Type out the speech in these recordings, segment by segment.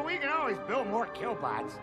we can always build more killbots.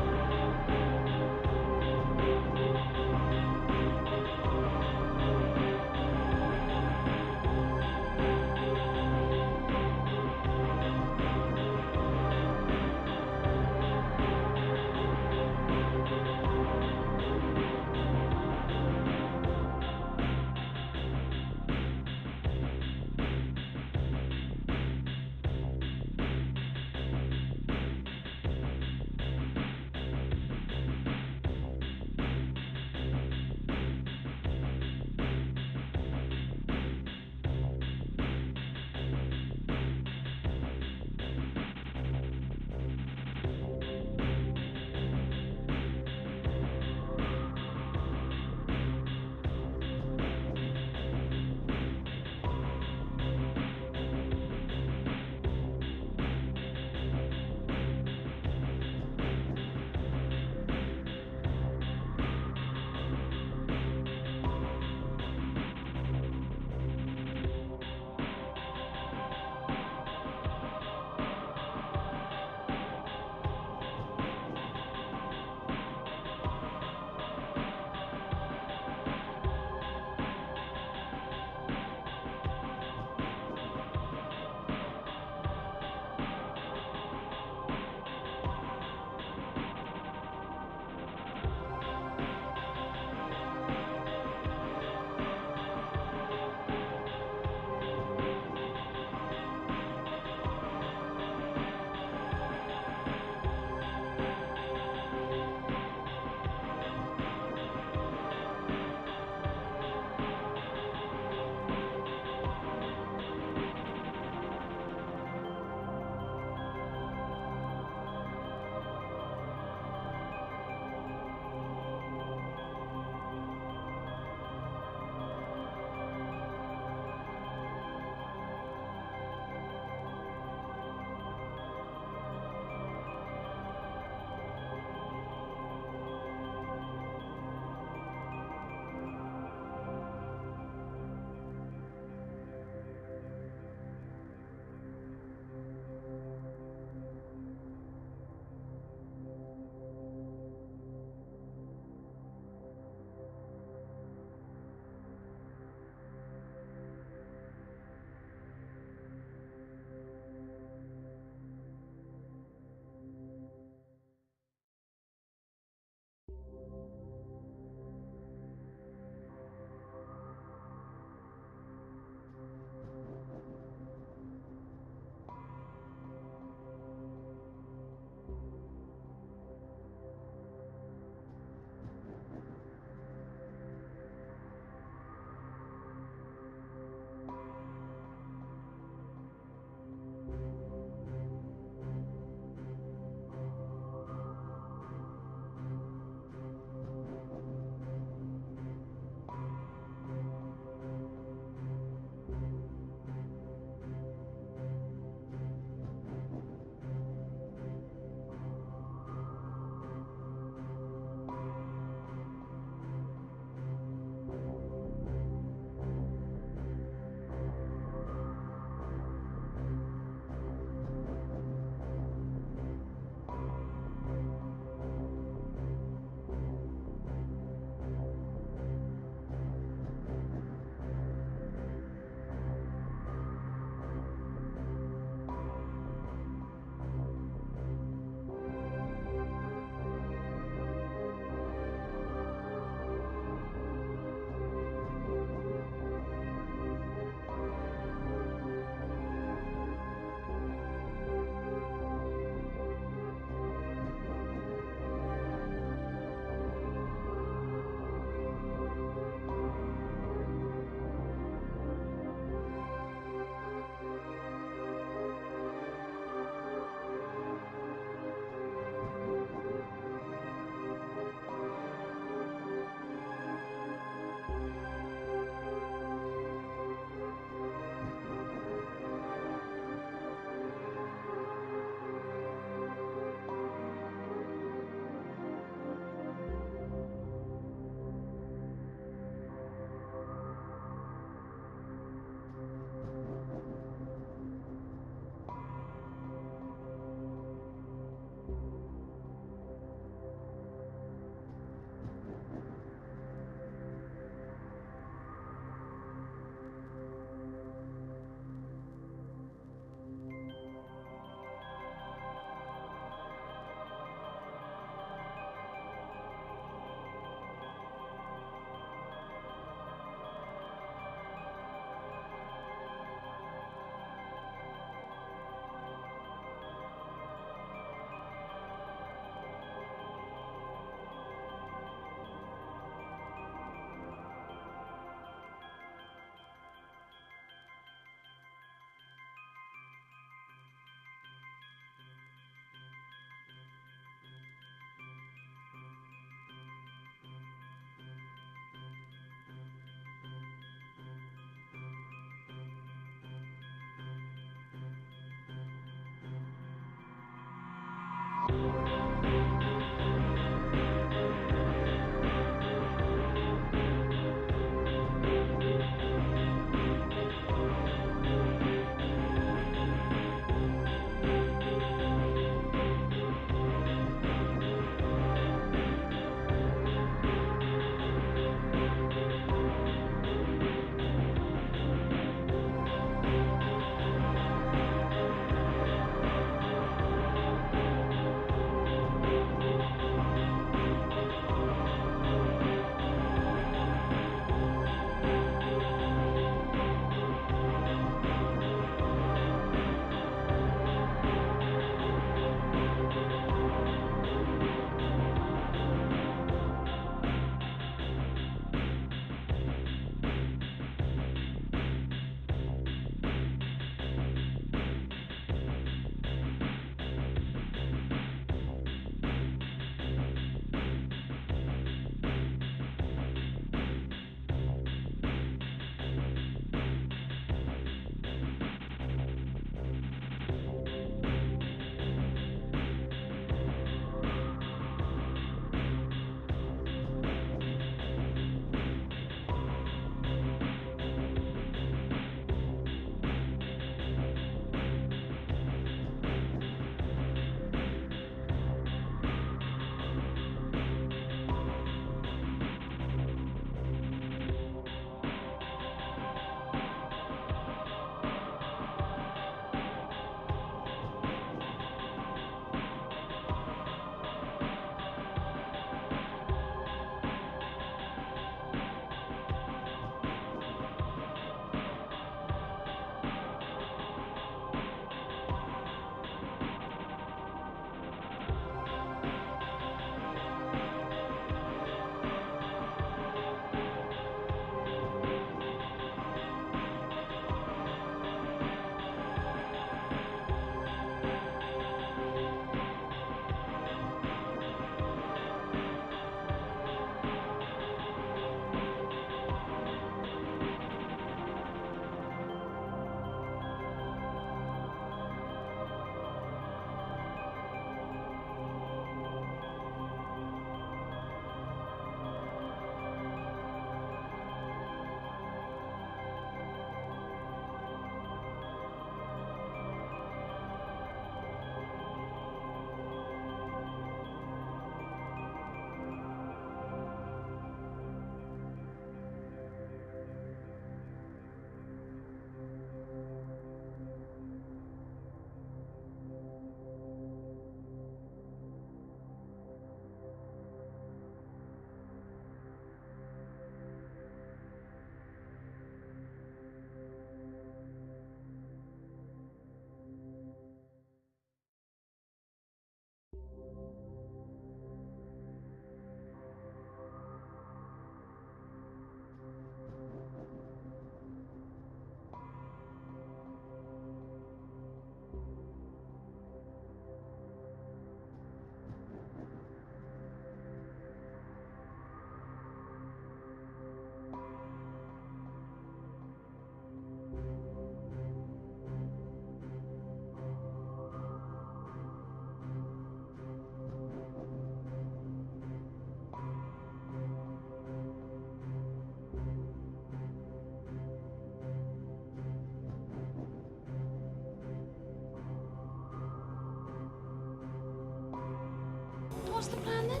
what's the plan then?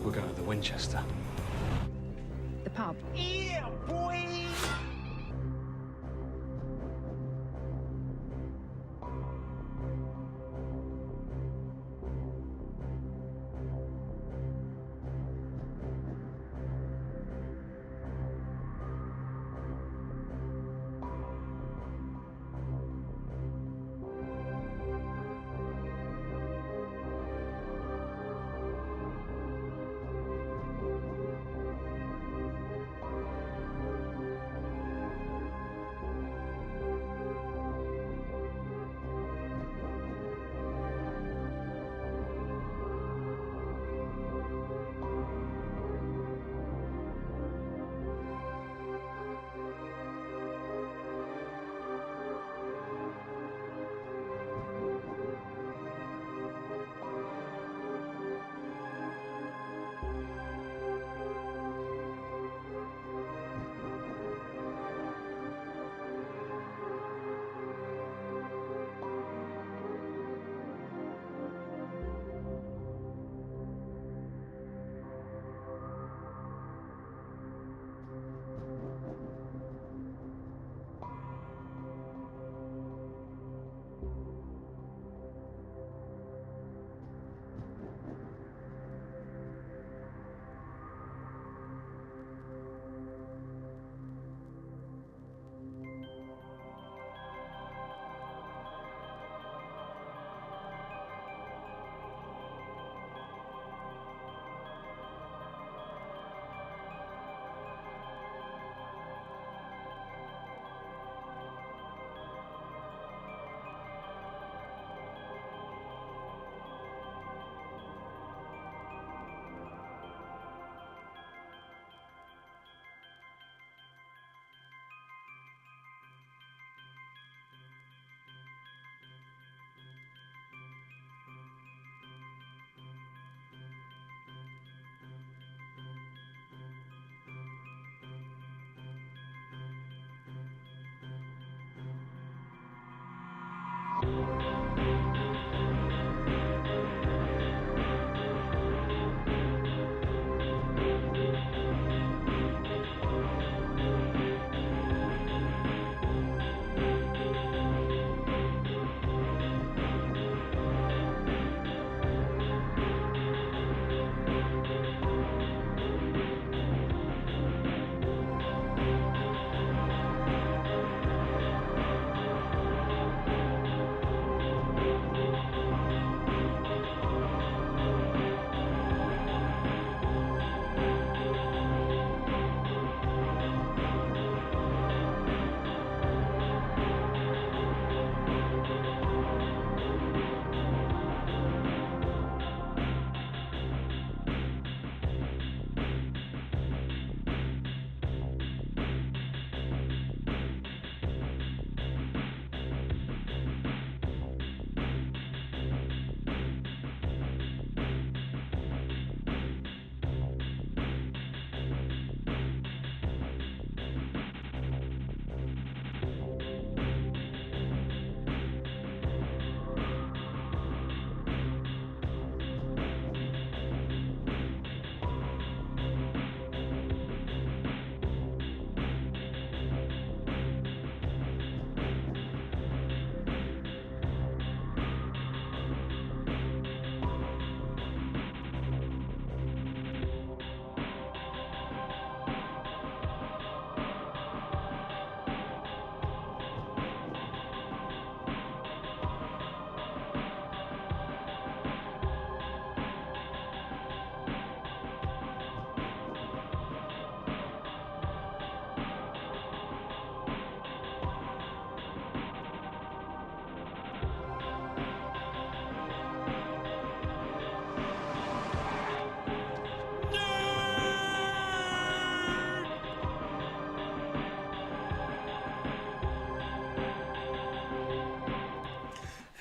We're going to the Winchester. The pub. Yeah, boy!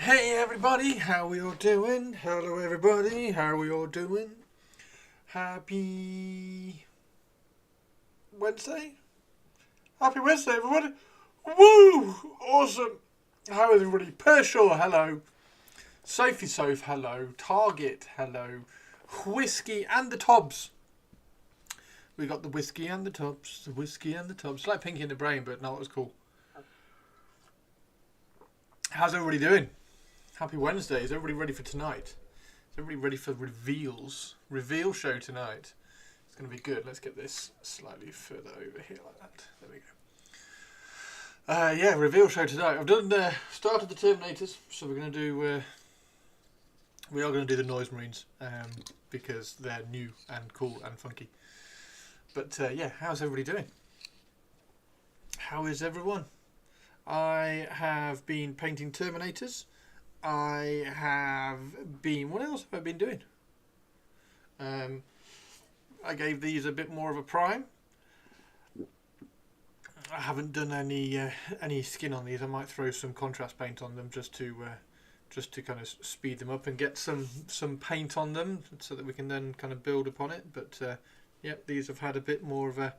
Hey everybody, how we all doing? Hello everybody, how we all doing? Happy Wednesday? Happy Wednesday everybody! Woo! Awesome! How is everybody? Pershaw, hello. Sophie Soph, hello. Target, hello. Whiskey and the Tobs. We got the whiskey and the tubs. The whiskey and the tubs. It's like Pinky in the Brain, but not as cool. How's everybody doing? Happy Wednesday. Is everybody ready for tonight? Is everybody ready for reveals? Reveal show tonight. It's going to be good. Let's get this slightly further over here like that. There we go. Yeah, reveal show tonight. I've done started the Terminators, so we're going to do. We are going to do the Noise Marines because they're new and cool and funky. But yeah, how's everybody doing? How is everyone? I have been painting Terminators. I have been. What else have I been doing? I gave these a bit more of a prime. I haven't done any skin on these. I might throw some contrast paint on them just to kind of speed them up and get some paint on them so that we can then kind of build upon it. But yep, these have had a bit more of a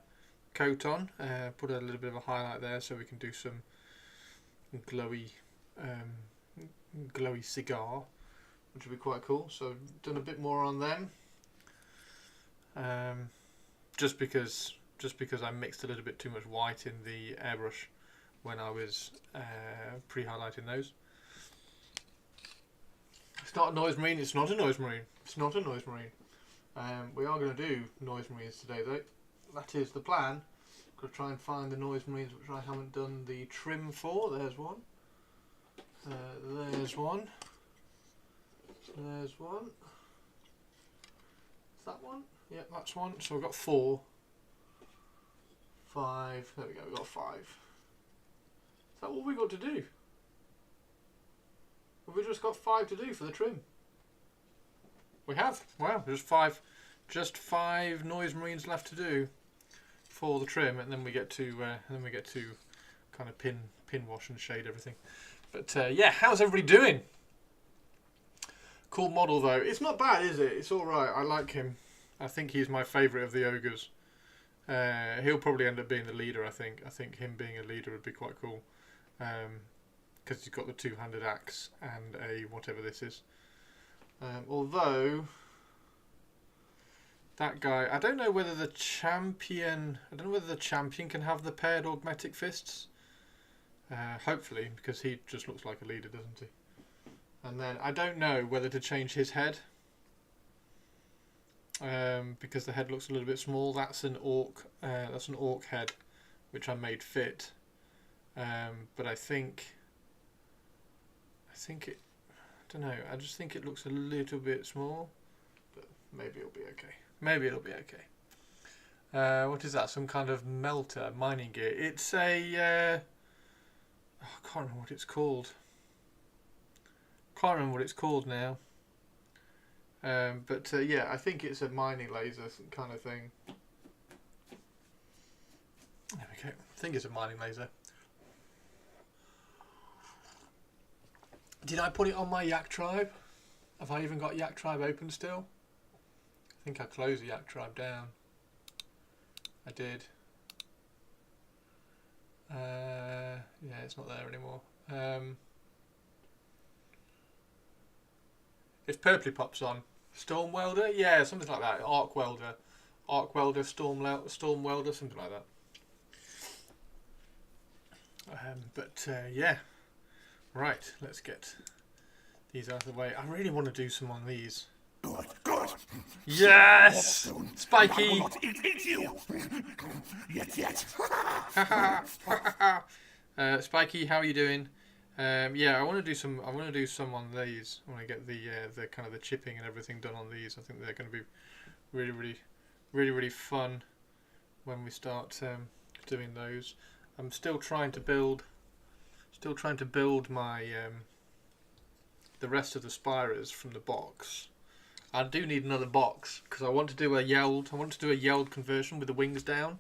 coat on. Put a little bit of a highlight there so we can do some glowy cigar, which would be quite cool. So done a bit more on them. Just because I mixed a little bit too much white in the airbrush when I was pre-highlighting those. It's not a Noise Marine. It's not a Noise Marine. It's not a Noise Marine. We are going to do Noise Marines today, though. That is the plan. Got to try and find the Noise Marines which I haven't done the trim for. There's one. There's one. There's one. Is that one? Yeah, that's one. So we've got 4. 5. There we go. We've got 5. Is that all we got to do? Have we just got 5 to do for the trim? We have. Wow, just 5 Noise Marines left to do for the trim, and then we get to kind of pin wash and shade everything. But yeah, how's everybody doing? Cool model though. It's not bad, is it? It's all right. I like him. I think he's my favourite of the ogres. He'll probably end up being the leader. I think him being a leader would be quite cool. Because he's got the 2-handed axe and a whatever this is. Although that guy, I don't know whether the champion can have the paired augmetic fists. Hopefully, because he just looks like a leader, doesn't he? And then I don't know whether to change his head. Because the head looks a little bit small. That's an orc head, which I made fit. But I don't know. I just think it looks a little bit small, but maybe it'll be okay. Maybe it'll be okay. What is that? Some kind of melter mining gear. It's a. I can't remember what it's called. Can't remember what it's called now. But yeah, I think it's a mining laser kind of thing. There we go. I think it's a mining laser. Did I put it on my Yak Tribe? Have I even got Yak Tribe open still? I think I closed the Yak Tribe down. I did. Yeah, it's not there anymore. If Purpley pops on, Storm Welder, yeah, something like that. Arc Welder, Storm Welder, something like that. Yeah. Right, let's get these out of the way. I really want to do some on these. Good. Yes! Spiky! I will not eat you! Yet. Spiky, how are you doing? Yeah, I want to do some on these. I want to get the kind of the chipping and everything done on these. I think they're going to be really fun when we start doing those. I'm still trying to build my the rest of the Spirers from the box. I do need another box because I want to do a Yeld. I want to do a Yeld conversion with the wings down,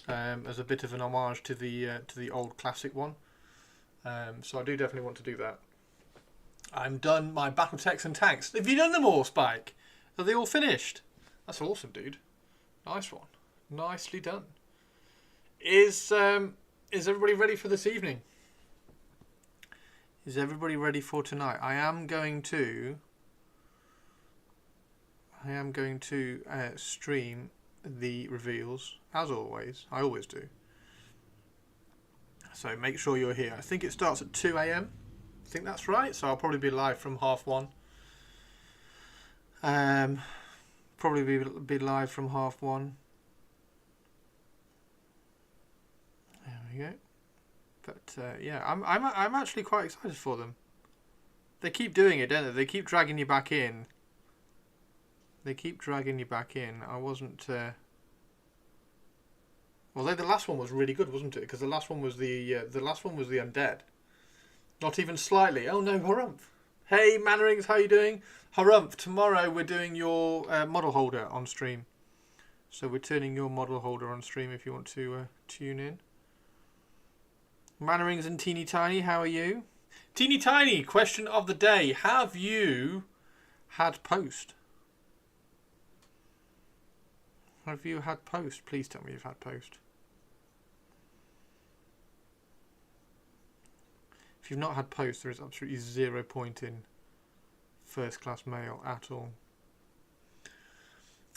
as a bit of an homage to the old classic one. So I do definitely want to do that. I'm done my BattleTechs and tanks. Have you done them all, Spike? Are they all finished? That's awesome, dude. Nice one. Nicely done. Is everybody ready for this evening? Is everybody ready for tonight? I am going to stream the reveals, as always. I always do. So make sure you're here. I think it starts at 2 a.m. I think that's right. So I'll probably be live from 1:30. Probably be live from 1:30. There we go. But yeah, I'm actually quite excited for them. They keep doing it, don't they? They keep dragging you back in. I wasn't. Although the last one was really good, wasn't it? Because the last one was the undead. Not even slightly. Oh no, Harumph. Hey Mannerings, how you doing? Harumph, tomorrow we're doing your model holder on stream. So we're turning your model holder on stream if you want to tune in. Mannerings and Teeny Tiny, how are you? Teeny Tiny, question of the day. Have you had post? Have you had post? Please tell me you've had post. If you've not had post, there is absolutely 0 point in first class mail at all.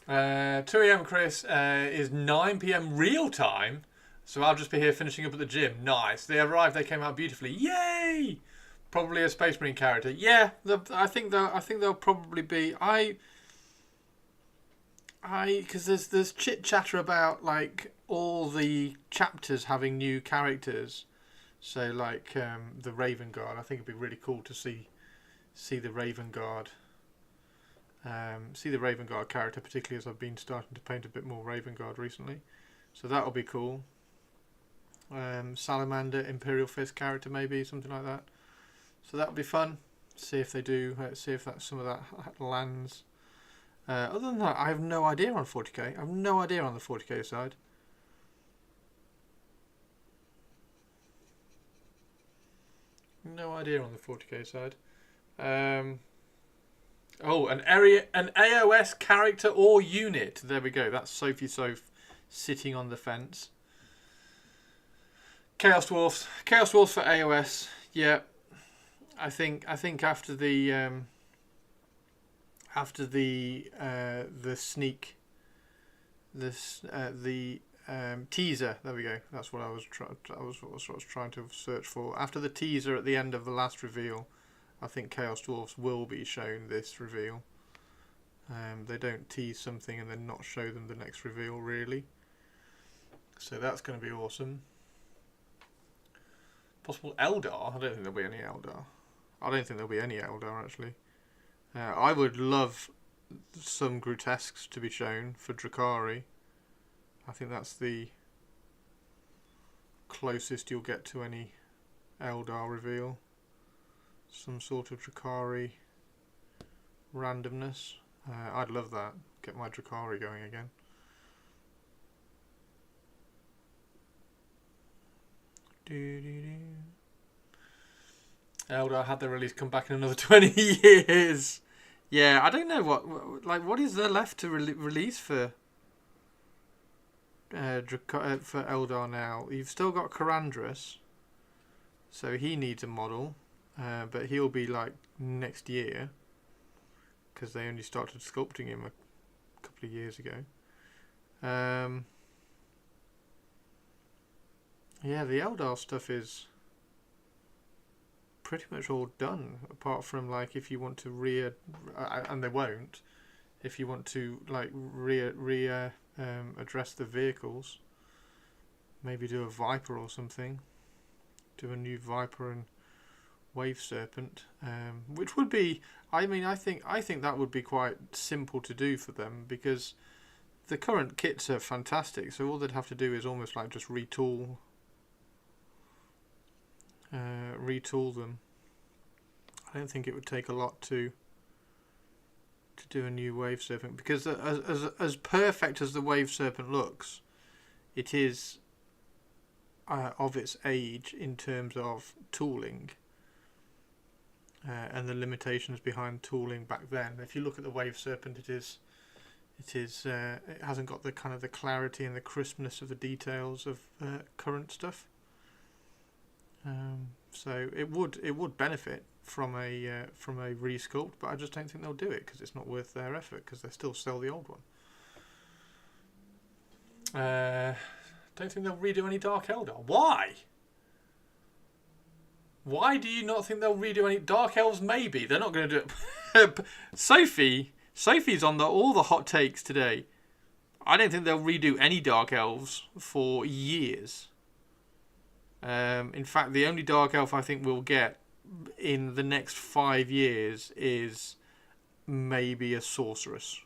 2 a.m. Chris is 9 p.m. real time, so I'll just be here finishing up at the gym. Nice. They arrived. They came out beautifully. Yay! Probably a Space Marine character. Yeah, I think they'll probably be. Because there's chit chatter about like all the chapters having new characters. So like the Raven Guard, I think it'd be really cool to see the Raven Guard. See the Raven Guard character, particularly as I've been starting to paint a bit more Raven Guard recently. So that'll be cool. Salamander Imperial Fist character, maybe something like that. So that'll be fun. See if they do. See if that some of that lands. Other than that, I have no idea on 40k. I have no idea on the 40k side. No idea on the 40k side. Oh, an AOS character or unit. There we go. That's Sophie Soph sitting on the fence. Chaos Dwarfs. Chaos Dwarfs for AOS. Yeah. I think after the sneak, the teaser. There we go. That's what I was trying to search for. After the teaser at the end of the last reveal, I think Chaos Dwarfs will be shown this reveal. They don't tease something and then not show them the next reveal, really. So that's going to be awesome. Possible Eldar? I don't think there'll be any Eldar. Actually. I would love some Grotesques to be shown for Drakari. I think that's the closest you'll get to any Eldar reveal. Some sort of Drakari randomness. I'd love that. Get my Drakari going again. Eldar had their release come back in another 20 years. Yeah, I don't know what is there left to release for Eldar now. You've still got Karandras, so he needs a model, but he'll be like next year because they only started sculpting him a couple of years ago. Yeah, the Eldar stuff is pretty much all done, apart from like if you want to and they won't, if you want to like address the vehicles, maybe do a Viper or something, do a new Viper and Wave Serpent, which would be, I think that would be quite simple to do for them because the current kits are fantastic, so all they'd have to do is almost like just retool them. I don't think it would take a lot to do a new Wave Serpent, because as perfect as the Wave Serpent looks, it is of its age in terms of tooling and the limitations behind tooling back then. If you look at the Wave Serpent, it hasn't got the kind of the clarity and the crispness of the details of current stuff. So it would benefit from a resculpt, but I just don't think they'll do it because it's not worth their effort because they still sell the old one. Don't think they'll redo any Dark Eldar. Why? Why do you not think they'll redo any Dark Elves? Maybe they're not going to do it. Sophie's on all the hot takes today. I don't think they'll redo any Dark Elves for years. In fact, the only Dark Elf I think we'll get in the next 5 years is maybe a Sorceress.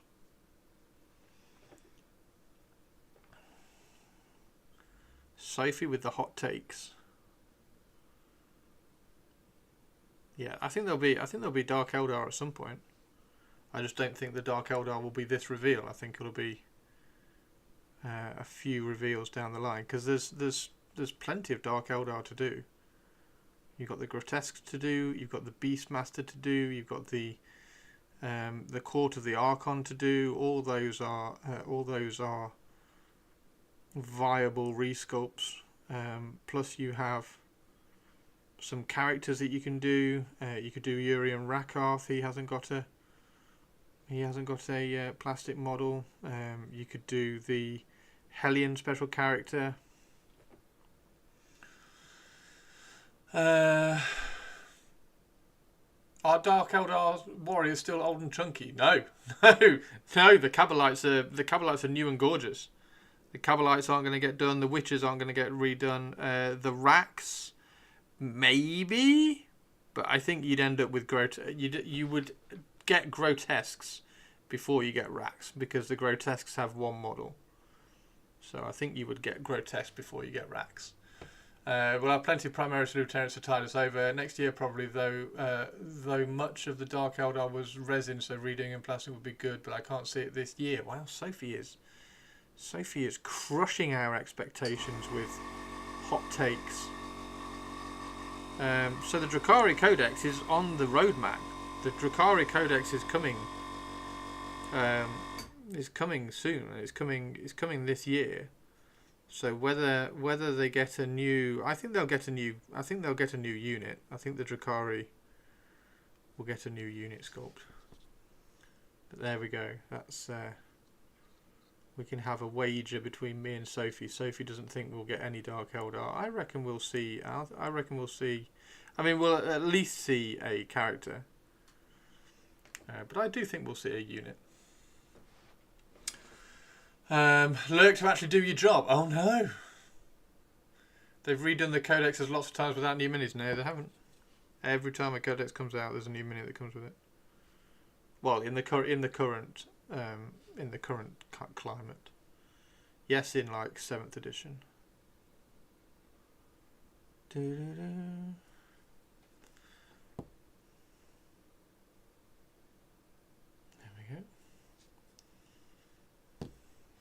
Sophie with the hot takes. Yeah, I think there'll be Dark Eldar at some point. I just don't think the Dark Eldar will be this reveal. I think it'll be a few reveals down the line because there's plenty of Dark Eldar to do. You've got the Grotesques to do. You've got the Beastmaster to do. You've got the Court of the Archon to do. All those are viable resculpts. Plus you have some characters that you can do. You could do Urian Rakarth. He hasn't got a plastic model. You could do the Hellion special character. Are Dark Eldar warriors still old and chunky? No. The Kabalites are new and gorgeous. The Kabalites aren't going to get done. The Witches aren't going to get redone. The Raks, maybe, but I think you'd end up with you would get Grotesques before you get Raks because the Grotesques have one model. So I think you would get Grotesques before you get Raks. We'll have plenty of Primaris and Lieutenants to tide us over. Next year probably, though much of the Dark Eldar was resin, so redoing in plastic would be good, but I can't see it this year. Wow, Sophie is crushing our expectations with hot takes. So the Drukhari Codex is on the roadmap. The Drukhari Codex is coming. Is coming soon. It's coming this year. So whether they get a new, I think they'll get a new unit. I think the Drukhari will get a new unit sculpt. But there we go. That's we can have a wager between me and Sophie. Sophie doesn't think we'll get any Dark Eldar. I reckon we'll see. I mean, we'll at least see a character. But I do think we'll see a unit. Lurk to actually do your job. Oh no! They've redone the codexes lots of times without new minis. No, they haven't. Every time a codex comes out, there's a new mini that comes with it. Well, in the current climate. Yes, in like 7th edition.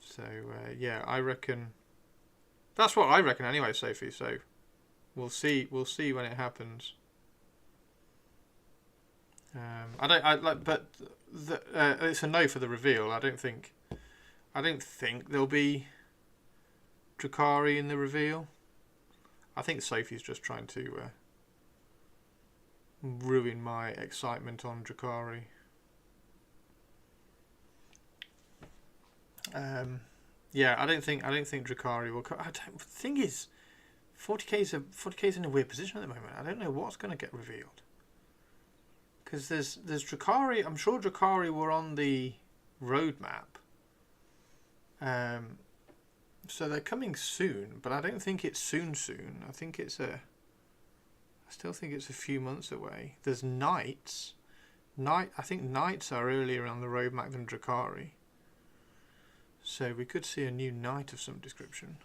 So, yeah, I reckon... That's what I reckon anyway, Sophie, so we'll see when it happens. It's a no for the reveal. I don't think there'll be Drukhari in the reveal. I think Sophie's just trying to ruin my excitement on Drukhari. Yeah, I don't think Drukhari will. The thing is, 40k's in a weird position at the moment. I don't know what's going to get revealed. Because there's Drukhari. I'm sure Drukhari were on the roadmap. So they're coming soon, but I don't think it's soon. I still think it's a few months away. There's Knights. I think Knights are earlier on the roadmap than Drukhari. So we could see a new Knight of some description.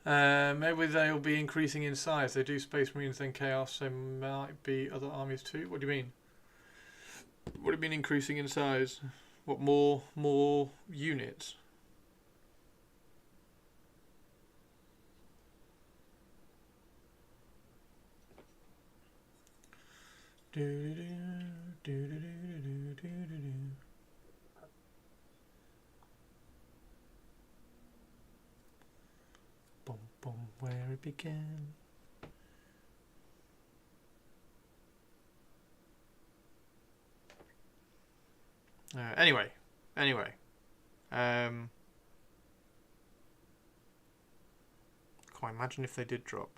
Maybe they'll be increasing in size. They do Space Marines then Chaos, so might be other armies too. What do you mean? What do you mean increasing in size? What, more units? it began. Anyway. Can't imagine if they did drop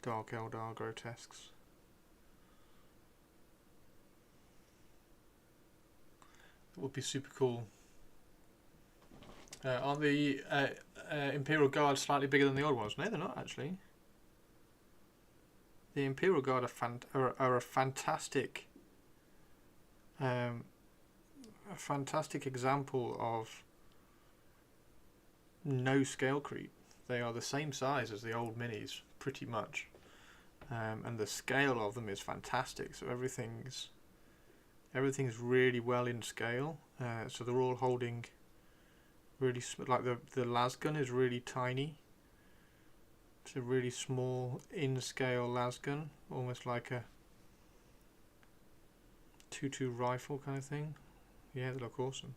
Dark Eldar Grotesques. That would be super cool. Aren't the Imperial Guard slightly bigger than the old ones? No, they're not actually. The Imperial Guard are a fantastic, a fantastic example of no scale creep. They are the same size as the old minis, pretty much, and the scale of them is fantastic. So everything's really well in scale. So they're all holding really like the lasgun is really tiny. It's a really small in-scale lasgun, almost like a 2.2 rifle kind of thing. Yeah, they look awesome.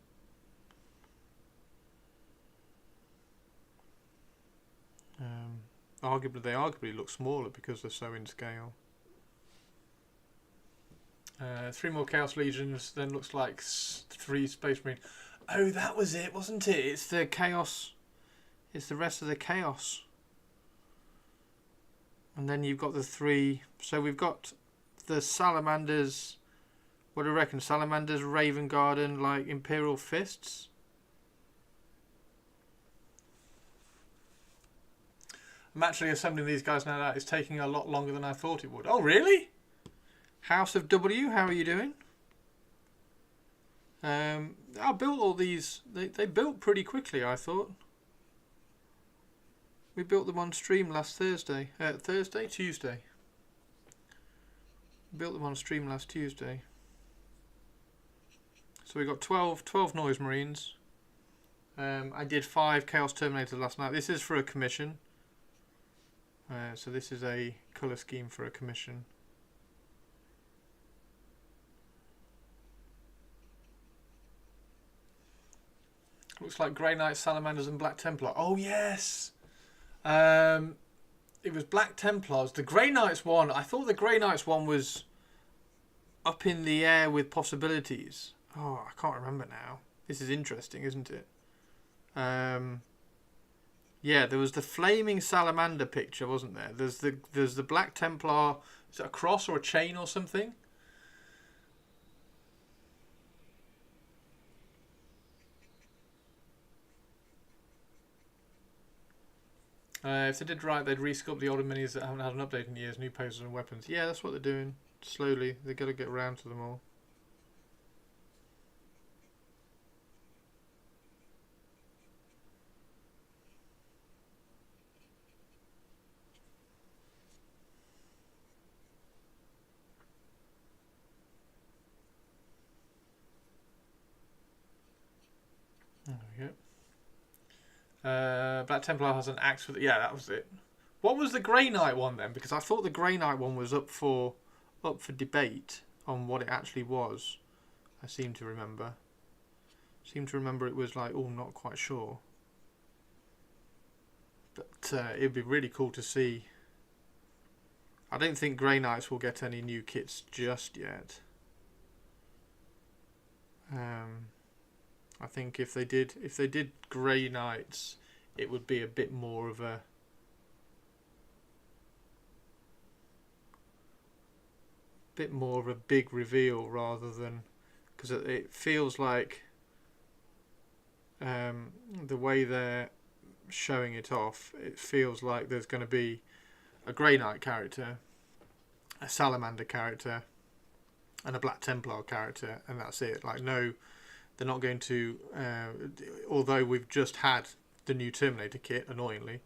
They arguably look smaller because they're so in scale. 3 more Chaos Legions, then looks like 3 Space Marine. Oh, that was it, wasn't it? It's the Chaos. It's the rest of the Chaos. And then you've got the 3. So we've got the Salamanders. What do you reckon? Salamanders, Raven Guard, and like Imperial Fists. I'm actually assembling these guys now. That is taking a lot longer than I thought it would. Oh, really? House of W, how are you doing? I built all these. They built pretty quickly, I thought. We built them on stream last Thursday. Tuesday. Built them on stream last Tuesday. So we got 12 Noise Marines. I did 5 Chaos Terminators last night. This is for a commission. So this is a colour scheme for a commission. Looks like Grey Knight, Salamanders and Black Templar. Oh yes! It was Black Templars. The Grey Knights one, I thought the Grey Knights one was up in the air with possibilities. Oh, I can't remember now. This is interesting, isn't it? Yeah, there was the flaming salamander picture, wasn't there? There's the Black Templar. Is it a cross or a chain or something? If they did right, they'd resculpt the older minis that haven't had an update in years, new poses and weapons. Yeah, that's what they're doing. Slowly. They've got to get around to them all. There we go. Black Templar has an axe with it. Yeah, that was it. What was the Grey Knight one then? Because I thought the Grey Knight one was up for debate on what it actually was. I seem to remember. It was like, oh, not quite sure. But it'd be really cool to see. I don't think Grey Knights will get any new kits just yet. I think if they did Grey Knights, it would be a bit more of a big reveal rather than, because it feels like the way they're showing it off, it feels like there's going to be a Grey Knight character, a Salamander character, and a Black Templar character, and that's it. Like, no, they're not going to, although we've just had the new Terminator kit, annoyingly,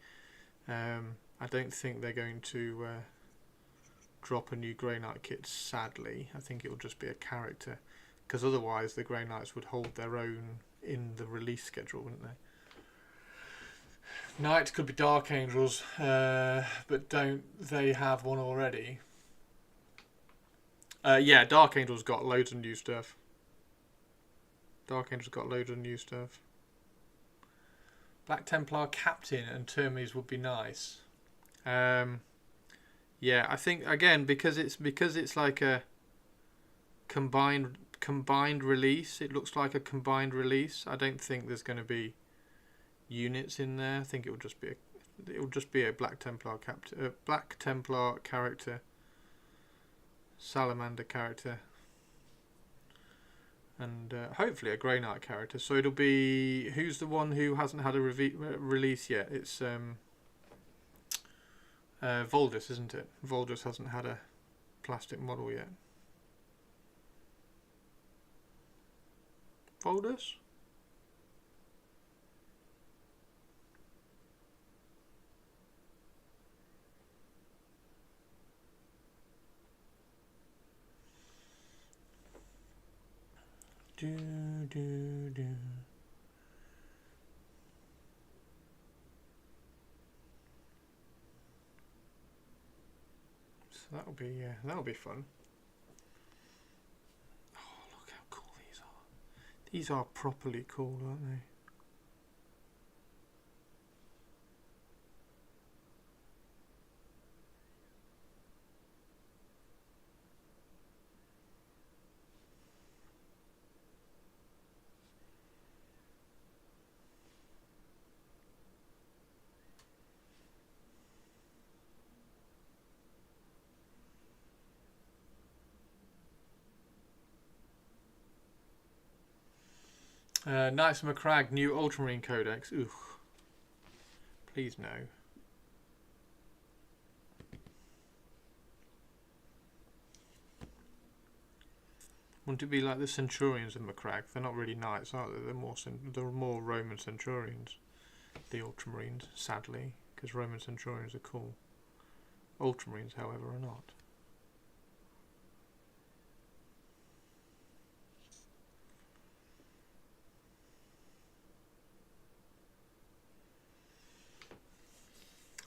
I don't think they're going to drop a new Grey Knight kit, sadly. I think it will just be a character, because otherwise the Grey Knights would hold their own in the release schedule, wouldn't they? Knights could be Dark Angels, but don't they have one already? Yeah, Dark Angels got loads of new stuff. Black Templar Captain and Termes would be nice. Yeah, I think again because it's like a combined release. It looks like a combined release. I don't think there's going to be units in there. I think it will just be a Black Templar Black Templar character, Salamander character, and hopefully a Grey Knight character. So it'll be, who's the one who hasn't had a release yet? It's Voldus, isn't it? Voldus hasn't had a plastic model yet. Voldus? Do. So that'll be fun. Oh, look how cool these are. These are properly cool, aren't they? Knights of Macragge, new Ultramarine Codex. Ooh. Please no. Wouldn't it be like the Centurions of Macragge? They're not really knights, are they? They're more Roman Centurions. The Ultramarines, sadly, because Roman Centurions are cool. Ultramarines, however, are not.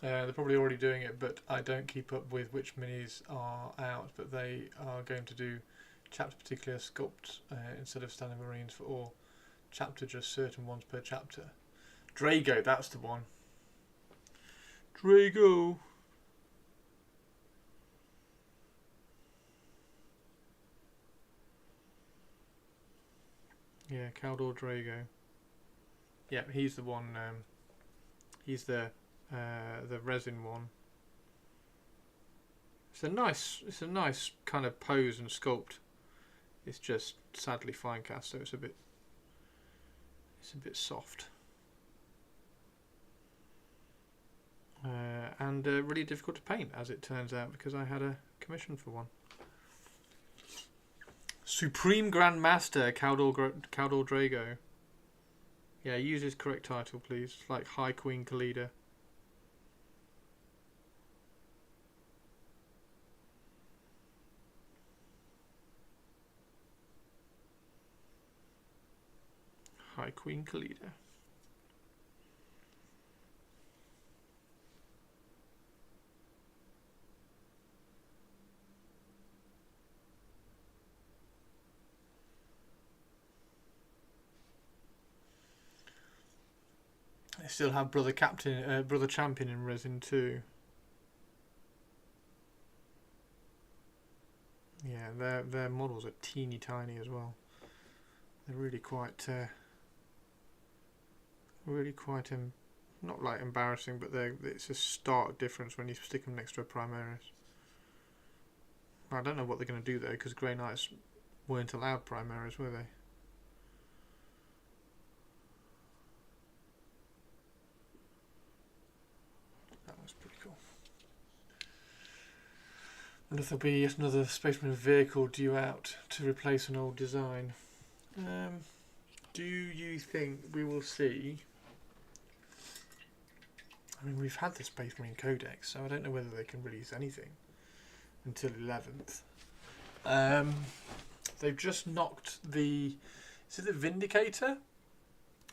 They're probably already doing it, but I don't keep up with which minis are out. But they are going to do chapter particular sculpt instead of standard marines for all. Chapter just certain ones per chapter. Drago, that's the one. Drago. Yeah, Caldor Drago. Yeah, he's the one. He's the resin one. It's a nice kind of pose and sculpt. It's just sadly fine cast, so it's a bit soft. And really difficult to paint, as it turns out, because I had a commission for one. Supreme Grand Master Caldor Drago. Yeah, use his correct title, please. Like High Queen Khalida. High Queen Khalida. I still have Brother Champion in resin too. Yeah, their models are teeny tiny as well. They're really quite not like embarrassing, but it's a stark difference when you stick them next to a Primaris. I don't know what they're going to do though, because Grey Knights weren't allowed Primaris, were they? That was pretty cool. And if there'll be yet another Space Marine vehicle due out to replace an old design. Do you think we will see? I mean, we've had the Space Marine Codex, so I don't know whether they can release anything until 11th. They've just knocked the... Is it the Vindicator?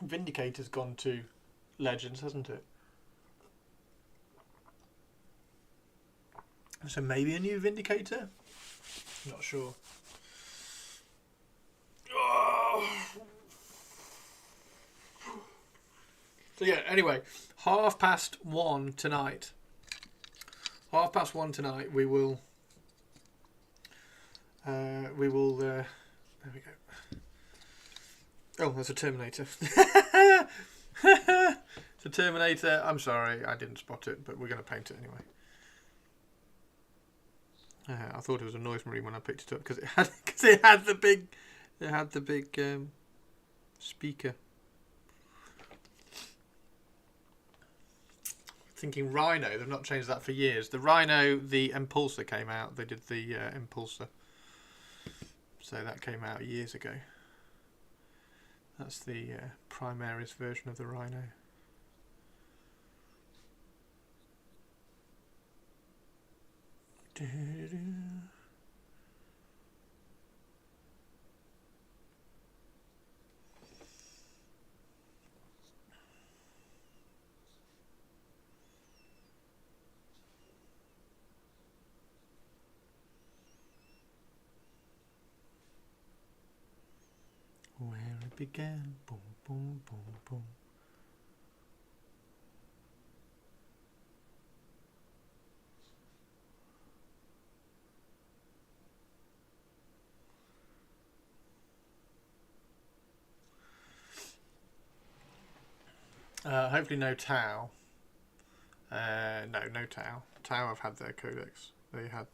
Vindicator's gone to Legends, hasn't it? So maybe a new Vindicator? Not sure. So yeah, anyway, 1:30 tonight. 1:30 tonight, we will... there we go. Oh, there's a Terminator. It's a Terminator. I'm sorry, I didn't spot it, but we're going to paint it anyway. I thought it was a noise marine when I picked it up because it had the big speaker. Thinking Rhino, they've not changed that for years. The Rhino, the Impulsor came out. They did the Impulsor, so that came out years ago. That's the Primaris version of the Rhino. Where it began, boom, boom, boom, boom. Hopefully no Tau. No Tau. Tau have had their codex. They had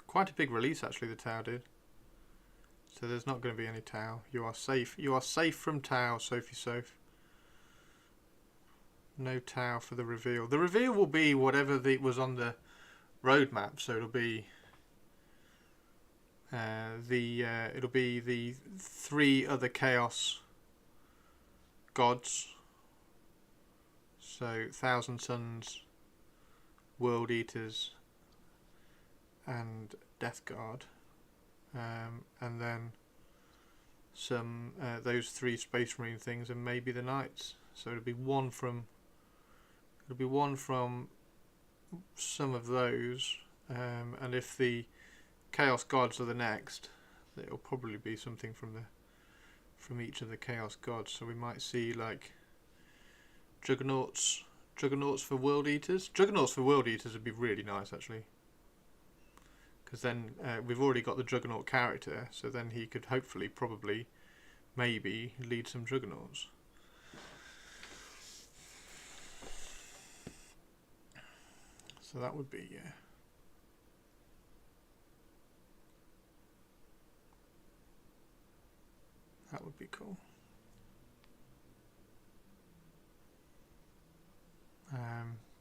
quite a big release actually. The Tau did. So there's not going to be any Tau. You are safe. You are safe from Tau, Sophie Soph. No Tau for the reveal. The reveal will be whatever was on the roadmap. So it'll be it'll be the 3 other Chaos gods. So Thousand Suns, World Eaters, and Death Guard. And then some those 3 Space Marine things, and maybe the Knights. So it'll be one from some of those, and if the Chaos Gods are the next, it'll probably be something from each of the Chaos Gods. So we might see like Juggernauts for World Eaters. Juggernauts for World Eaters would be really nice actually. Because then we've already got the Juggernaut character, so then he could hopefully, probably, maybe lead some Juggernauts. So that would be, that would be cool.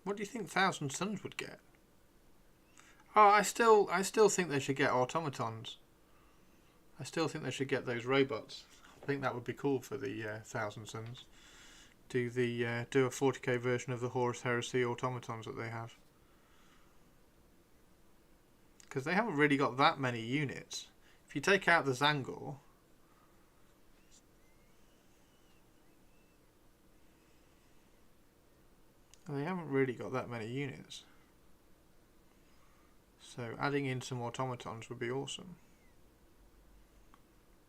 What do you think Thousand Suns would get? Oh, I still think they should get automatons. I still think they should get those robots. I think that would be cool for the Thousand Suns. Do a 40k version of the Horus Heresy automatons that they have. Because they haven't really got that many units. If you take out the Zangor, they haven't really got that many units. So adding in some automatons would be awesome.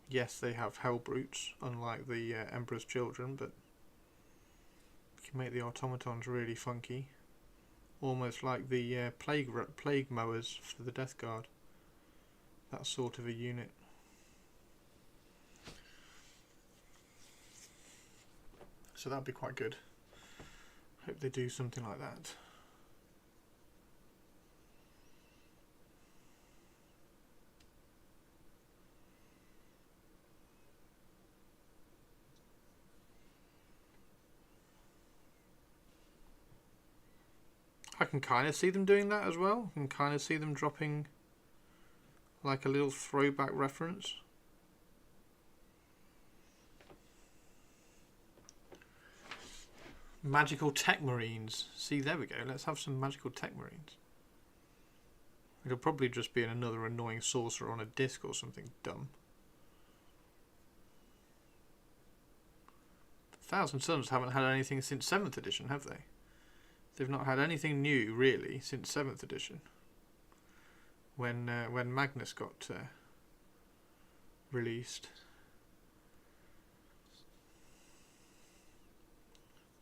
Yes, they have hell brutes, unlike the Emperor's Children, but you can make the automatons really funky, almost like the plague mowers for the Death Guard. That sort of a unit. So that'd be quite good. Hope they do something like that. I can kind of see them doing that as well. I can kind of see them dropping like a little throwback reference. Magical Tech Marines. See, there we go. Let's have some Magical Tech Marines. It'll probably just be another annoying sorcerer on a disc or something dumb. Thousand Suns haven't had anything since 7th edition, have they? They've not had anything new, really, since 7th edition. When Magnus got released.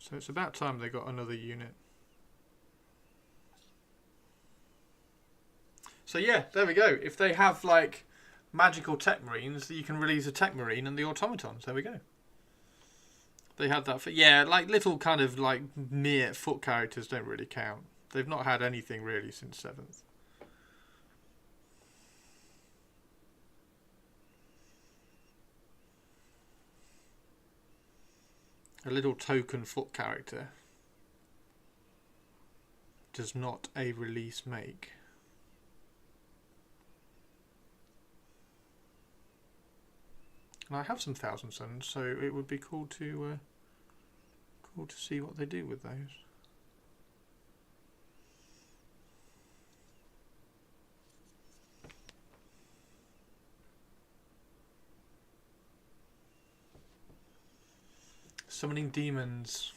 So it's about time they got another unit. So yeah, there we go. If they have like magical tech marines, you can release a tech marine and the automatons. There we go. They had that for, yeah, like little kind of like mere foot characters don't really count. They've not had anything really since 7th. A little token foot character does not a release make. And I have some Thousand Suns, so it would be cool to see what they do with those. Summoning demons.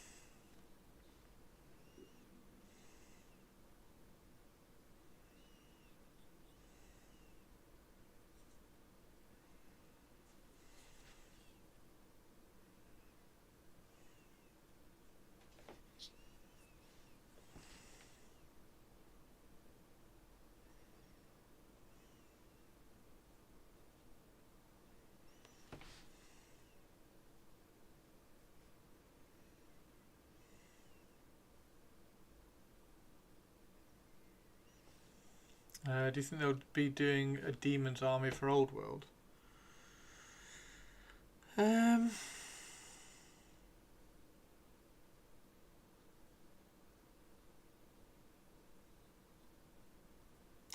Do you think they'll be doing a Demon's Army for Old World? I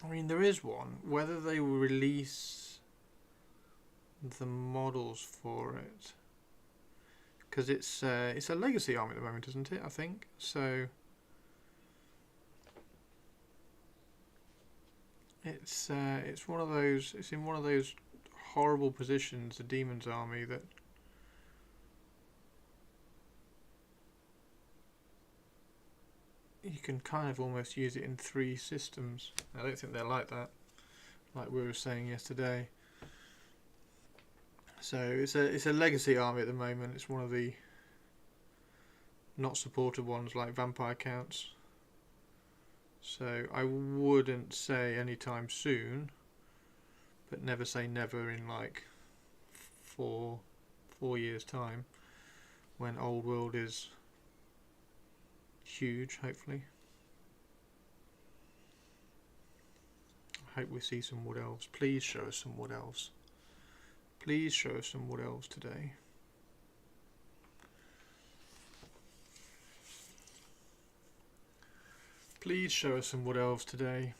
mean, there is one. Whether they will release the models for it, because it's a legacy army at the moment, isn't it? I think so. It's one of those. It's in one of those horrible positions, the Demon's Army, that you can kind of almost use it in 3 systems. I don't think they're like that, like we were saying yesterday. So it's a legacy army at the moment. It's one of the not supported ones like Vampire Counts. So I wouldn't say anytime soon, but never say never in like four years time, when Old World is huge, hopefully. I hope we see some Wood Elves. Please show us some Wood Elves. Please show us some Wood Elves today. Please show us some Wood Elves today.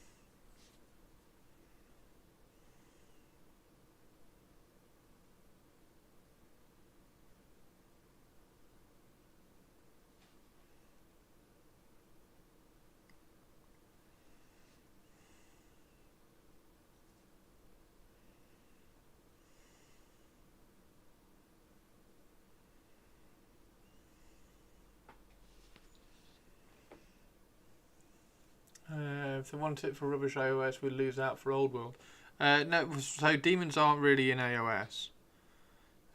If they want it for rubbish AOS, we'd lose out for Old World. No, so demons aren't really in AOS.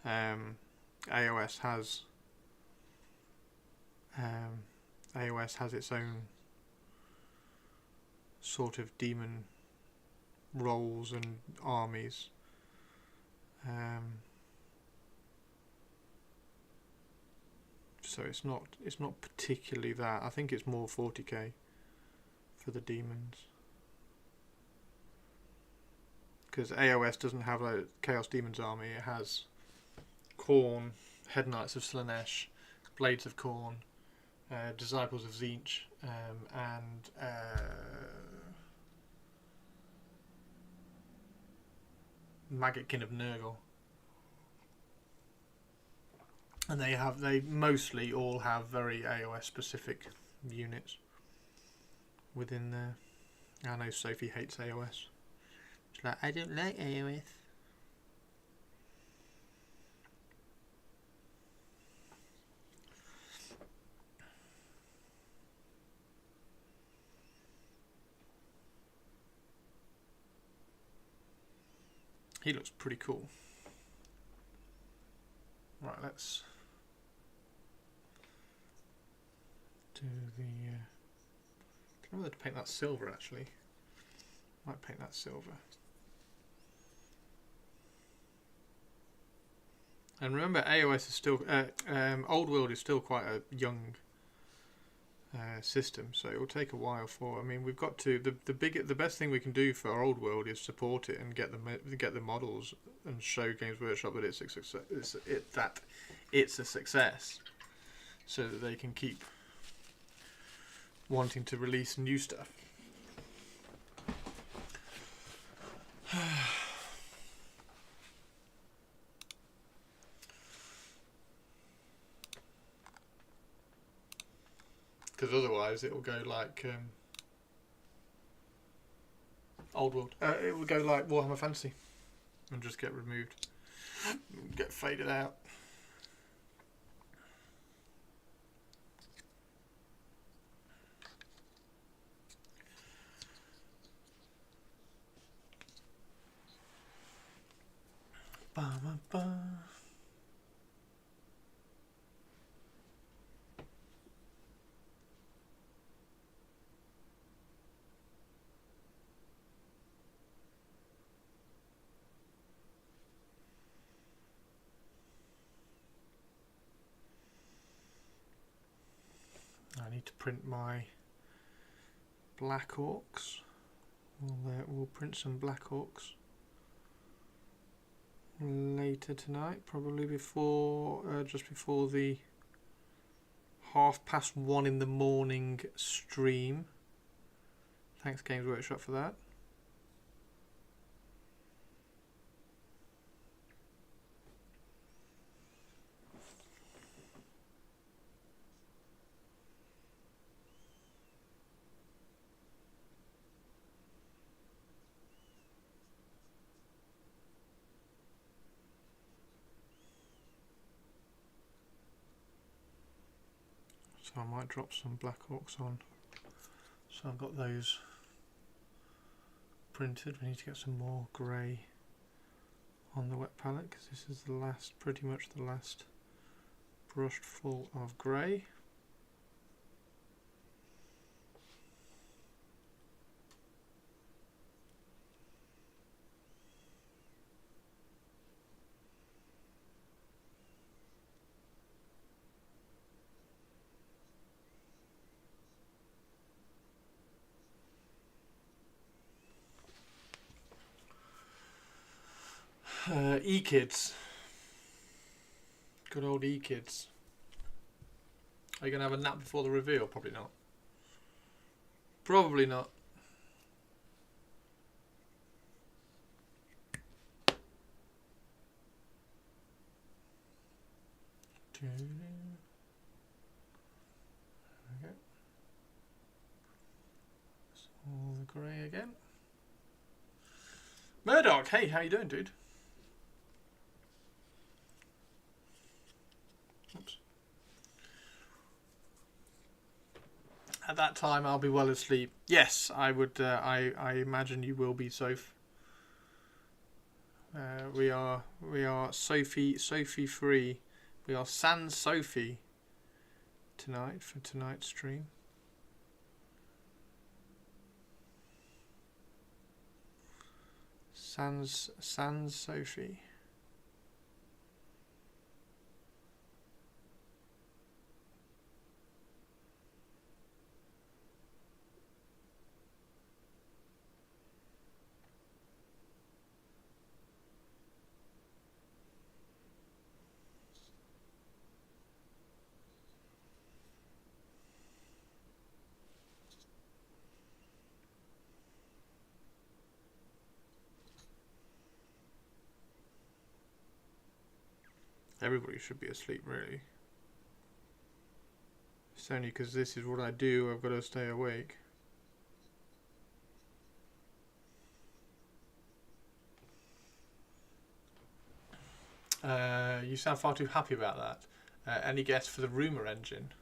AOS has its own sort of demon roles and armies. So it's not particularly that. I think it's more 40k for the demons, because AOS doesn't have a Chaos Demons army. It has Khorne, Head Knights of Slaanesh, Blades of Khorne, Disciples of Tzeentch, and Maggotkin of Nurgle. And they mostly all have very AOS specific units within there. I know Sophie hates AOS. She's like, I don't like AOS. He looks pretty cool. Right, let's do the... I don't know whether to paint that silver, actually. Might paint that silver. And remember, AOS is still... Old World is still quite a young system, so it will take a while for... I mean, we've got to... The best thing we can do for our Old World is support it and get the models and show Games Workshop that it's a success. It's a success, so that they can keep wanting to release new stuff. Because otherwise it will go like Old World. It will go like Warhammer Fantasy and just get removed, get faded out. Ba, ba, ba. I need to print my Black Orcs. We'll print some Black Orcs later tonight, probably before, just before the 1:30 in the morning stream. Thanks Games Workshop for that. So I might drop some Black Orcs on. So I've got those printed. We need to get some more grey on the wet palette because this is the last, pretty much the last brushed full of grey. E-Kids. Good old E-Kids. Are you going to have a nap before the reveal? Probably not. Probably not. There we go. All the grey again. Murdoch, hey, how you doing, dude? Oops. At that time, I'll be well asleep. Yes, I would. I imagine you will be, Soph. We are Sophie free. We are Sans Sophie tonight for tonight's stream. Sans Sophie. Everybody should be asleep, really. It's only because this is what I do, I've got to stay awake. You sound far too happy about that. Any guess for the rumour engine?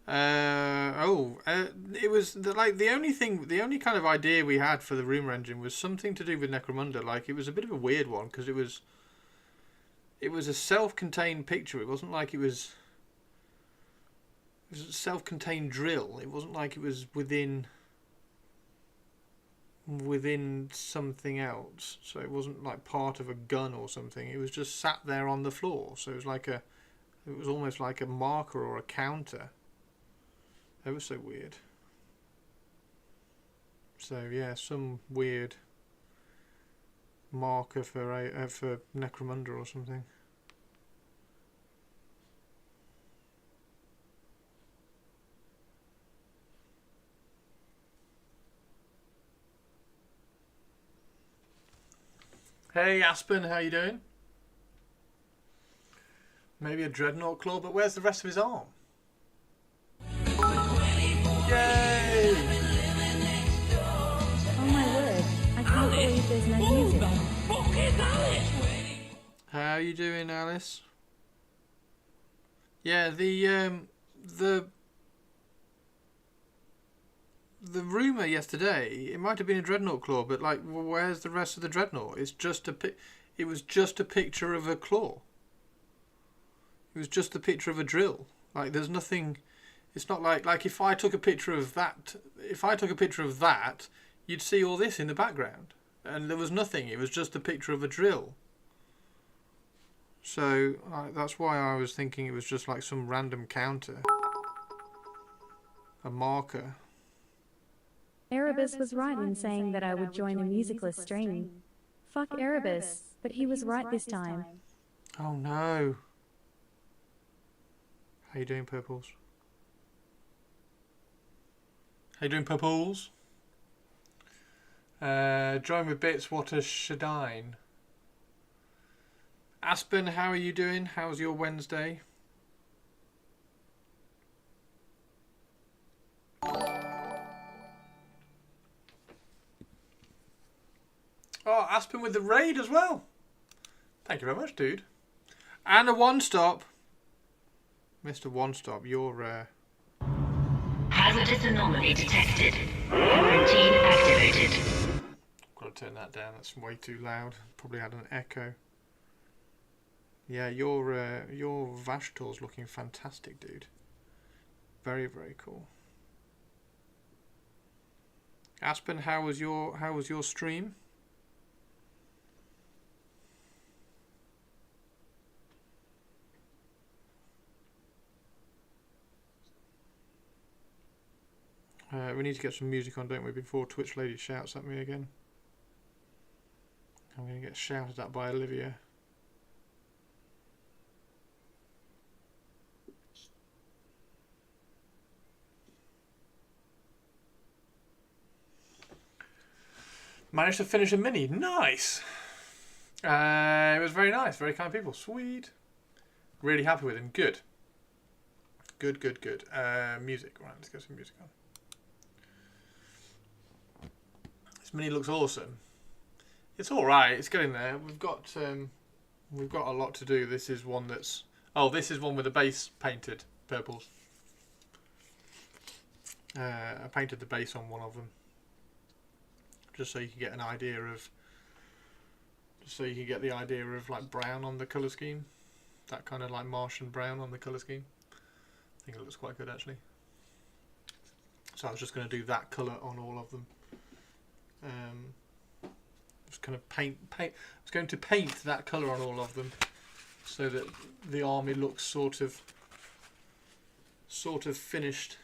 It was the only kind of idea we had for the rumour engine was something to do with Necromunda. Like, it was a bit of a weird one because it was a self-contained picture. It wasn't like it was was a self-contained drill. It wasn't like it was within something else. So it wasn't like part of a gun or something. It was just sat there on the floor. So it was almost like a marker or a counter. That was so weird. So yeah, some weird marker for Necromunda or something. Hey Aspen, how you doing? Maybe a dreadnought claw, but where's the rest of his arm? Yay! Oh my word. I can't believe there's no music. How you doing, Alice? Yeah, the rumour yesterday, it might have been a dreadnought claw, but like, where's the rest of the dreadnought? It was just a picture of a claw. It was just a picture of a drill. Like, there's nothing. It's not like if I took a picture of that, you'd see all this in the background, and there was nothing. It was just a picture of a drill. So that's why I was thinking it was just like some random counter, a marker. Erebus was right in saying that I would join a musicless stream. Fuck Erebus, but he was right this time. Oh no. How you doing, Purples? How you doing, Purples? Join with bits, what a shadine. Aspen, how are you doing? How's your Wednesday? Oh, Aspen with the raid as well. Thank you very much, dude. And a one-stop. Mr. One-Stop, you're... Hazardous anomaly detected. Quarantine activated. Got to turn that down. That's way too loud. Probably had an echo. Yeah, your Vashtor's looking fantastic, dude. Very, very cool. Aspen, how was your stream? We need to get some music on, don't we, before Twitch Lady shouts at me again. I'm going to get shouted at by Olivia. Managed to finish a mini. Nice! It was very nice. Very kind people. Sweet. Really happy with him. Good. Good, good, good. Music. Right, let's get some music on. This mini looks awesome. It's alright. It's getting there. We've got a lot to do. This is one that's... Oh, this is one with the base painted. Purples. I painted the base on one of them. Just so you can get an idea of, like brown on the colour scheme, that kind of like Martian brown on the colour scheme. I think it looks quite good actually. So I was just going to do that colour on all of them. Just kind of paint. I was going to paint that colour on all of them, so that the army looks sort of finished,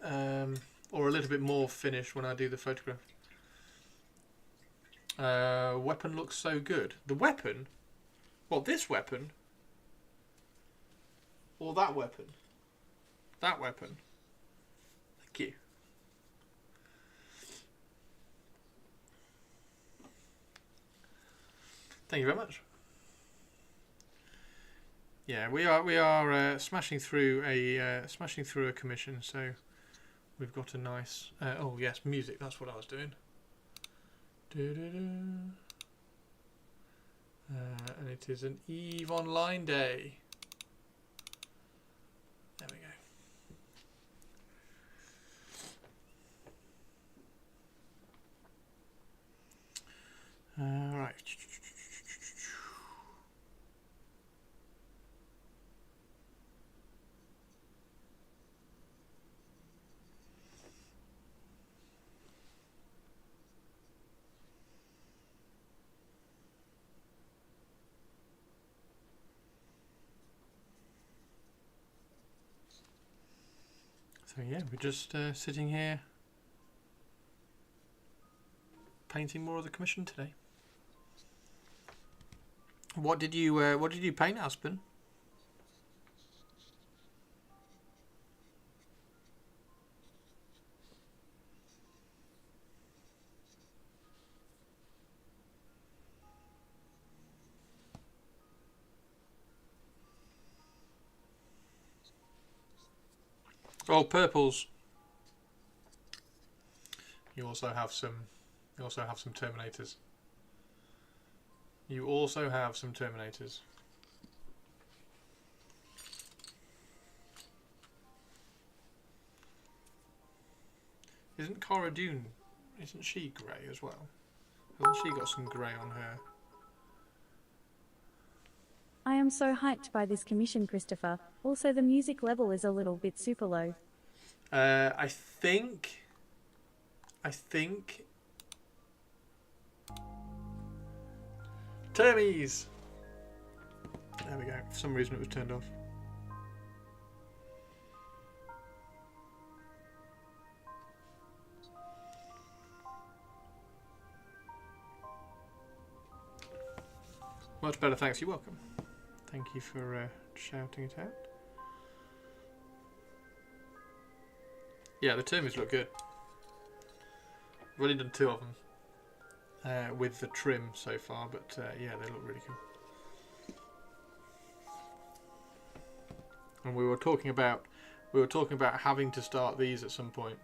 or a little bit more finished when I do the photograph. Weapon looks so good. The weapon? What, this weapon? Or that weapon? That weapon. Thank you. Thank you very much. Yeah, we are smashing through a commission, so we've got a nice oh yes, music, that's what I was doing. And it is an EVE Online day. There we go. Right. So yeah, we're just sitting here painting more of the commission today. What did you paint, Aspen? Oh, purples. You also have some. You also have some Terminators. You also have some Terminators. Isn't Cara Dune? Isn't she grey as well? Hasn't she got some grey on her? I am so hyped by this commission, Christopher. Also, the music level is a little bit super low. I think. Termies! There we go. For some reason it was turned off. Much better, thanks. You're welcome. Thank you for shouting it out. Yeah, the Termies look good. I've only done 2 of them with the trim so far, but yeah, they look really cool. And we were talking about having to start these at some point.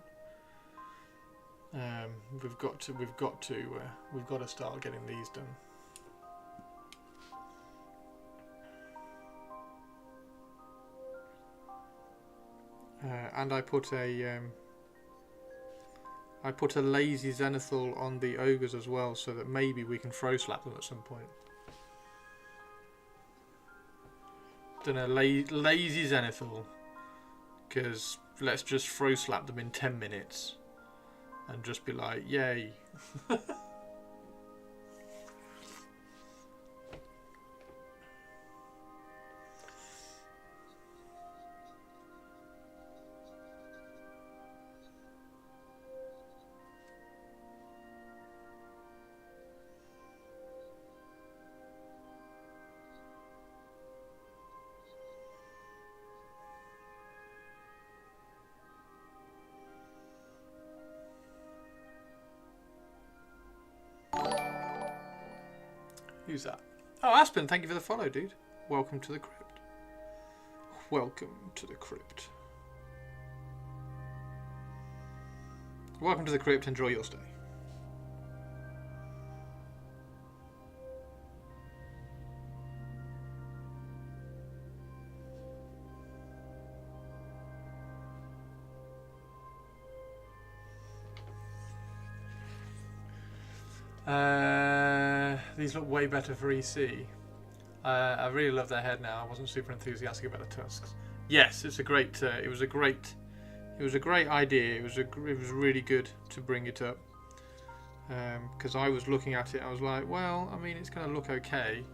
We've got to start getting these done. And I put a lazy Zenithal on the ogres as well, so that maybe we can throw slap them at some point. Done a lazy Zenithal, because let's just throw slap them in 10 minutes, and just be like, yay. Who's that? Oh, Aspen, thank you for the follow, dude. Welcome to the crypt. Welcome to the crypt. Welcome to the crypt. Enjoy your stay. These look way better for EC. I really love their head now. I wasn't super enthusiastic about the tusks. Yes, it's a great. It was a great idea. It was really good to bring it up. Because I was looking at it, I was like, well, I mean, it's going to look okay,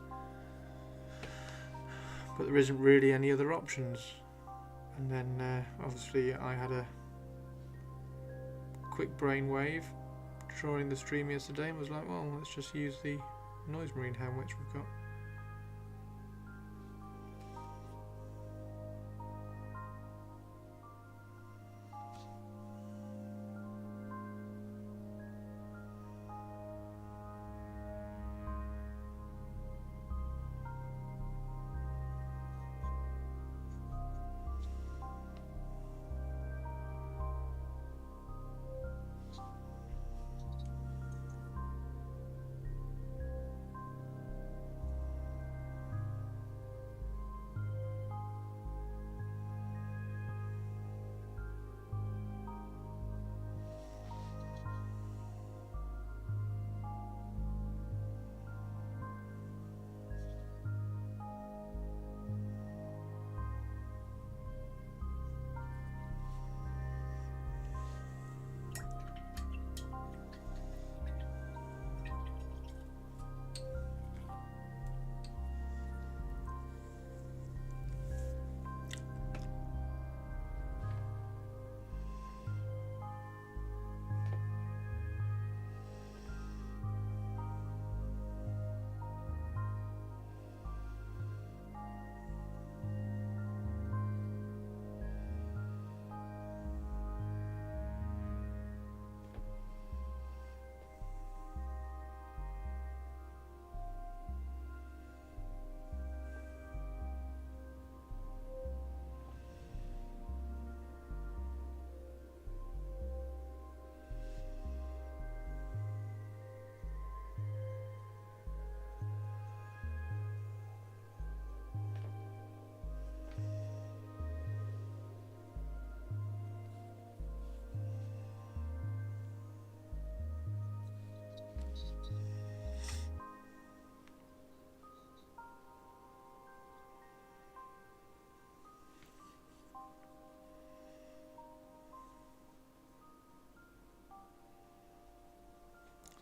but there isn't really any other options. And then obviously I had a quick brainwave during the stream yesterday and was like, well, let's just use the Noise Marine helm which we've got.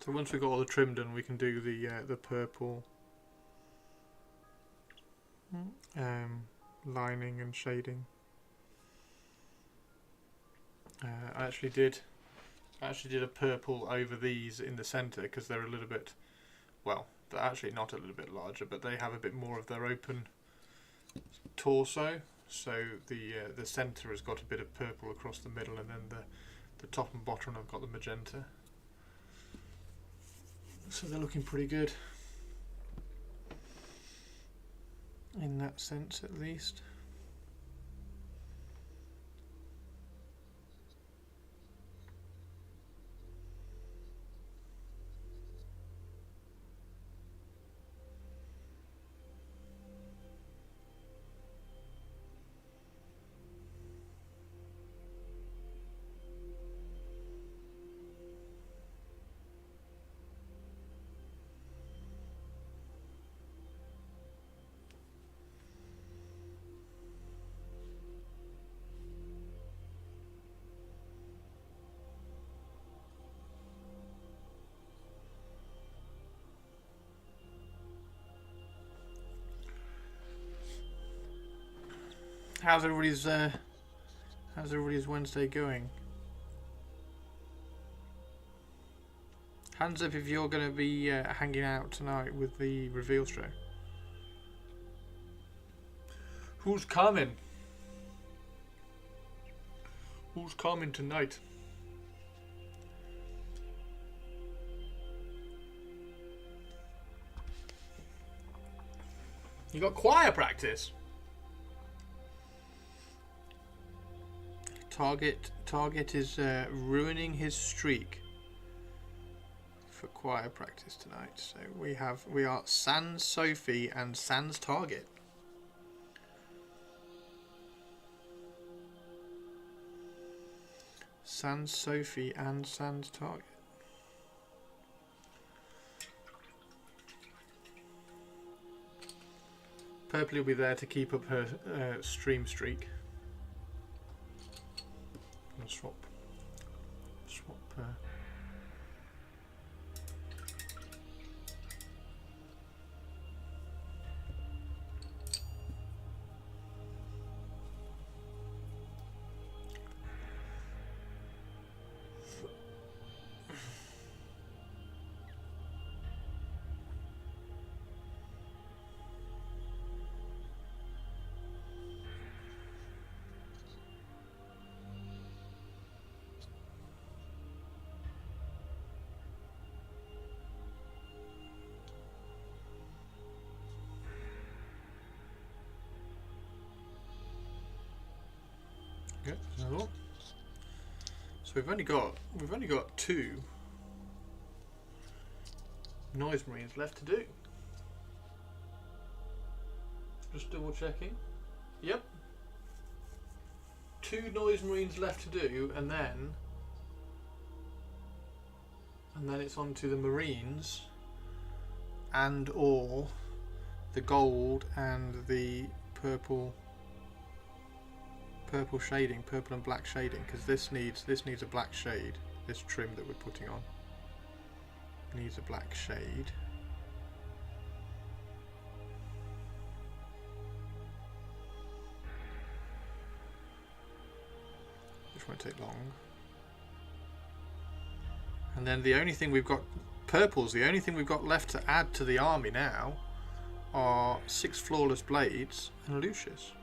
So once we've got all the trim done, we can do the purple lining and shading. I actually did a purple over these in the centre because they're a little bit, well, they're actually not a little bit larger, but they have a bit more of their open torso. So the centre has got a bit of purple across the middle, and then the top and bottom have got the magenta. So they're looking pretty good in that sense, at least. How's everybody's Wednesday going? Hands up if you're going to be hanging out tonight with the reveal show. Who's coming? Who's coming tonight? You got choir practice? Target is ruining his streak for choir practice tonight. So we are Sans Sophie and Sans Target. Sans Sophie and Sans Target. Purple will be there to keep up her stream streak. Swap. Okay, another one. So we've only got 2 noise marines left to do. Just double checking. Yep. 2 noise marines left to do, and then it's on to the marines and or the gold and the purple shading, purple and black shading, because this needs a black shade. This trim that we're putting on needs a black shade. Which won't take long. And then the only thing we've got, purple's the only thing we've got left to add to the army now are 6 flawless blades and Lucius.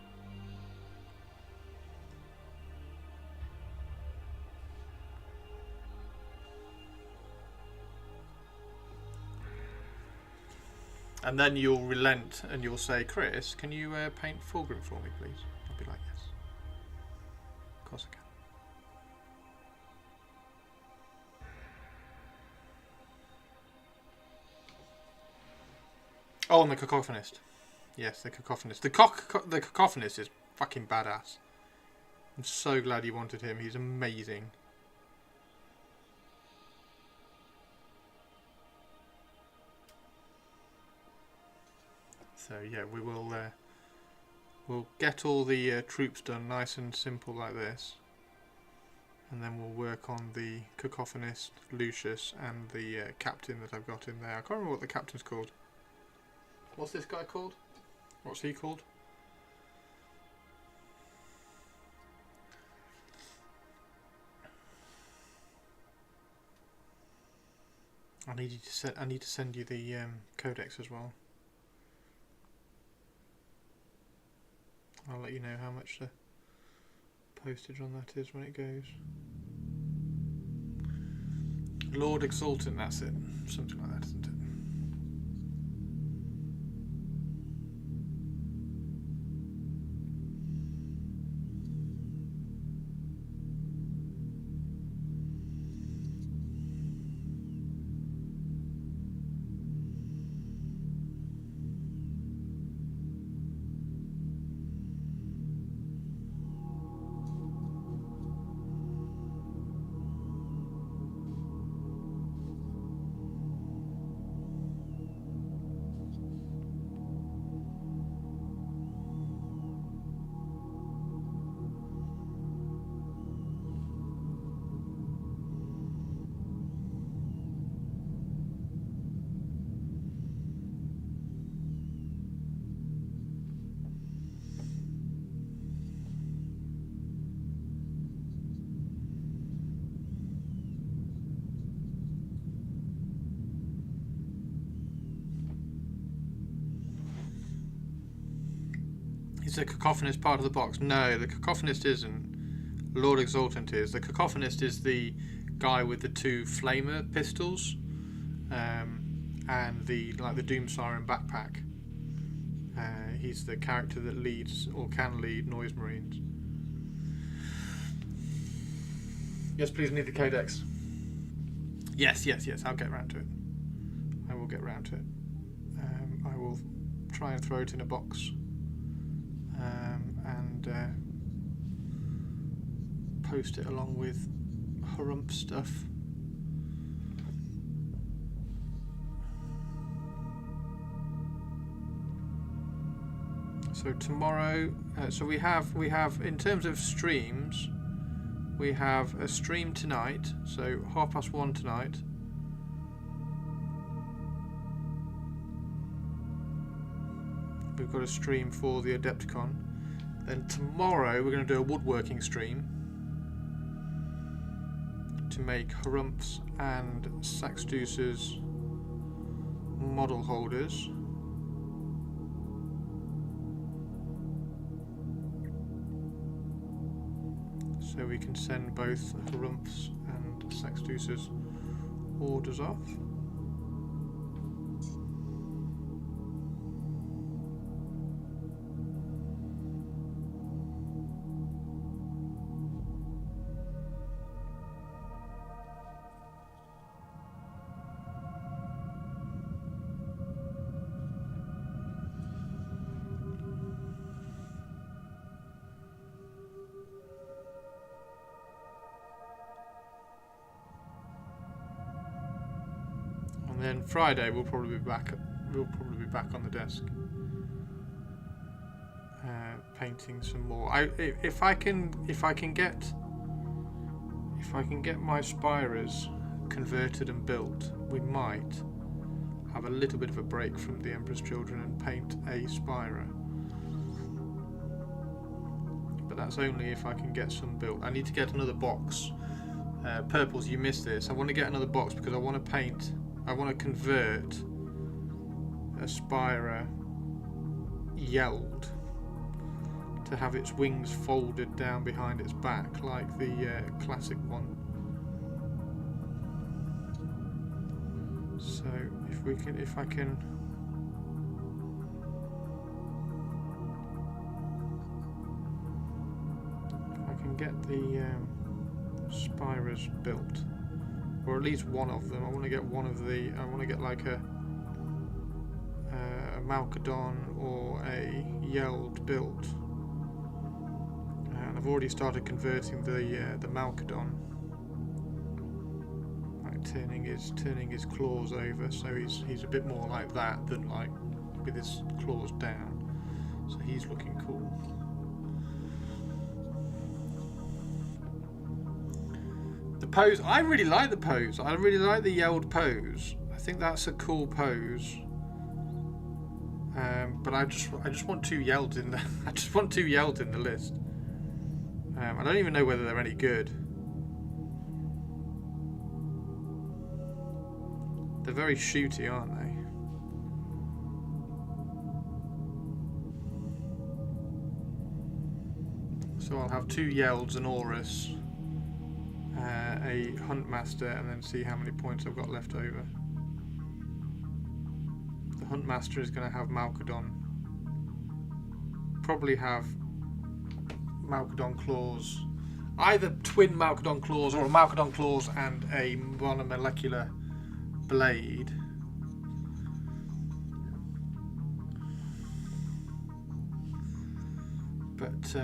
And then you'll relent and you'll say, Chris, can you paint Fulgrim for me, please? I'll be like, yes. Of course I can. Oh, and the Cacophonist. Yes, the Cacophonist. The Cacophonist is fucking badass. I'm so glad you wanted him. He's amazing. So yeah, we will we'll get all the troops done nice and simple like this, and then we'll work on the cacophonist, Lucius, and the captain that I've got in there. I can't remember what the captain's called. What's this guy called? What's he called? I need to send you the codex as well. I'll let you know how much the postage on that is when it goes. Lord Exultant, that's it. Something like that, isn't it? Is the cacophonist part of the box? No, the cacophonist isn't. Lord Exultant is. The cacophonist is the guy with the two flamer pistols, and the Doom Siren backpack. He's the character that leads or can lead Noise Marines. Yes, please need the codex. Yes. I'll get round to it. I will get round to it. I will try and throw it in a box. And post it along with Harump stuff. So tomorrow, so we have in terms of streams, we have a stream tonight, so 1:30 tonight. We've got a stream for the Adepticon. Then tomorrow we're going to do a woodworking stream to make Harumph's and Saxdeuce's model holders. So we can send both Harumph's and Saxdeuce's orders off. And then Friday we'll probably be back on the desk, painting some more. If I can get my Spirers converted and built, we might have a little bit of a break from the Emperor's Children and paint a Spirer. But that's only if I can get some built. I need to get another box. Purples, you missed this. I want to get another box because I want to convert a Spira Yeld to have its wings folded down behind its back like the classic one. So if I can get the Spiras built, or at least one of them. I want to get like a Malkadon or a Yeld built, and I've already started converting the Malkadon, like turning his claws over, so he's a bit more like that than like with his claws down. So he's looking cool. The pose, I really like the pose. I really like the yelled pose. I think that's a cool pose. But I just want 2 yelds in the I just want 2 yelds in the list. I don't even know whether they're any good. They're very shooty, aren't they? So I'll have 2 Yelds, an Aurus, a Huntmaster, and then see how many points I've got left over. The Huntmaster is going to have Malkadon. Probably have Malkadon Claws. Either twin Malkadon Claws or a Malkadon Claws and a monomolecular blade. But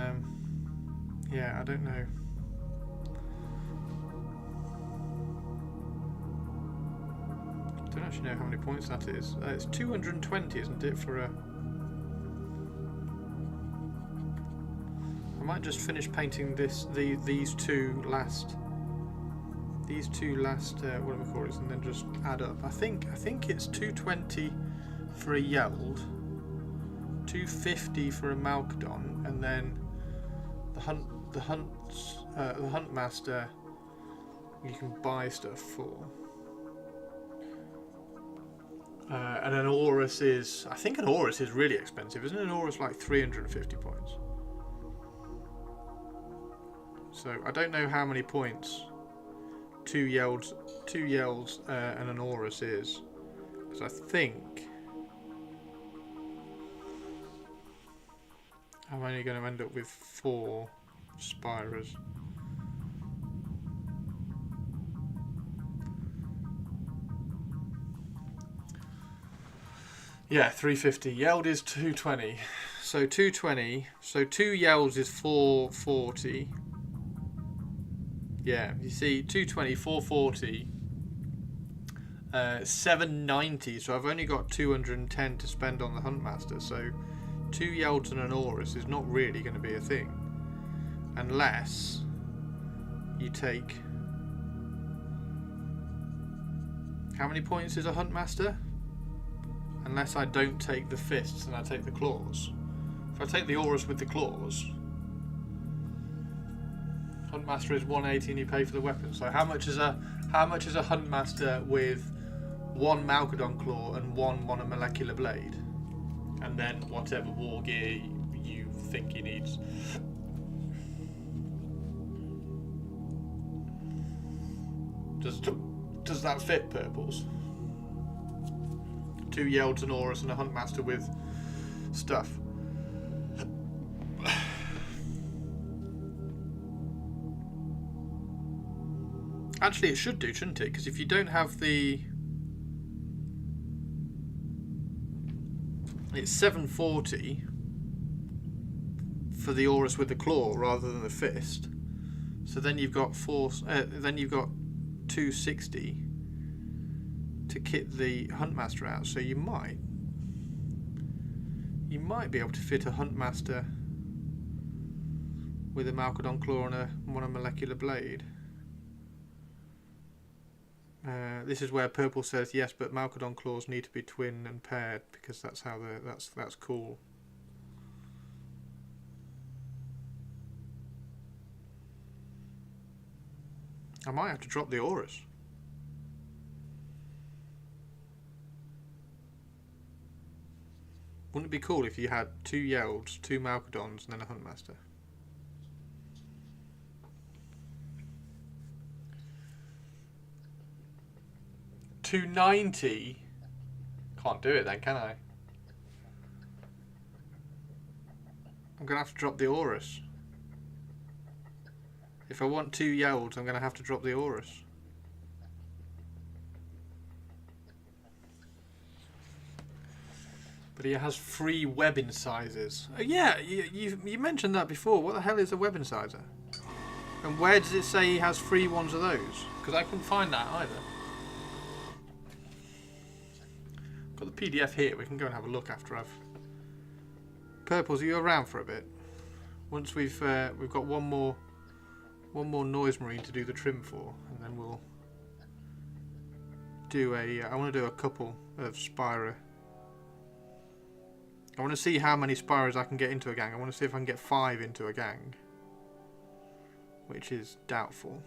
yeah, I don't know. I don't actually know how many points that is. It's 220, isn't it, for a... I might just finish painting these two last whatever we call it, and then just add up. I think it's 220 for a Yeld, 250 for a Malkadon, and then the Huntmaster you can buy stuff for. And an Aurus is, I think an Aurus is really expensive, isn't an Aurus like 350 points? So I don't know how many points 2 Yelds and an Aurus is, because I think I'm only going to end up with 4 Spyros. Yeah, 350. Yeld is 220. So 220. So 2 Yelds is 440. Yeah, you see, 220, 440, 790. So I've only got 210 to spend on the Huntmaster. So 2 Yelds and an Aurus is not really going to be a thing, unless you take... How many points is a Huntmaster? Unless I don't take the fists and I take the claws. If I take the Aurus with the claws, Huntmaster is 180 and you pay for the weapon. So how much is a Huntmaster with 1 Malkadon claw and 1 monomolecular blade, and then whatever war gear you think he needs? Does that fit purples? 2 Yelds, an Aurus, and a Huntmaster with stuff. Actually, it should do, shouldn't it? Because if you don't have the... It's 740 for the Aurus with the claw rather than the fist. So then you've got 260 to kit the Huntmaster out. So you might be able to fit a Huntmaster with a Malkadon claw and a monomolecular blade. This is where purple says yes, but Malkadon claws need to be twin and paired because that's how that's cool. I might have to drop the Aurus. Wouldn't it be cool if you had 2 Yelds, 2 Malkadons, and then a Huntmaster? $290. Can't do it then, can I? I'm gonna have to drop the Aurus. If I want 2 Yelds, I'm gonna have to drop the Aurus. But he has 3 web incisors. Yeah, you mentioned that before. What the hell is a web incisor? And where does it say he has 3 ones of those? Because I couldn't find that either. Got the PDF here. We can go and have a look after I've... Purples, are you around for a bit? Once we've got one more Noise Marine to do the trim for, and and we'll do a. I want to do a couple of Spyro. I want to see how many Spyros I can get into a gang. I want to see if I can get 5 into a gang, which is doubtful.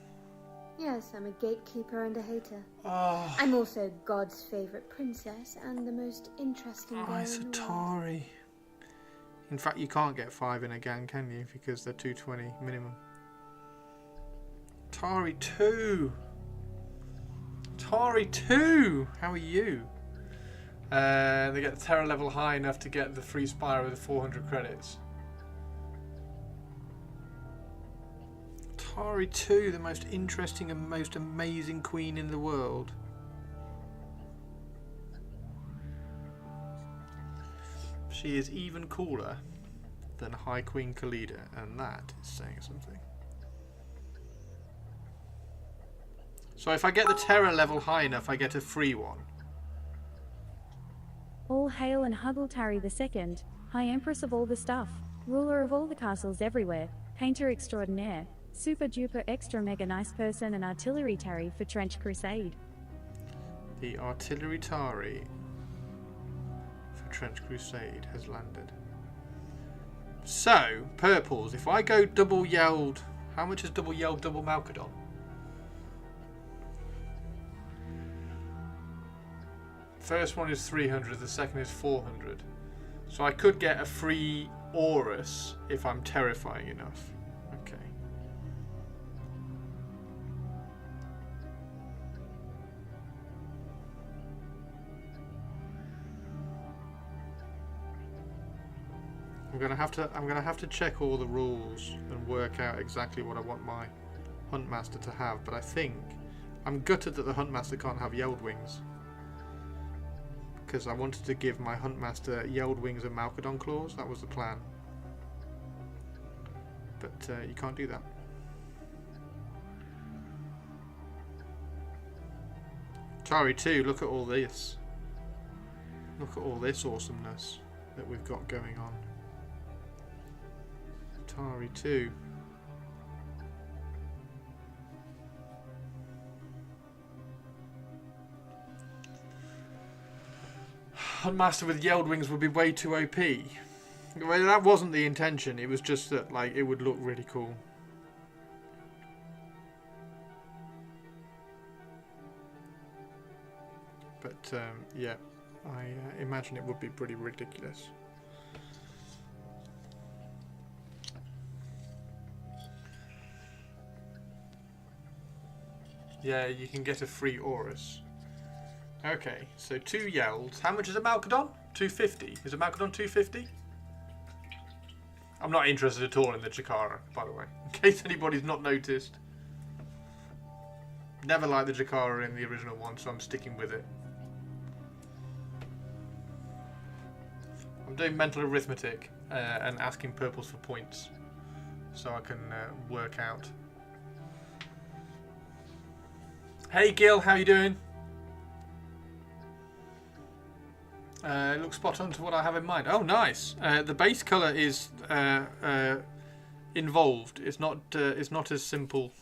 Yes, I'm a gatekeeper and a hater. Oh, I'm also God's favourite princess and the most interesting girl it's in the world. Atari. In fact, you can't get 5 in a gang, can you? Because they're 220 minimum. Atari 2! Atari 2! How are you? They get the terror level high enough to get the free Spyro with 400 credits. Atari 2, the most interesting and most amazing queen in the world. She is even cooler than High Queen Khalida, and that is saying something. So if I get the terror level high enough, I get a free one. All hail and Huggletary II, High Empress of all the stuff, ruler of all the castles everywhere, painter extraordinaire, super duper extra mega nice person and artillery Tari for Trench Crusade. The artillery Tari for Trench Crusade has landed. So, purples, if I go double yelled, how much is double yelled, double Malkadon? First one is 300, the second is 400. So I could get a free Aurus if I'm terrifying enough. Okay. I'm gonna have to check all the rules and work out exactly what I want my Huntmaster to have, but I think I'm gutted that the Huntmaster can't have yelled wings, because I wanted to give my Huntmaster yelled wings and Malkadon claws. That was the plan, but you can't do that. Atari 2, look at all this. Look at all this awesomeness that we've got going on. Atari 2. Huntmaster with yelled wings would be way too OP. Well, that wasn't the intention. It was just that, like, it would look really cool. But yeah, I imagine it would be pretty ridiculous. Yeah, you can get a free Aurus. Okay, so 2 yells. How much is a Malkadon? 250. Is a Malkadon 250? I'm not interested at all in the Jakara, by the way, in case anybody's not noticed. Never liked the Jakara in the original one, so I'm sticking with it. I'm doing mental arithmetic and asking purples for points, so I can work out. Hey Gil, how you doing? It looks spot on to what I have in mind. Oh, nice. The base color is involved. It's not as simple.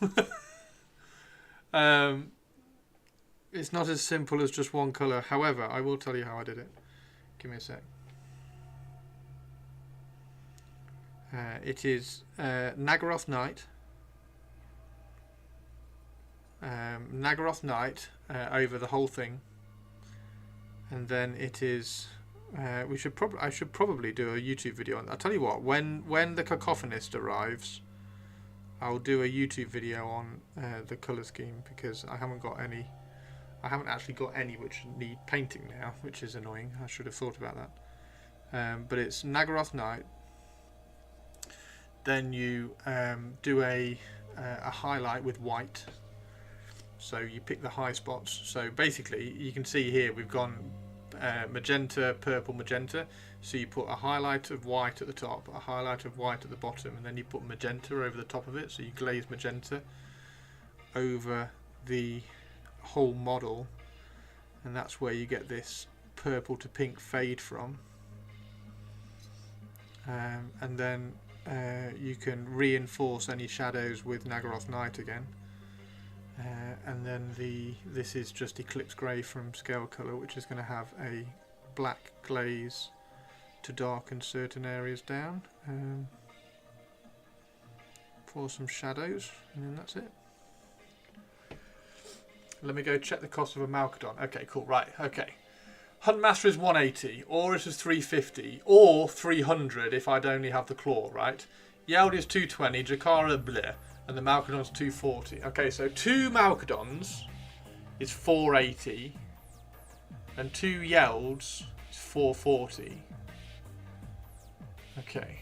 It's not as simple as just one color. However, I will tell you how I did it. Give me a sec. It is Naggaroth Knight. Naggaroth Knight over the whole thing. And then it is. I should probably do a YouTube video on. I'll tell you what. When the Cacophonist arrives, I'll do a YouTube video on the color scheme, because I haven't got any. I haven't actually got any which need painting now, which is annoying. I should have thought about that. But it's Naggaroth Knight. Then you do a highlight with white. So you pick the high spots. So basically, you can see here we've gone magenta, purple, magenta. So you put a highlight of white at the top, a highlight of white at the bottom, and then you put magenta over the top of it. So you glaze magenta over the whole model, and that's where you get this purple to pink fade from. And then you can reinforce any shadows with Naggaroth Knight again. And then this is just Eclipse Grey from Scale Colour, which is going to have a black glaze to darken certain areas down for some shadows, and then that's it. Let me go check the cost of a Malcadon. Okay, cool, right, okay. Huntmaster is 180, Aurus is 350, or 300 if I'd only have the claw, right? Yeld is 220, Jakara bleh, and the Malcadon's 240. Okay, so 2 Malcadons is 480, and 2 Yelds is 440. Okay.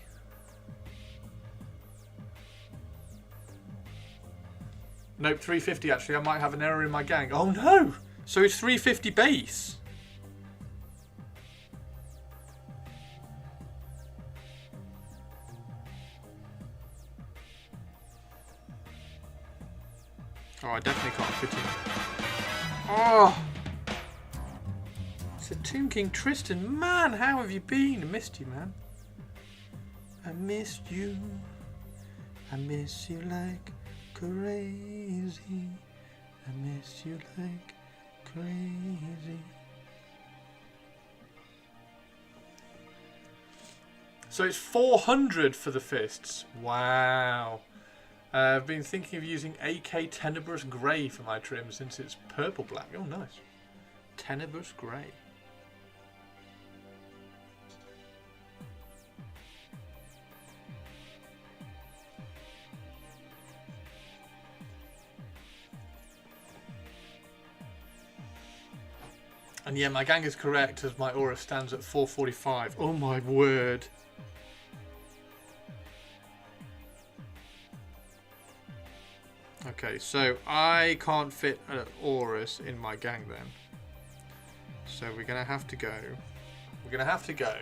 Nope, 350 actually. I might have an error in my gang. Oh no! So it's 350 base. Oh, I definitely can't fit in. Oh! It's a Tomb King Tristan. Man, how have you been? I missed you, man. I missed you. I miss you like crazy. I miss you like crazy. So it's 400 for the fists. Wow. I've been thinking of using AK Tenebrous Grey for my trim since it's purple black. Oh, nice. Tenebrous Grey. And yeah, my gang is correct as my aura stands at 445. Oh my word. Okay, so I can't fit an Aurus in my gang then. So we're going to have to go. We're going to have to go.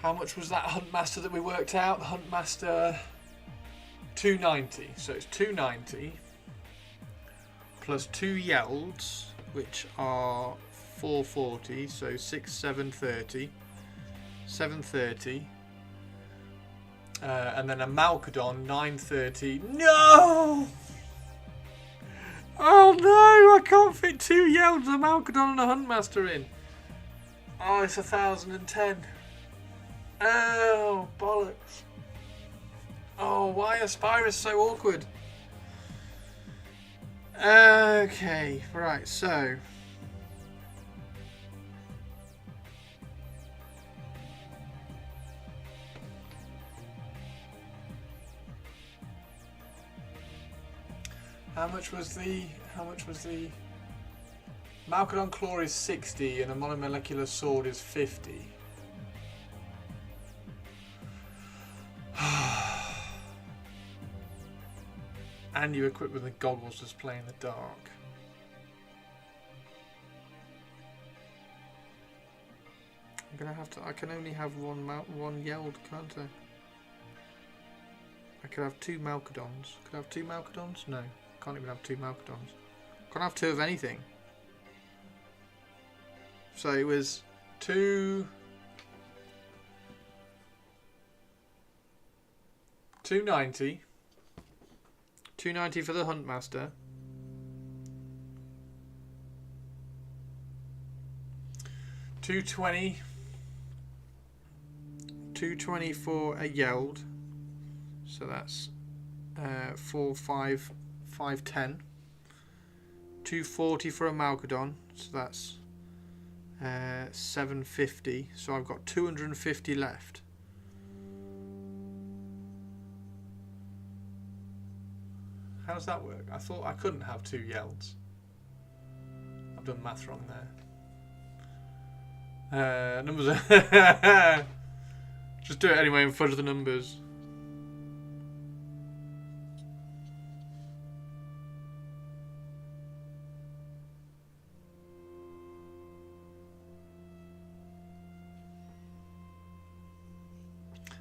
How much was that Huntmaster that we worked out? Huntmaster 290. So it's 290 plus 2 Yelds, which are 440. So 730. 730. And then a Malcadon 930. No! Oh no! I can't fit 2 Yelds, a Malcadon, and a Huntmaster in. Oh, it's 1010. Oh, bollocks. Oh, why is Spyrus so awkward? Okay, right, so. How much was the Malcadon Claw is 60 and a monomolecular sword is 50. And you equip with the goggles to play in the dark. I'm gonna have to. I can only have one Yeld, can't I? I could have 2 Malcadons. Could I have 2 Malcadons? No. Can't even have 2 Malcadons. Can't have 2 of anything. So it was 290. 290 for the Huntmaster. 220. 220 for a Yeld. So that's 510. 240 for a Malcadon, so that's 750. So I've got 250 left. How does that work? I thought I couldn't have 2 Yelds. I've done math wrong there. Numbers. Just do it anyway and fudge the numbers.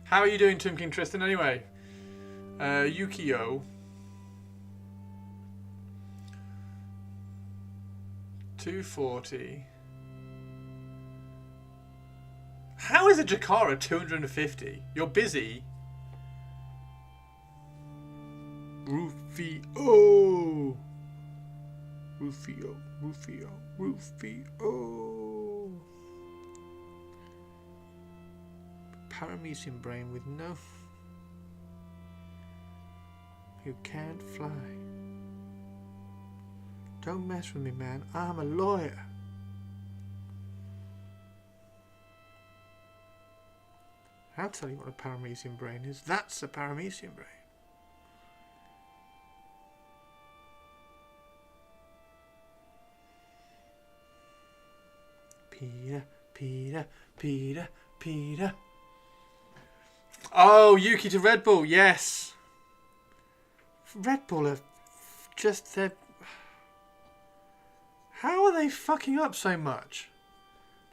How are you doing, Tomb King Tristan, anyway? Yukio. 240. How is a Jakara 250? You're busy. Rufio. Rufio, Rufio, Rufio. Paramecium brain with no... who can't fly. Don't mess with me, man. I'm a lawyer. I'll tell you what a paramecium brain is. That's a paramecium brain. Peter, Peter, Peter, Peter. Oh, Yuki to Red Bull, yes. Red Bull are just... they're... How are they fucking up so much?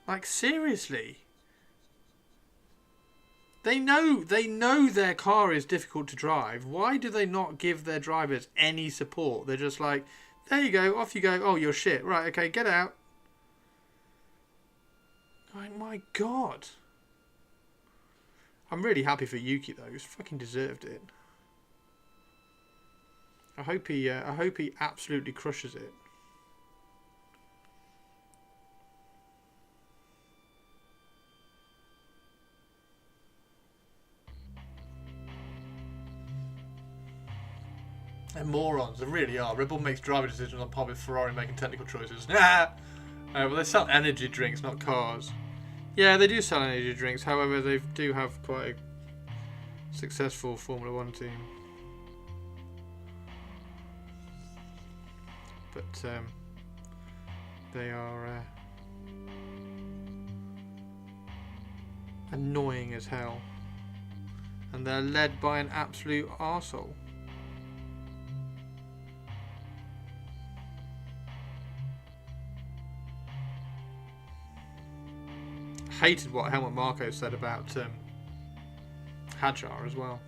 Like, seriously. They know their car is difficult to drive. Why do they not give their drivers any support? They're just like, there you go, off you go. Oh, you're shit. Right, okay, get out. Oh my god. I'm really happy for Yuki though. He's fucking deserved it. I hope he absolutely crushes it. They're morons. They really are. Red Bull makes driving decisions on par with Ferrari making technical choices. Well, they sell energy drinks, not cars. Yeah, they do sell energy drinks. However, they do have quite a successful Formula 1 team. But they are annoying as hell. And they're led by an absolute arsehole. Hated what Helmut Marko said about Hadjar as well.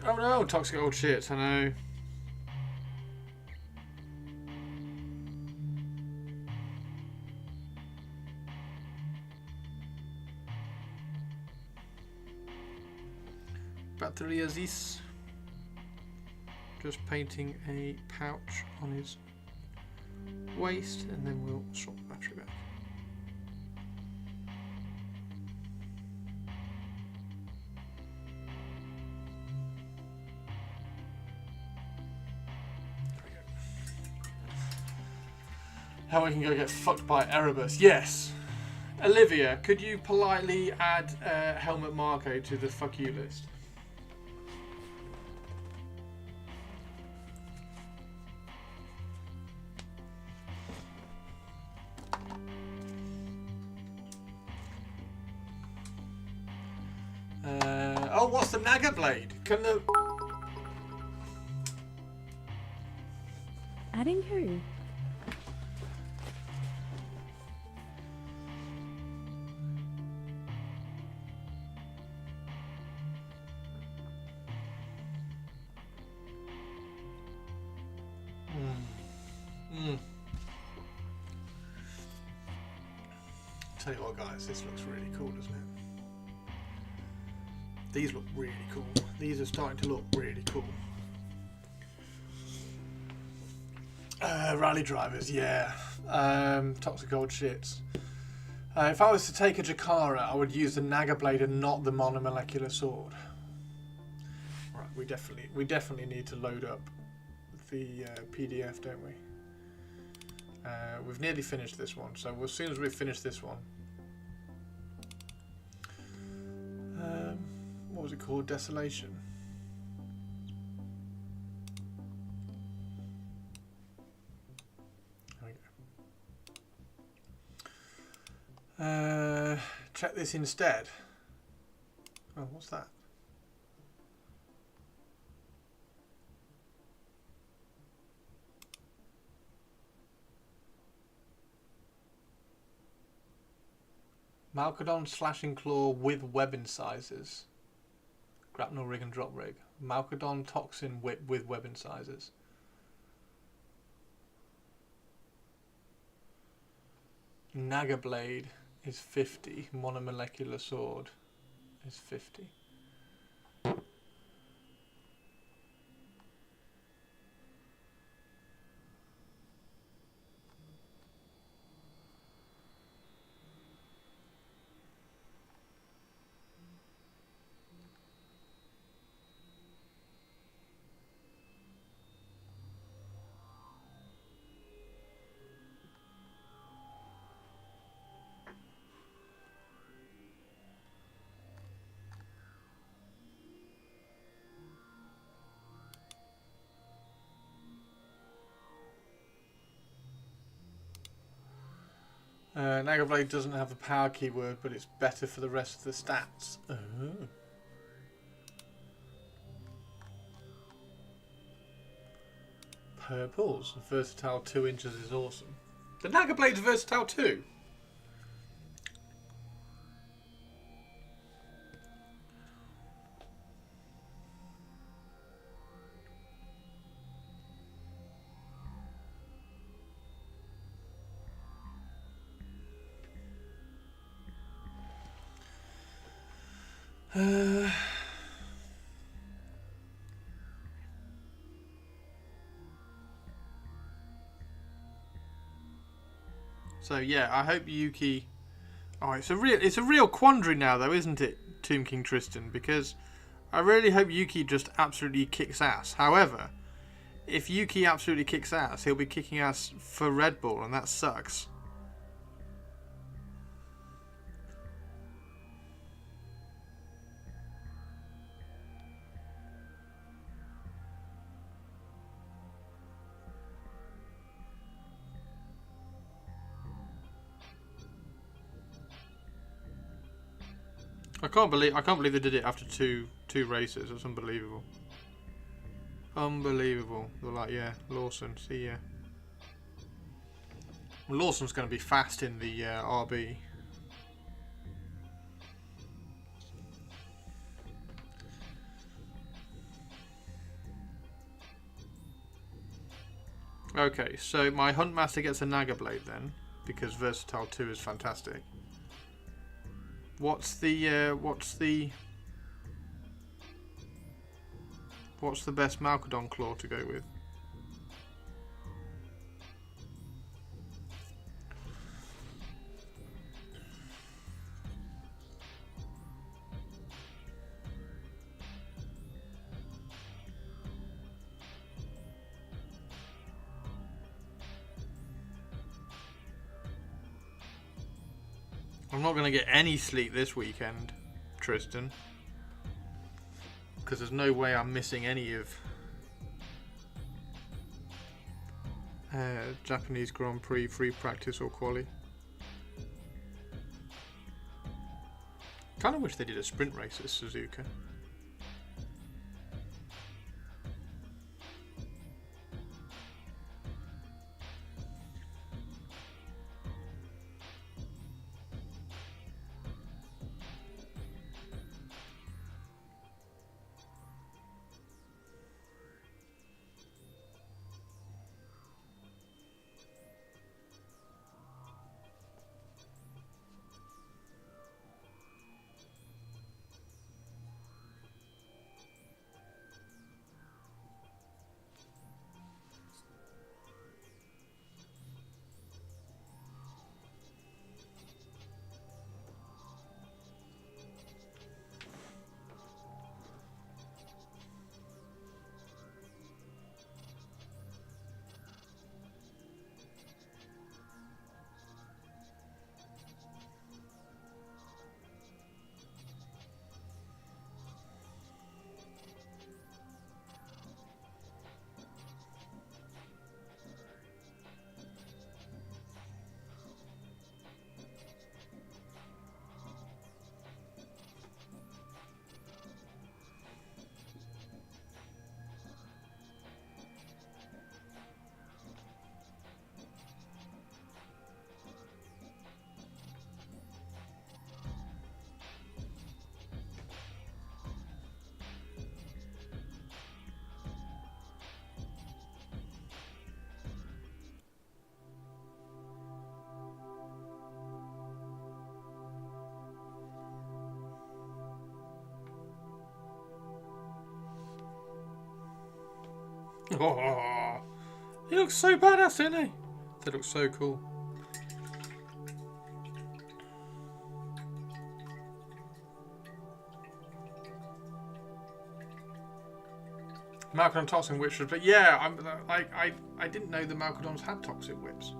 Oh no, toxic old shit, I know. Battery Aziz. Just painting a pouch on his waist and then we'll swap the battery back. How we can go get fucked by Erebus. Yes. Olivia, could you politely add Helmut Marko to the fuck you list? Oh, what's the Naga blade? Can the... Adding who? Tell you what, guys, this looks really cool, doesn't it? These look really cool. These are starting to look really cool. Rally drivers, yeah. Toxic old shits. If I was to take a Jakara, I would use the Naga blade and not the monomolecular sword. Right, we definitely need to load up the PDF, don't we? We've nearly finished this one, so as soon as we finish this one, what was it called? Desolation. There we go. Check this instead. Oh, what's that? Malcadon slashing claw with web incisors. Grapnel rig and drop rig. Malcodon toxin whip with web incisors. Naga blade is 50. Monomolecular sword is 50. Nagablade doesn't have a power keyword, but it's better for the rest of the stats. Oh. Purples. Versatile 2 inches is awesome. The Nagablade's versatile too. So yeah, I hope Yuki. Oh, it's a real quandary now, though, isn't it, Tomb King Tristan? Because I really hope Yuki just absolutely kicks ass. However, if Yuki absolutely kicks ass, he'll be kicking ass for Red Bull, and that sucks. I can't believe they did it after two races. That's unbelievable. Unbelievable. They're like, yeah, Lawson, see ya. Well, Lawson's going to be fast in the RB. Okay, so my Huntmaster gets a Nagablade then, because Versatile 2 is fantastic. What's the best Malcodon claw to go with? I'm not going to get any sleep this weekend, Tristan, because there's no way I'm missing any of Japanese Grand Prix free practice or quali. Kind of wish they did a sprint race at Suzuka. Oh, he looks so badass, doesn't he? They look so cool. Malcolm toxin whips, but yeah, I didn't know the Malcolms had toxic whips.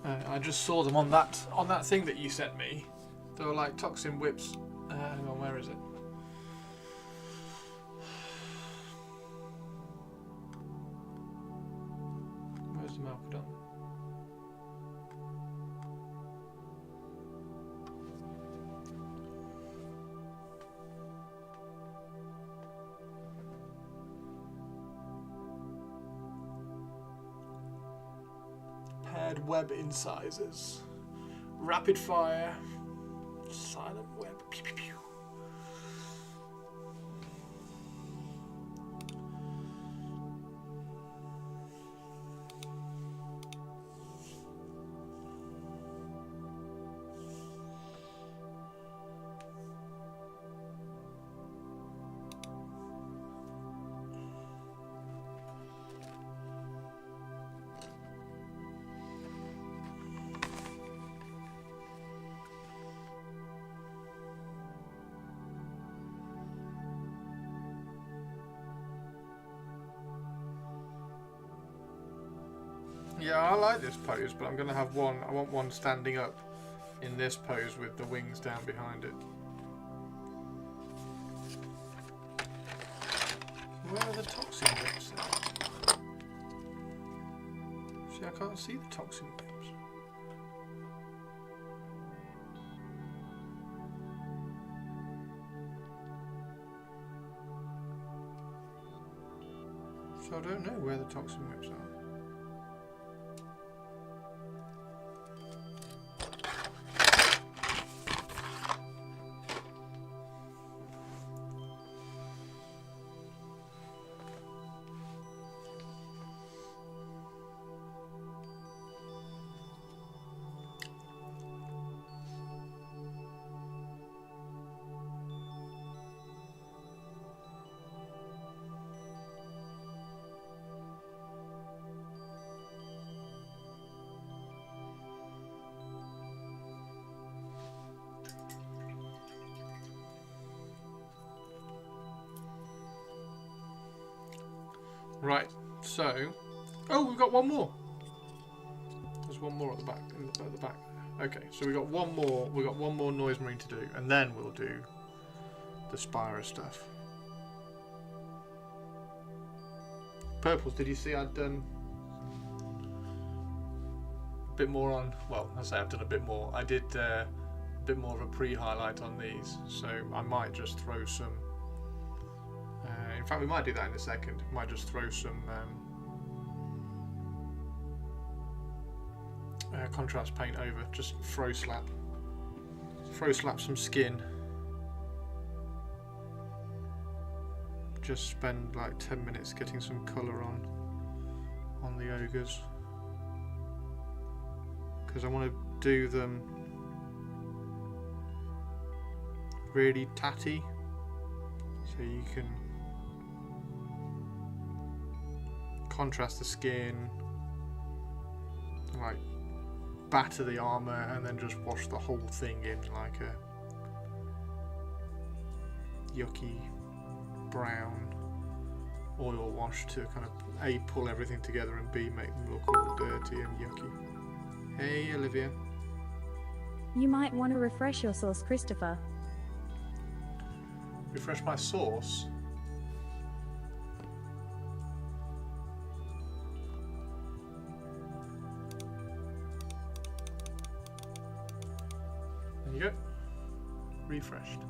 I just saw them on that thing that you sent me. They were like toxin whips. Hang on, where is it? Where's the Malcolm? Paired web incisors, rapid fire, silent web. Pew, pew, pew. Yeah, I like this pose, but I'm going to have one. I want one standing up in this pose with the wings down behind it. Where are the toxin whips then? See, I can't see the toxin whips. So I don't know where the toxin whips are. Right, so we've got one more. There's one more at the back. At the back. Okay, so we got one more. We got one more noise marine to do, and then we'll do the Spyro stuff. Purples. Did you see I'd done a bit more on? Well, I say I've done a bit more. I did a bit more of a pre-highlight on these, so I might just throw some. In fact, we might do that in a second. Might just throw some contrast paint over. Just throw slap some skin. Just spend like 10 minutes getting some colour on the ogres, because I want to do them really tatty, so you can contrast the skin, like batter the armour, and then just wash the whole thing in like a yucky brown oil wash to kind of A, pull everything together, and B, make them look all dirty and yucky. Hey Olivia. You might want to refresh your sauce, Christopher. Refresh my sauce? There you go. Refreshed.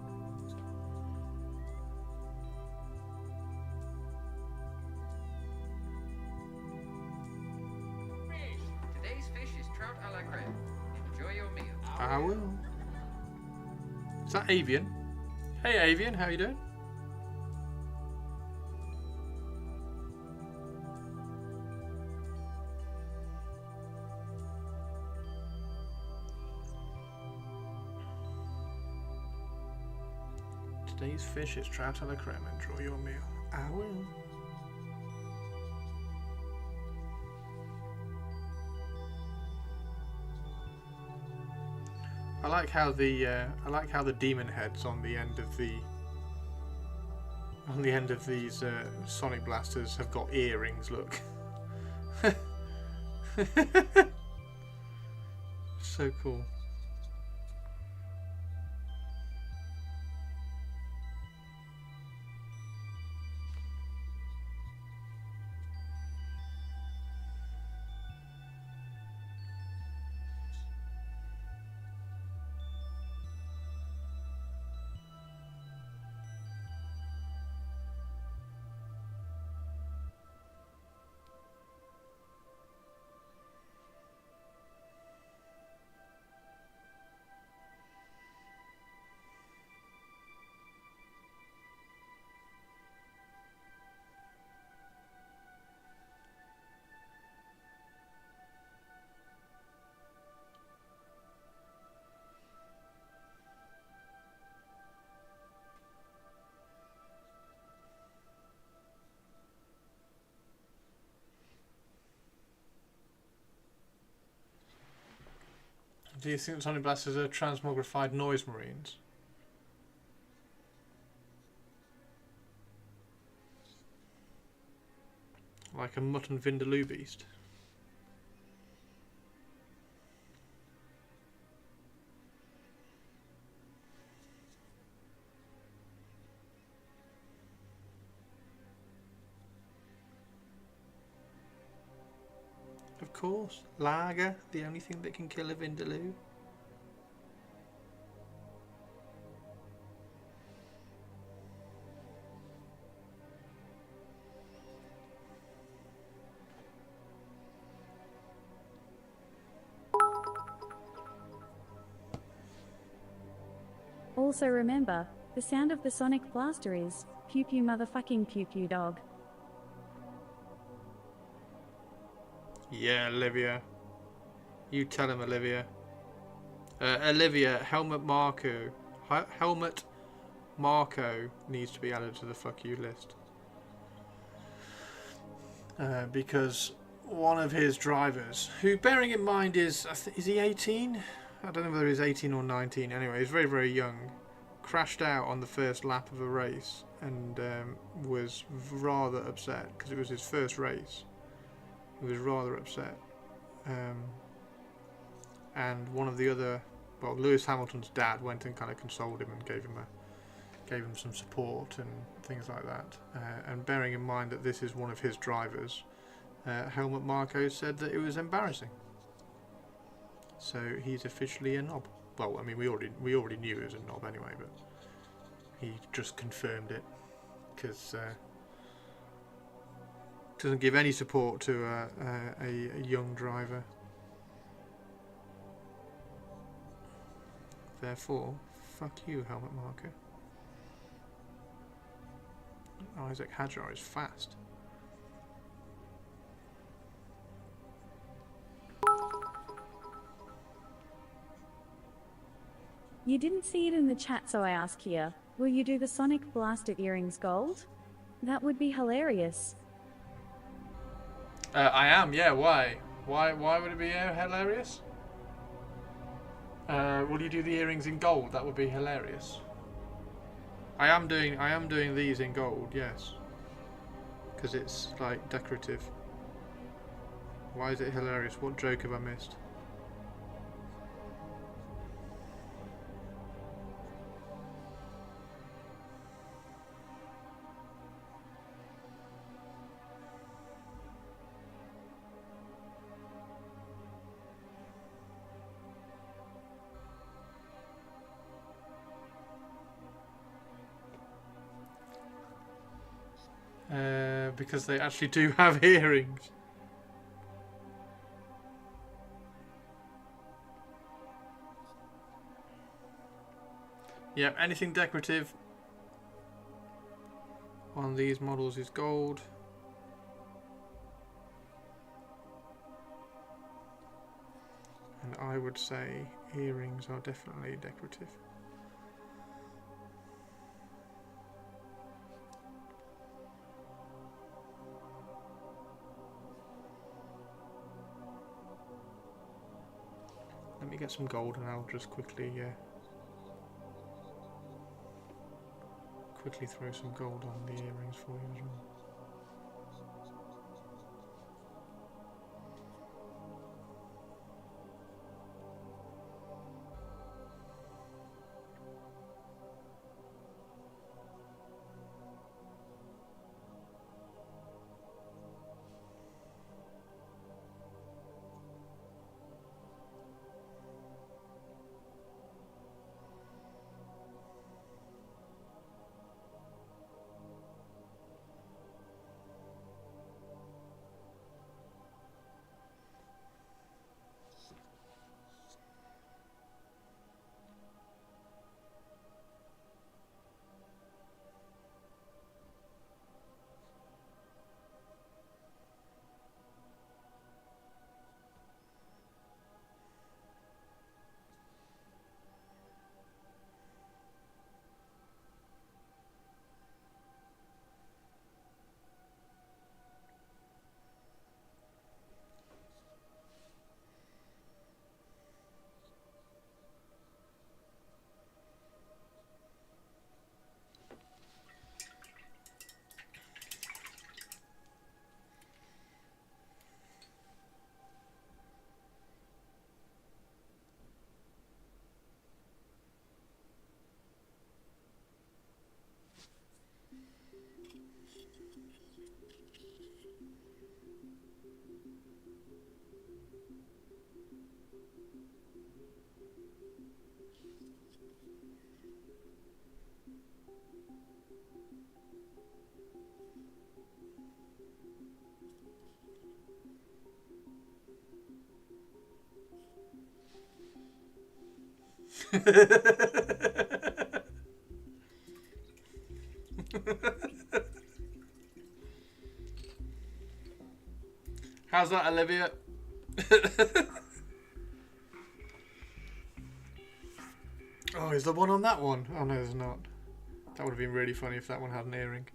Today's fish is trout a la creme. Enjoy your meal. I will. Is that Avian? Hey Avian, how you doing? Today's fish is trout a la creme. Enjoy your meal. I will. I like how the demon heads on the end of these sonic blasters have got earrings. Look, so cool. Do you think sonic blasters are transmogrified noise marines? Like a mutton vindaloo beast? Of course, lager, the only thing that can kill a vindaloo. Also remember, the sound of the sonic blaster is pew pew motherfucking pew pew dog. Yeah, Olivia. You tell him, Olivia. Olivia, Helmut Marko needs to be added to the fuck you list. Because one of his drivers, who bearing in mind is he 18? I don't know whether he's 18 or 19. Anyway, he's very, very young. Crashed out on the first lap of a race and was rather upset because it was his first race. He was rather upset. And one of the other, well, Lewis Hamilton's dad went and kind of consoled him and gave him some support and things like that. And bearing in mind that this is one of his drivers, Helmut Marko said that it was embarrassing. So he's officially a knob. Well, I mean, we already knew he was a knob anyway, but he just confirmed it because doesn't give any support to a young driver. Therefore, fuck you, Helmut Marko. Isaac Hadjar is fast. You didn't see it in the chat, so I ask here, will you do the sonic blaster earrings gold? That would be hilarious. I am, yeah. Why? Why would it be hilarious? Will you do the earrings in gold? That would be hilarious. I am doing these in gold, yes. Because it's like decorative. Why is it hilarious? What joke have I missed? Because they actually do have earrings. Yep, anything decorative on these models is gold. And I would say earrings are definitely decorative. Let let me get some gold and I'll just quickly throw some gold on the earrings for you as well. How's that, Olivia? Oh, is there one on that one? Oh no, there's not. That would have been really funny if that one had an earring.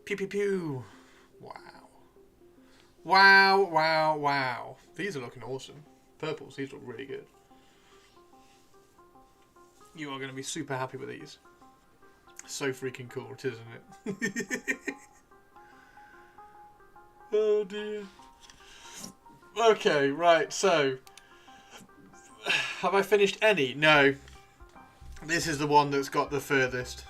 Pew pew pew. Wow. Wow, wow, wow. These are looking awesome. Purples, these look really good. You are going to be super happy with these. So freaking cool, isn't it? Oh dear. Okay, right, so. Have I finished any? No. This is the one that's got the furthest.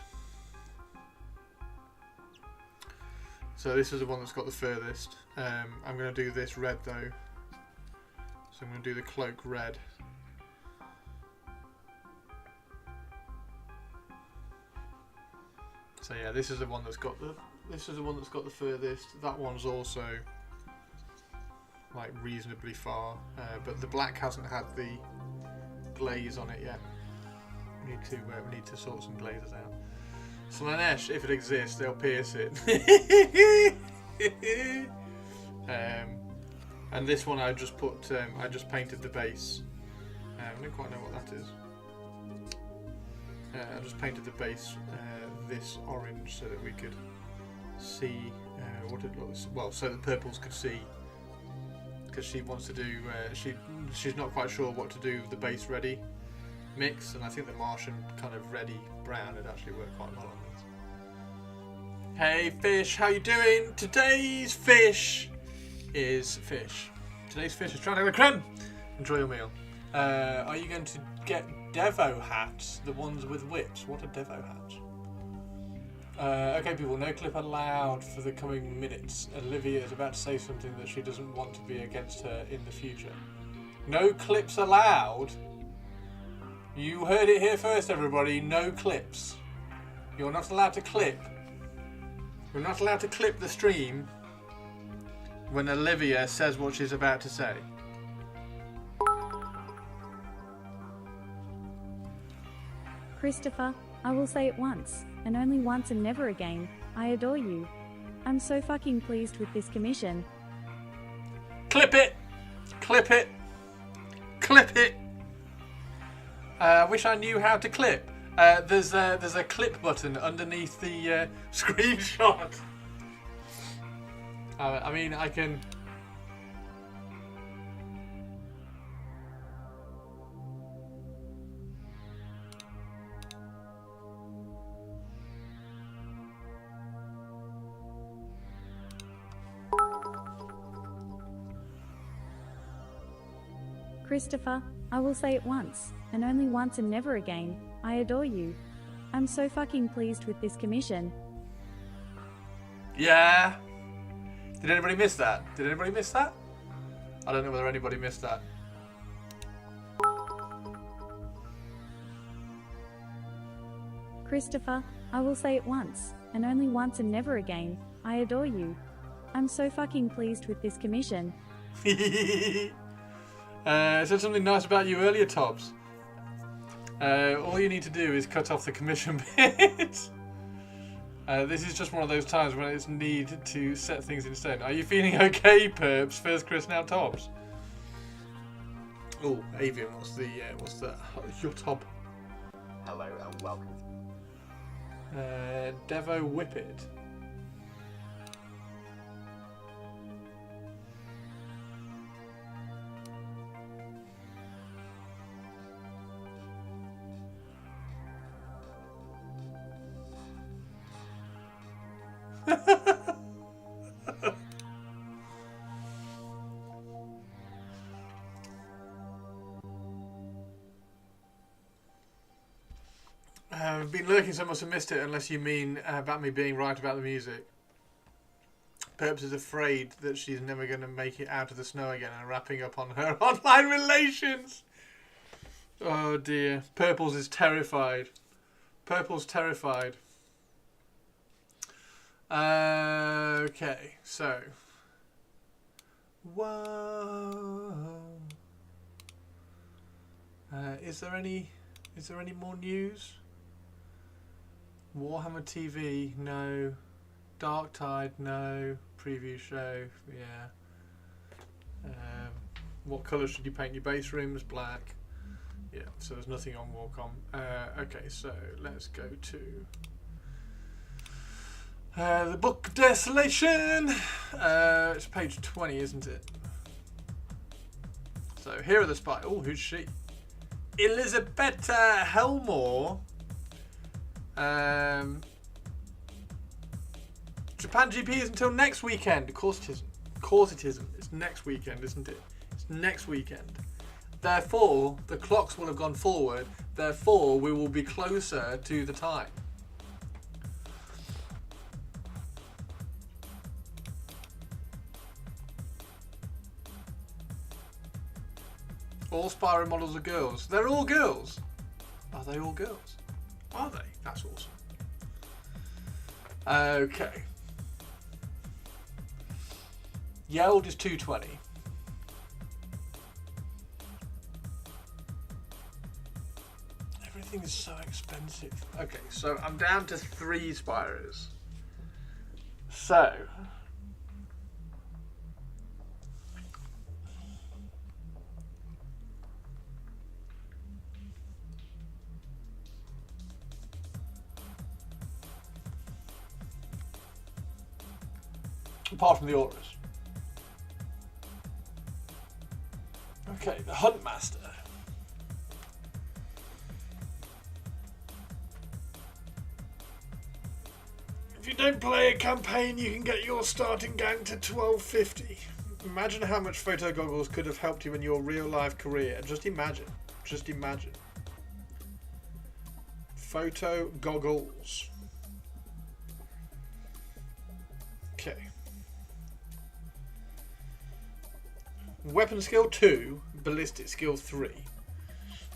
So this is the one that's got the furthest. I'm going to do this red though. So I'm going to do the cloak red. So yeah, this is the one that's got the furthest. That one's also like reasonably far, but the black hasn't had the glaze on it yet. We need to sort some glazes out. Slanesh, if it exists, they'll pierce it. And this one I just put, I just painted the base. I don't quite know what that is. I just painted the base this orange so that we could see what it looks. Well, so the purples could see, because she wants to do. She's not quite sure what to do with the base ready mix, and I think the Martian kind of ready brown would actually work quite well on this. Hey fish, how you doing? Today's fish is fish. Today's fish is trout à la crème. Enjoy your meal. Are you going to get Devo hats? The ones with whips. What are Devo hats? Okay, people, no clip allowed for the coming minutes. Olivia is about to say something that she doesn't want to be against her in the future. No clips allowed? You heard it here first, everybody. No clips. You're not allowed to clip. You're not allowed to clip the stream when Olivia says what she's about to say. Christopher, I will say it once, and only once and never again, I adore you. I'm so fucking pleased with this commission. Clip it! Clip it! Clip it! I wish I knew how to clip. There's a clip button underneath the screenshot. I mean, I can. Christopher, I will say it once, and only once and never again, I adore you. I'm so fucking pleased with this commission. Yeah. Did anybody miss that? Did anybody miss that? I don't know whether anybody missed that. Christopher, I will say it once, and only once and never again, I adore you. I'm so fucking pleased with this commission. I said something nice about you earlier, Tobbs. All you need to do is cut off the commission bit. This is just one of those times when it's need to set things in stone. Are you feeling okay, Perps? First Chris, now Tobbs. Oh, Avian, what's the your top? Hello and welcome. Devo Whippet. I've been lurking, so I must have missed it, unless you mean about me being right about the music. Perps is afraid that she's never going to make it out of the snow again and wrapping up on her online relations. Oh dear. Purples is terrified. Purple's terrified. Okay, so. Whoa. Is there any more news? Warhammer TV, no. Dark Tide, no. Preview show, yeah. What colour should you paint your base rooms? Black. Yeah, so there's nothing on Warcom. Okay, so let's go to the Book of Desolation. It's page 20, isn't it? So here are the spies. Oh, who's she? Elizabetta Helmore. Japan GP is until next weekend. Of course it isn't. Of course it isn't. It's next weekend, isn't it? It's next weekend. Therefore, the clocks will have gone forward. Therefore, we will be closer to the time. All Spyro models are girls. They're all girls. Are they all girls? Are they? That's awesome. Okay. Yeld is 220. Everything is so expensive. Okay, so I'm down to 3 Spyros. So. Apart from the Auras. Okay, the Huntmaster. If you don't play a campaign, you can get your starting gang to 1250. Imagine how much photo goggles could have helped you in your real life career. Just imagine. Just imagine. Photo goggles. Okay. Weapon skill 2, ballistic skill 3.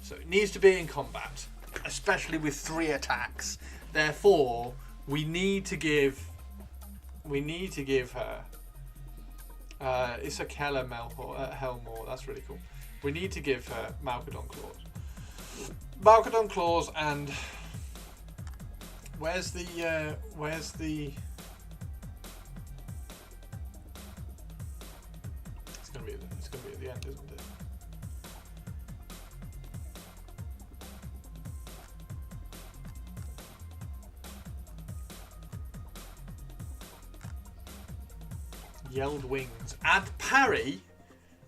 So it needs to be in combat, especially with 3 attacks. Therefore, we need to give her Isakella Helmore. That's really cool. We need to give her Malcadon Claws. Malcadon Claws, and where's the It's going to be at the end, isn't it? Yelled wings. Add parry.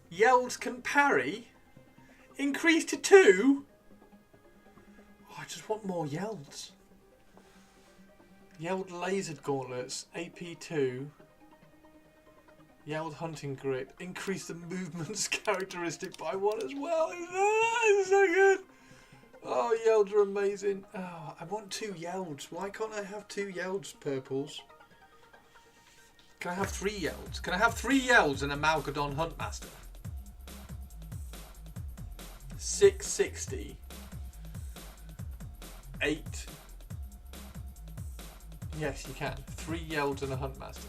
Yelds can parry. Increase to 2. Oh, I just want more Yelds. Yelled lasered gauntlets. AP 2. Yelled hunting grip. Increase the movements characteristic by 1 as well. It's so good. Oh, Yelds are amazing. Oh, I want 2 Yelds. Why can't I have 2 Yelds, purples? Can I have 3 Yelds? Can I have 3 Yelds and a Malgadon Huntmaster? 660. 8. Yes, you can. 3 Yelds and a Huntmaster.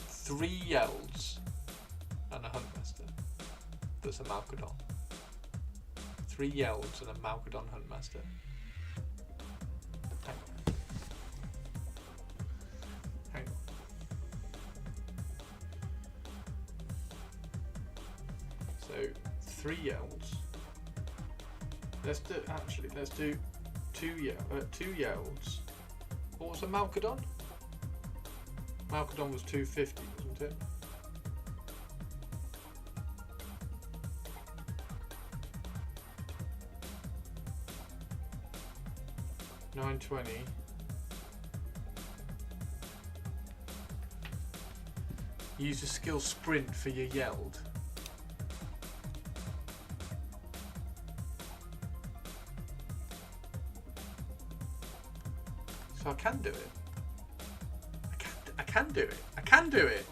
3 Yelds and a Huntmaster. That's a Malgadon. 3 Yelds and a Malgadon Huntmaster. Hang on. Hang on. So 3 Yelds. Let's do 2 Yelds. What was a Malgadon? Malgadon was 250, wasn't it? $920. Use the skill sprint for your Yelled. So I can do it. I can do it. I can do it.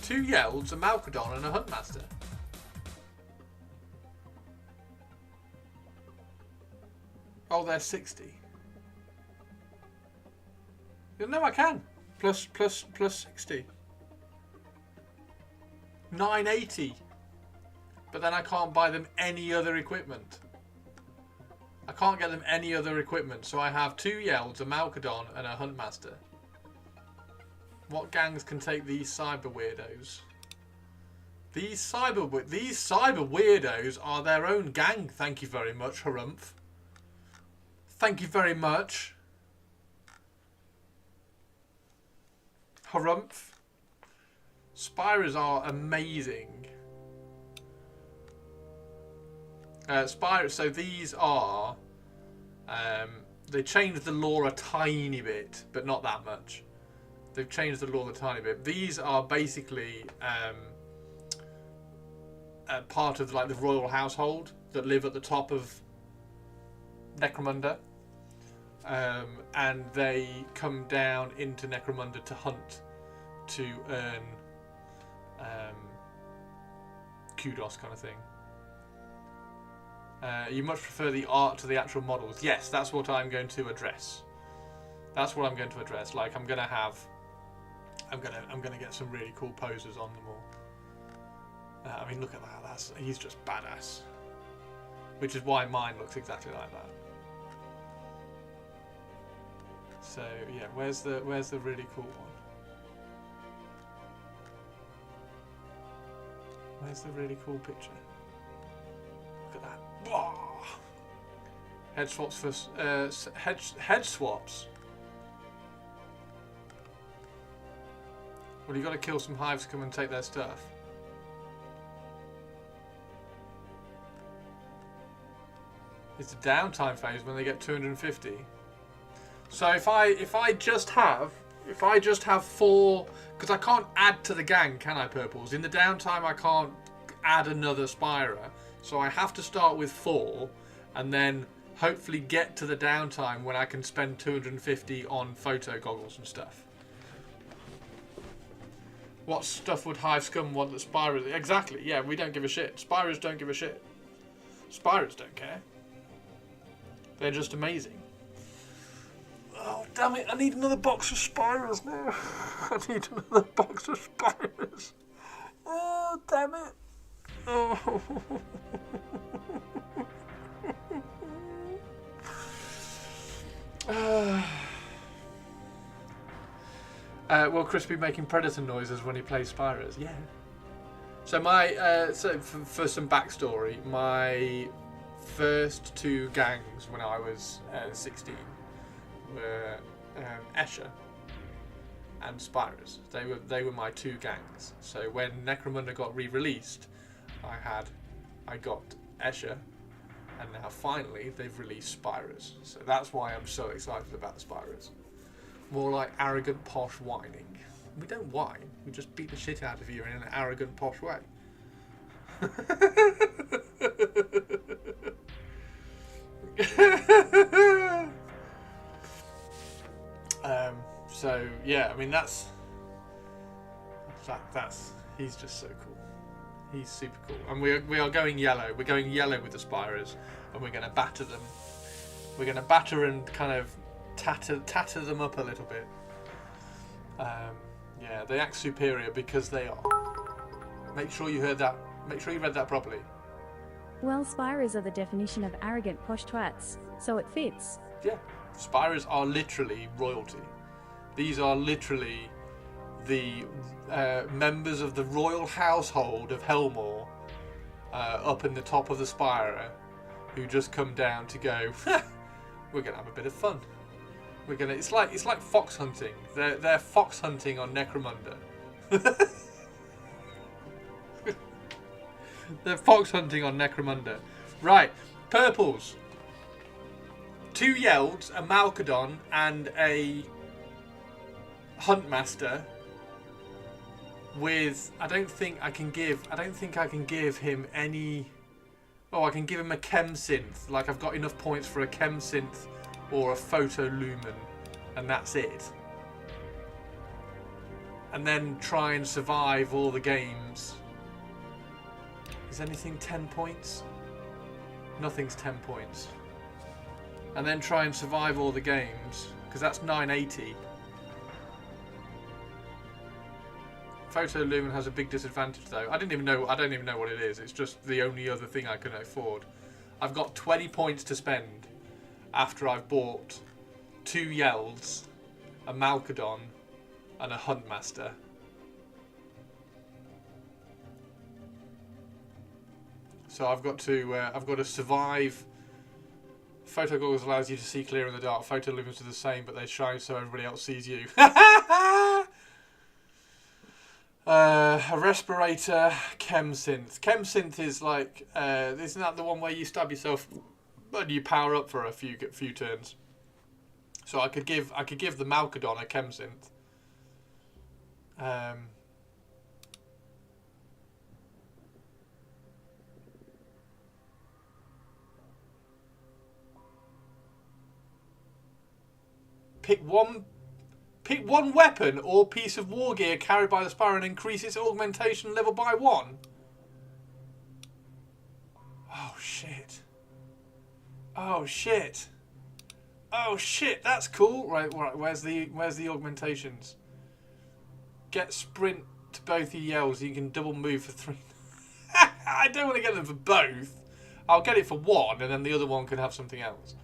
2 Yelds, a Malgadon, and a Huntmaster. Oh, they're 60. No, I can. Plus 60. 980. But then I can't buy them any other equipment. I can't get them any other equipment, so I have 2 Yelds, a Malgadon, and a Huntmaster. What gangs can take these cyber weirdos? These cyber weirdos are their own gang. Thank you very much, Harumph. Thank you very much, Harumph. Spirers are amazing. Spirers. So these are. They changed the lore a tiny bit, but not that much. They've changed the lore a tiny bit. These are basically part of like the royal household that live at the top of Necromunda, and they come down into Necromunda to hunt, to earn kudos, kind of thing. You much prefer the art to the actual models? Yes, that's what I'm going to address. That's what I'm going to address. Like I'm gonna get some really cool poses on them all. I mean, look at that. He's just badass. Which is why mine looks exactly like that. So yeah, where's the really cool one? Where's the really cool picture? Look at that. Blah! Head swaps for head swaps. Well, you got to kill some hives to come and take their stuff. It's a downtime phase when they get 250. So if I just have 4, because I can't add to the gang, can I, purples? In the downtime, I can't add another Spyro, so I have to start with 4, and then hopefully get to the downtime when I can spend 250 on photo goggles and stuff. What stuff would Hive Scum want that Spyros... Exactly, yeah, we don't give a shit. Spyros don't give a shit. Spyros don't care. They're just amazing. Oh, damn it, I need another box of Spyros now. I need another box of Spyros. Oh, damn it. Oh. Will Chris be making predator noises when he plays Spyros? Yeah. So for some backstory, my first 2 gangs when I was 16 were Escher and Spirers. They were my two gangs. So when Necromunda got re-released, I got Escher, and now finally they've released Spirers. So that's why I'm so excited about the Spirers. More like arrogant posh whining. We don't whine, we just beat the shit out of you in an arrogant posh way. So yeah, I mean that's he's just so cool. He's super cool, and we are going yellow. We're going yellow with the Spirers, and we're going to batter them. We're going to batter and kind of tatter them up a little bit. Yeah, they act superior because they are. Make sure you heard that. Make sure you read that properly. Well, Spirers are the definition of arrogant posh twats, so it fits. Yeah, Spirers are literally royalty. These are literally the members of the royal household of Helmore up in the top of the Spire, who just come down to go, we're gonna have a bit of fun. We're gonna. It's like fox hunting. They're fox hunting on Necromunda. They're fox hunting on Necromunda. Right, purples. 2 Yelds, a Malkadon, and a Huntmaster. With I don't think I can give him any. Oh, I can give him a Chem Synth. Like I've got enough points for a Chem Synth or a Photolumen, and that's it. And then try and survive all the games. Is anything 10 points? Nothing's 10 points. And then try and survive all the games, because that's 980. Photolumen has a big disadvantage though. I don't even know what it is. It's just the only other thing I can afford. I've got 20 points to spend after I've bought 2 Yelds, a Malkadon, and a Huntmaster. So I've got to survive. Photo goggles allows you to see clear in the dark. Photolumens are the same, but they shine so everybody else sees you. A respirator, Chem Synth. Chem Synth is like, isn't that the one where you stab yourself and you power up for a few turns? So I could give the Malkadon a Chem Synth. Pick one weapon or piece of war gear carried by the Spire and increase its augmentation level by 1. Oh shit. Oh shit. Oh shit, that's cool. Right, where's the augmentations? Get sprint to both your Yelds, you can double move for 3. I don't want to get them for both. I'll get it for 1 and then the other one can have something else.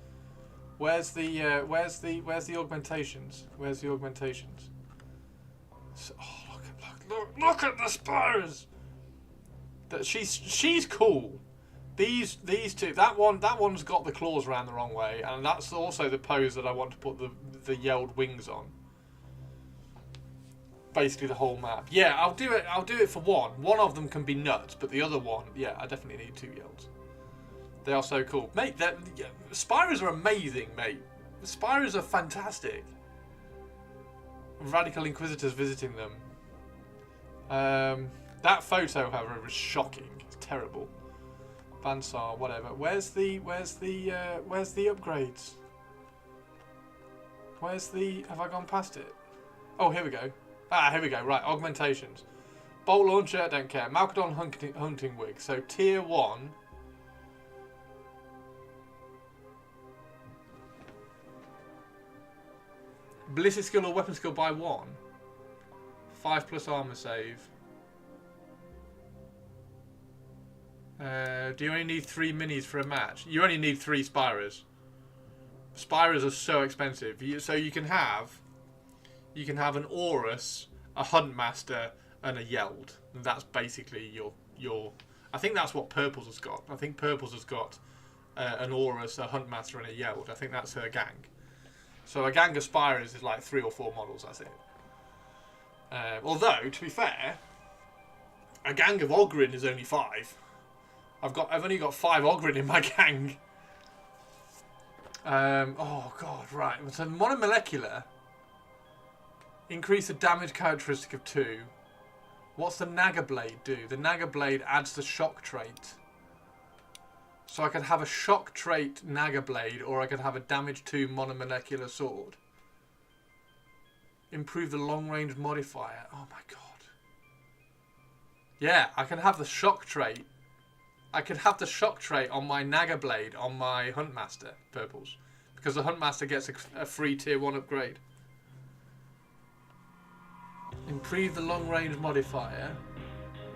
Where's the augmentations? Where's the augmentations? So, oh, look at the Spires. That she's cool. These two. That one's got the claws around the wrong way, and that's also the pose that I want to put the Yeld wings on. Basically the whole map. Yeah, I'll do it for 1. One of them can be nuts, but the other one, yeah, I definitely need 2 Yelds. They are so cool. Mate, Spirers are amazing, mate. Spirers are fantastic. Radical Inquisitors visiting them. That photo, however, was shocking. It's terrible. Bansar, whatever. Where's the upgrades? Have I gone past it? Oh, here we go. Here we go. Right, augmentations. Bolt launcher, don't care. Malkadon hunting wig. So tier 1. Ballistic skill or weapon skill by 1. 5+ armor save. Do you only need 3 minis for a match? You only need 3 Spirers. Spirers are so expensive. So you can have an Aurus, a Huntmaster, and a Yeld. And that's basically your. I think that's what Purples has got. I think Purples has got an Aurus, a Huntmaster, and a Yeld. I think that's her gang. So a gang of Spirers is like 3 or 4 models, that's it. Although, to be fair, a gang of Ogryn is only 5. I've only got 5 Ogryn in my gang. Oh god, right. So monomolecular. Increase the damage characteristic of 2. What's the Naga Blade do? The Naga Blade adds the shock trait. So I could have a shock trait Naga Blade, or I could have a damage 2 monomolecular sword. Improve the long range modifier. Oh my god. Yeah, I can have the shock trait. I could have the shock trait on my Naga Blade on my Huntmaster purples. Because the Huntmaster gets a free tier 1 upgrade. Improve the long range modifier.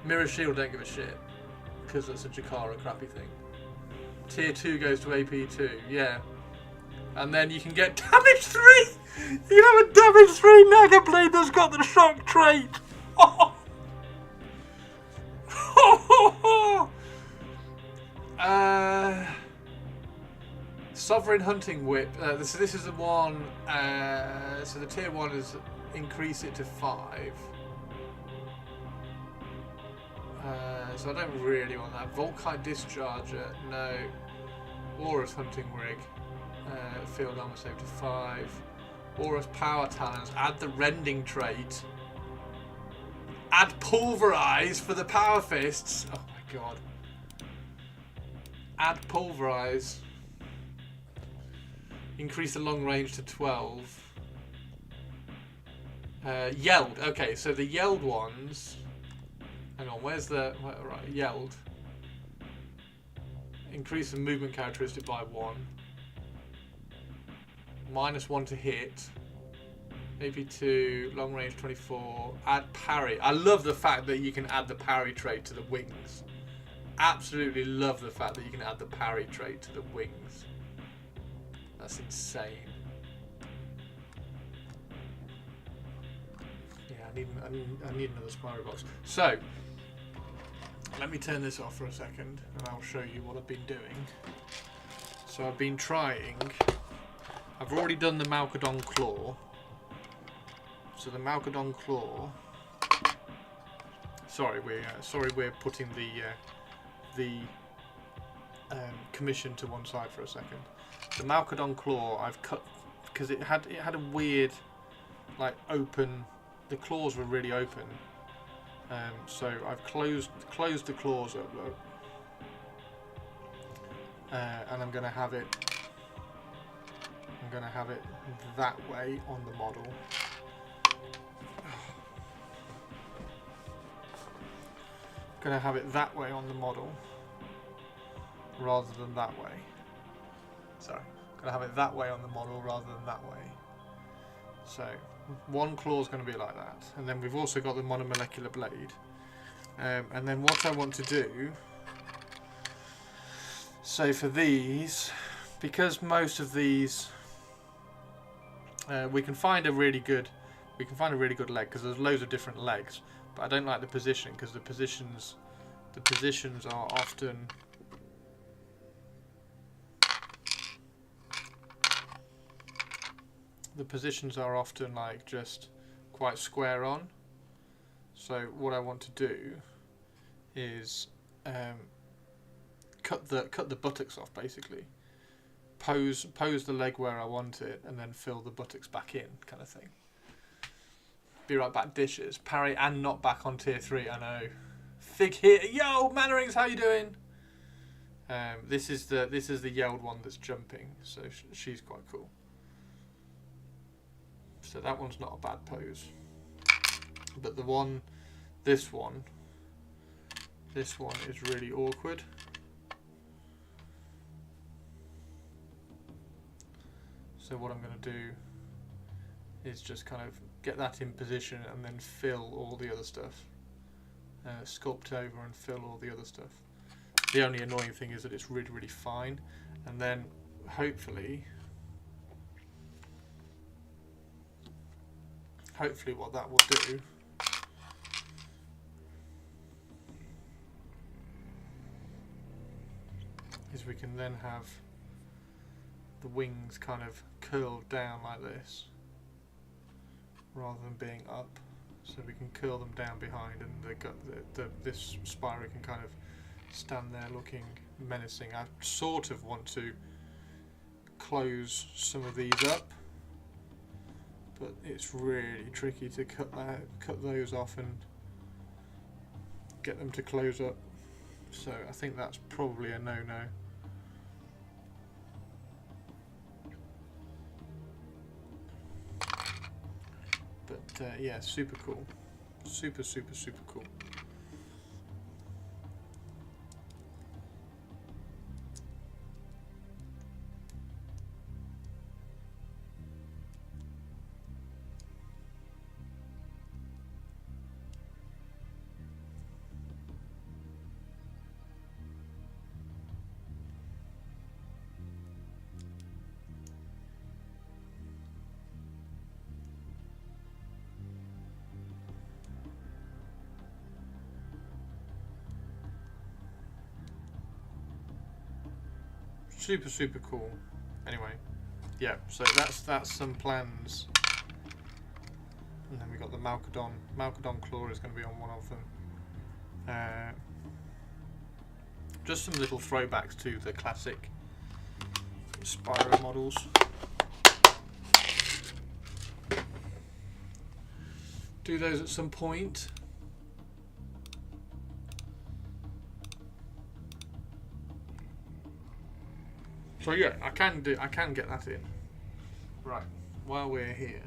Mirror Shield don't give a shit. Because that's a Jakara crappy thing. Tier 2 goes to AP 2, yeah. And then you can get damage 3! You can have a damage 3 Naga Blade that's got the shock trait! Sovereign Hunting Whip. This is the one. So the tier 1 is increase it to 5. So I don't really want that. Volkite Discharger, no. Aura's Hunting Rig. Field armor save to 5. Aura's Power Talons. Add the Rending trait. Add Pulverize for the Power Fists. Oh my god. Add Pulverize. Increase the long range to 12. Yelled. Okay, so the Yelled ones. Hang on, where's the... Right, Yelled. Increase the movement characteristic by 1. -1 to hit. AP2, long range 24. Add parry. I love the fact that you can add the parry trait to the wings. Absolutely love the fact that you can add the parry trait to the wings. That's insane. Yeah, I need another Spyro box. So, let me turn this off for a second and I'll show you what I've been doing. So I've been trying... I've already done the Malkadon Claw. So the Malkadon Claw... Sorry, we're putting the commission to one side for a second. The Malkadon Claw I've cut because it had a weird like open. The claws were really open. So I've closed the claws up, look. And I'm gonna have it that way on the model. Gonna have it that way on the model rather than that way. Sorry, gonna have it that way on the model rather than that way. So one claw is going to be like that, and then we've also got the monomolecular blade. And then what I want to do, so for these, because most of these we can find a really good leg because there's loads of different legs, but I don't like the position because the positions are often like just quite square on. So what I want to do is cut the buttocks off, basically. Pose the leg where I want it, and then fill the buttocks back in, kind of thing. Be right back, dishes. Parry and not back on tier 3. I know. Fig here. Yo, Mannerings, how you doing? This is the yelled one that's jumping, so she's quite cool. So that one's not a bad pose. But this one is really awkward. So what I'm going to do is just kind of get that in position and then fill all the other stuff. Sculpt over and fill all the other stuff. The only annoying thing is that it's really, really fine. And then hopefully what that will do is we can then have the wings kind of curled down like this rather than being up. so we can curl them down behind, and this Spyro can kind of stand there looking menacing. I sort of want to close some of these up, but it's really tricky to cut those off and get them to close up. So I think that's probably a no-no. But yeah, super cool. Super cool. Super cool. Anyway, yeah, so that's some plans. And then we got the Malcadon. Malcadon Claw is going to be on one of them. Just some little throwbacks to the classic Spyro models. Do those at some point. So yeah, I can get that in. Right, while we're here.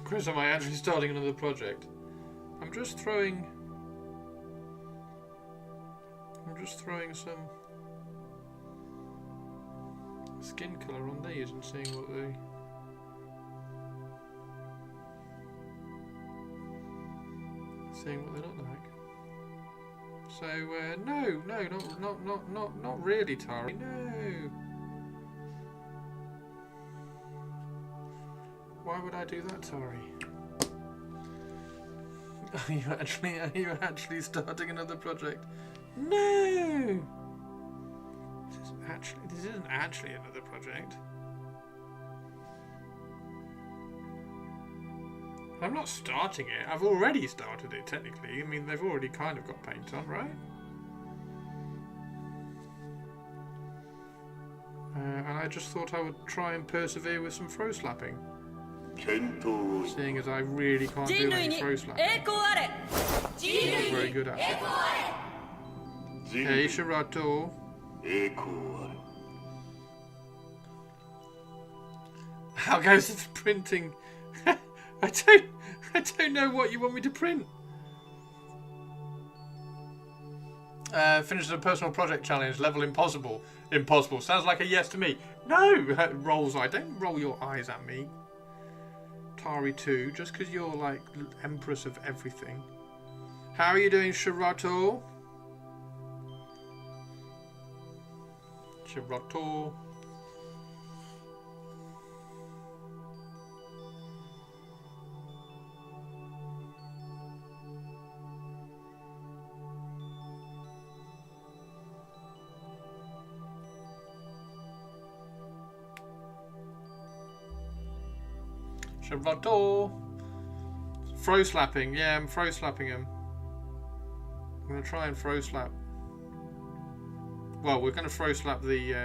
Chris, am I actually starting another project? I'm just throwing some skin colour on these and seeing what they... look like. So no, not really, Tari. No. Why would I do that, Tari? Are you actually starting another project? No. This isn't actually another project. I'm not starting it. I've already started it, technically. I mean, they've already kind of got paint on, right? And I just thought I would try and persevere with some throw slapping. Seeing as I really can't do any throw slapping. I'm not very good at it. Hey, Shirato. How goes the printing? I don't know what you want me to print. Finishes a personal project challenge, level impossible. Impossible. Sounds like a yes to me. No! Rolls eye. Don't roll your eyes at me. Tari 2, just because you're like empress of everything. How are you doing, Shirato? Shirato. Shirato. Throw slapping. Yeah, I'm throw slapping him. I'm going to try and throw slap. Well, we're going to throw slap the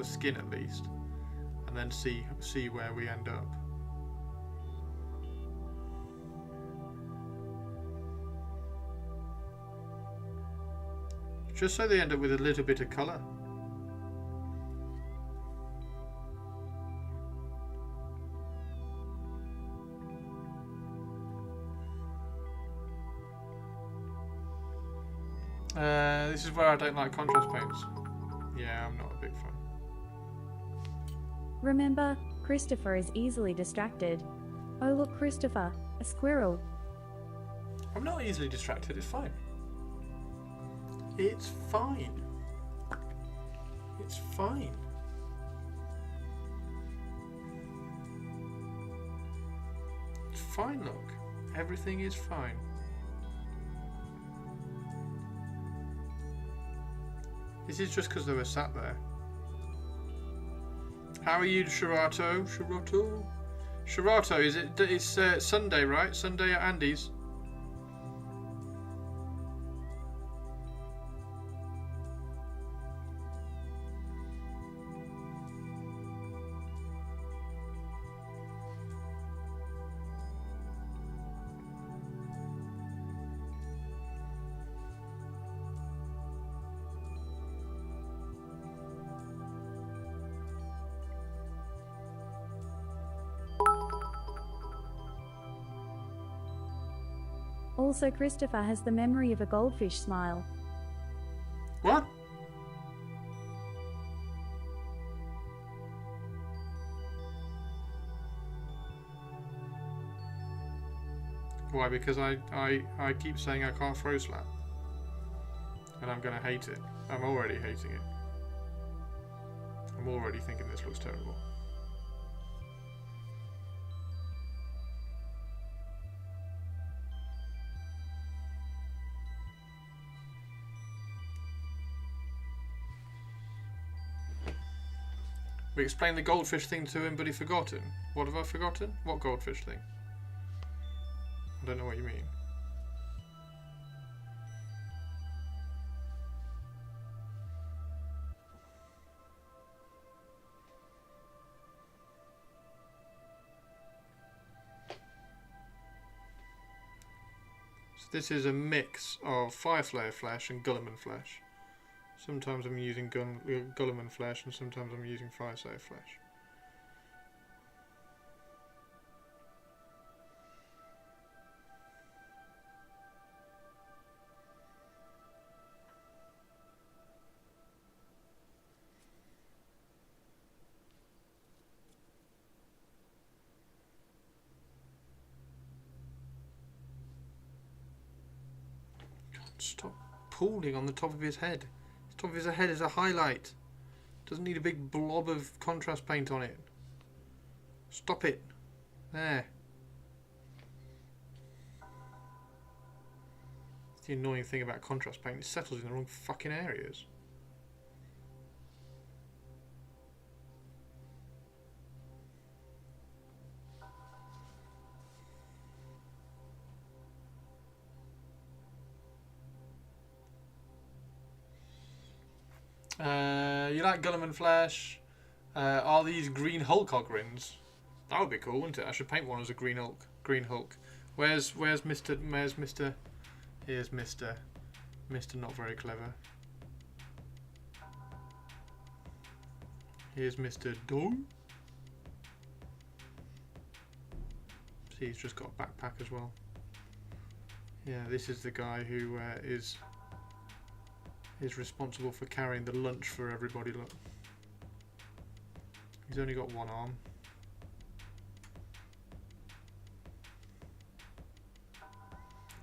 skin at least, and then see where we end up. Just so they end up with a little bit of colour. This is where I don't like contrast paints. Yeah, I'm not a big fan. Remember, Christopher is easily distracted. Oh look, Christopher, a squirrel. I'm not easily distracted, it's fine. It's fine. It's fine. It's fine, look. Everything is fine. This is just because they were sat there. How are you, Shirato? Shirato? Shirato, it's Sunday, right? Sunday at Andy's. Also, Christopher has the memory of a goldfish smile. What? Why? Because I keep saying I can't throw slap. And I'm going to hate it. I'm already hating it. I'm already thinking this looks terrible. We explained the goldfish thing to him, but he forgotten. What have I forgotten? What goldfish thing? I don't know what you mean. So this is a mix of Fireflare flesh and Gulliman flesh. Sometimes I'm using Gulliman flesh and sometimes I'm using Fireslayer flesh. Stop pooling on the top of his head. The top of his head is a highlight. Doesn't need a big blob of contrast paint on it. Stop it. There. That's the annoying thing about contrast paint. It settles in the wrong fucking areas. You like Gulliman Flash? Are these green Hulk Ogrins? That would be cool, wouldn't it? I should paint one as a green Hulk. Green Hulk. Where's Mr. Here's Mr. Not very clever. Here's Mr. Dog. See, he's just got a backpack as well. Yeah, this is the guy who is responsible for carrying the lunch for everybody. Look, he's only got one arm.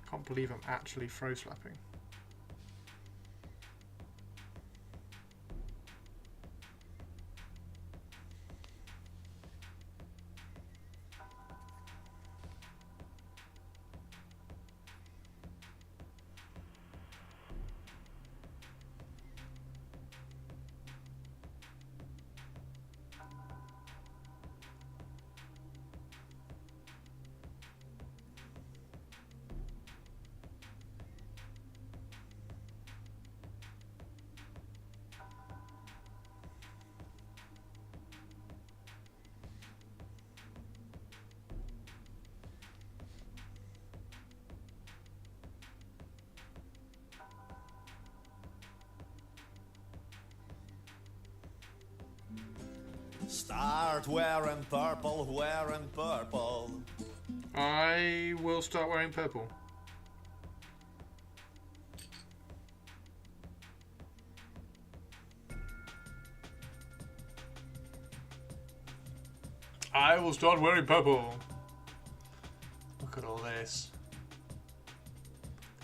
Can't believe I'm actually throw slapping. Start wearing purple, wearing purple. I will start wearing purple. I will start wearing purple. Look at all this.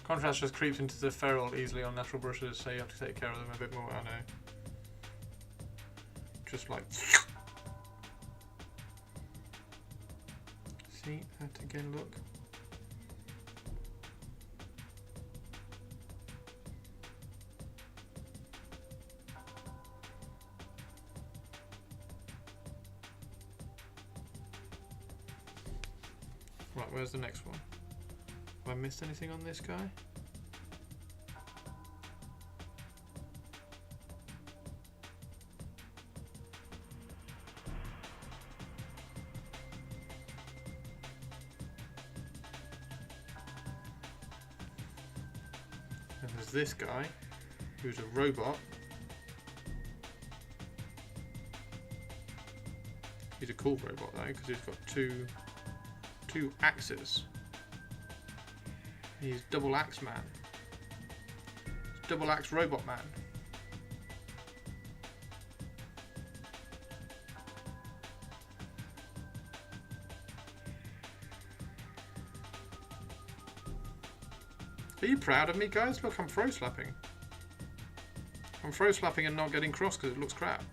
Contrast just creeps into the ferrule easily on natural brushes, so you have to take care of them a bit more, I know. Just like... See, that again, look. Right, where's the next one? Have I missed anything on this guy? And there's this guy, who's a robot. He's a cool robot though, because he's got two axes. He's Double Axe Man. He's Double Axe Robot Man. Are you proud of me, guys? Look, I'm throw slapping. I'm throw slapping and not getting cross because it looks crap.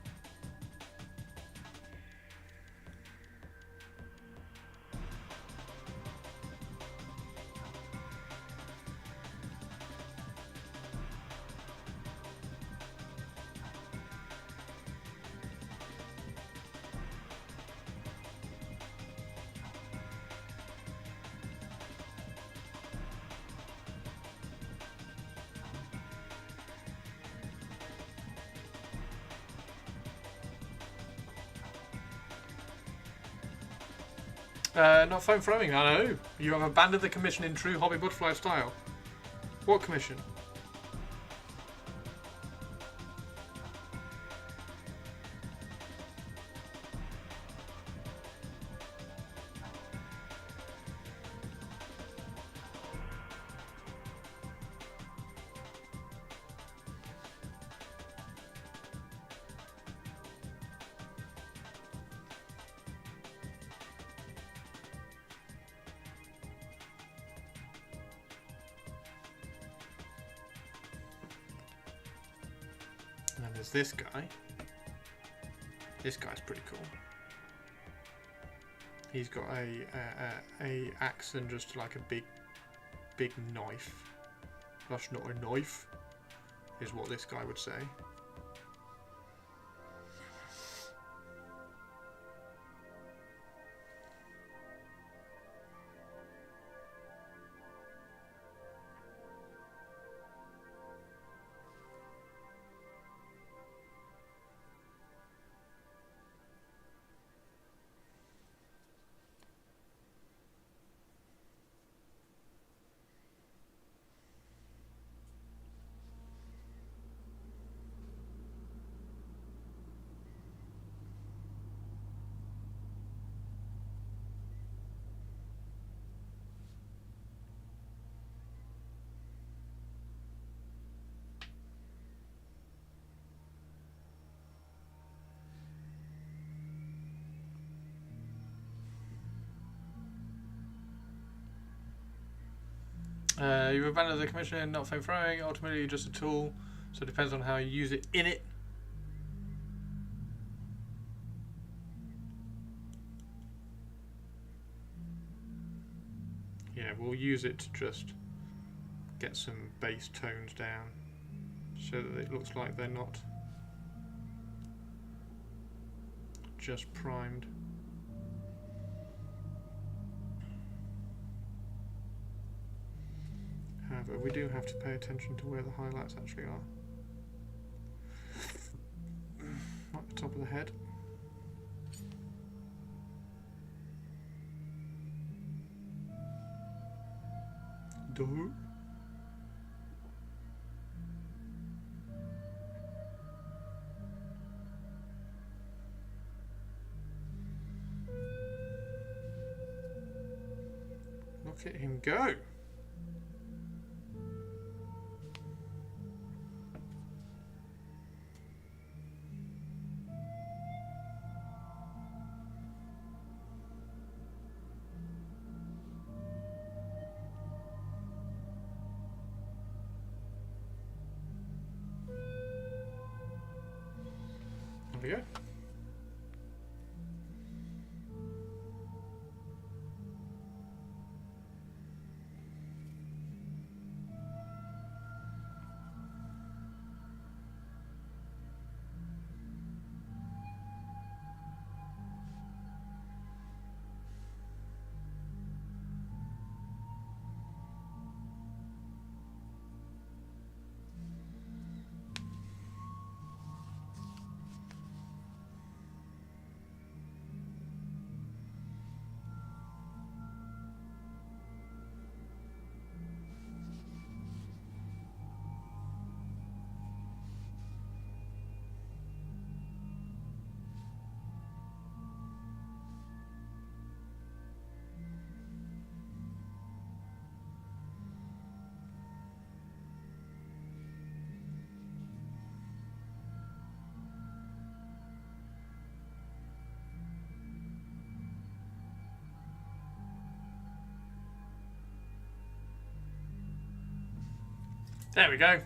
Not foam throwing, I know. You have abandoned the commission in true Hobby Butterfly style. What commission? there's this guy. This guy's pretty cool. He's got a axe and just like a big knife. That's not a knife, is what this guy would say. You've abandoned the commission, not flame throwing, ultimately just a tool, so it depends on how you use it in it. Yeah, we'll use it to just get some bass tones down so that it looks like they're not just primed. However, we do have to pay attention to where the highlights actually are. At the top of the head. Do. Look at him go. There we go. There we go.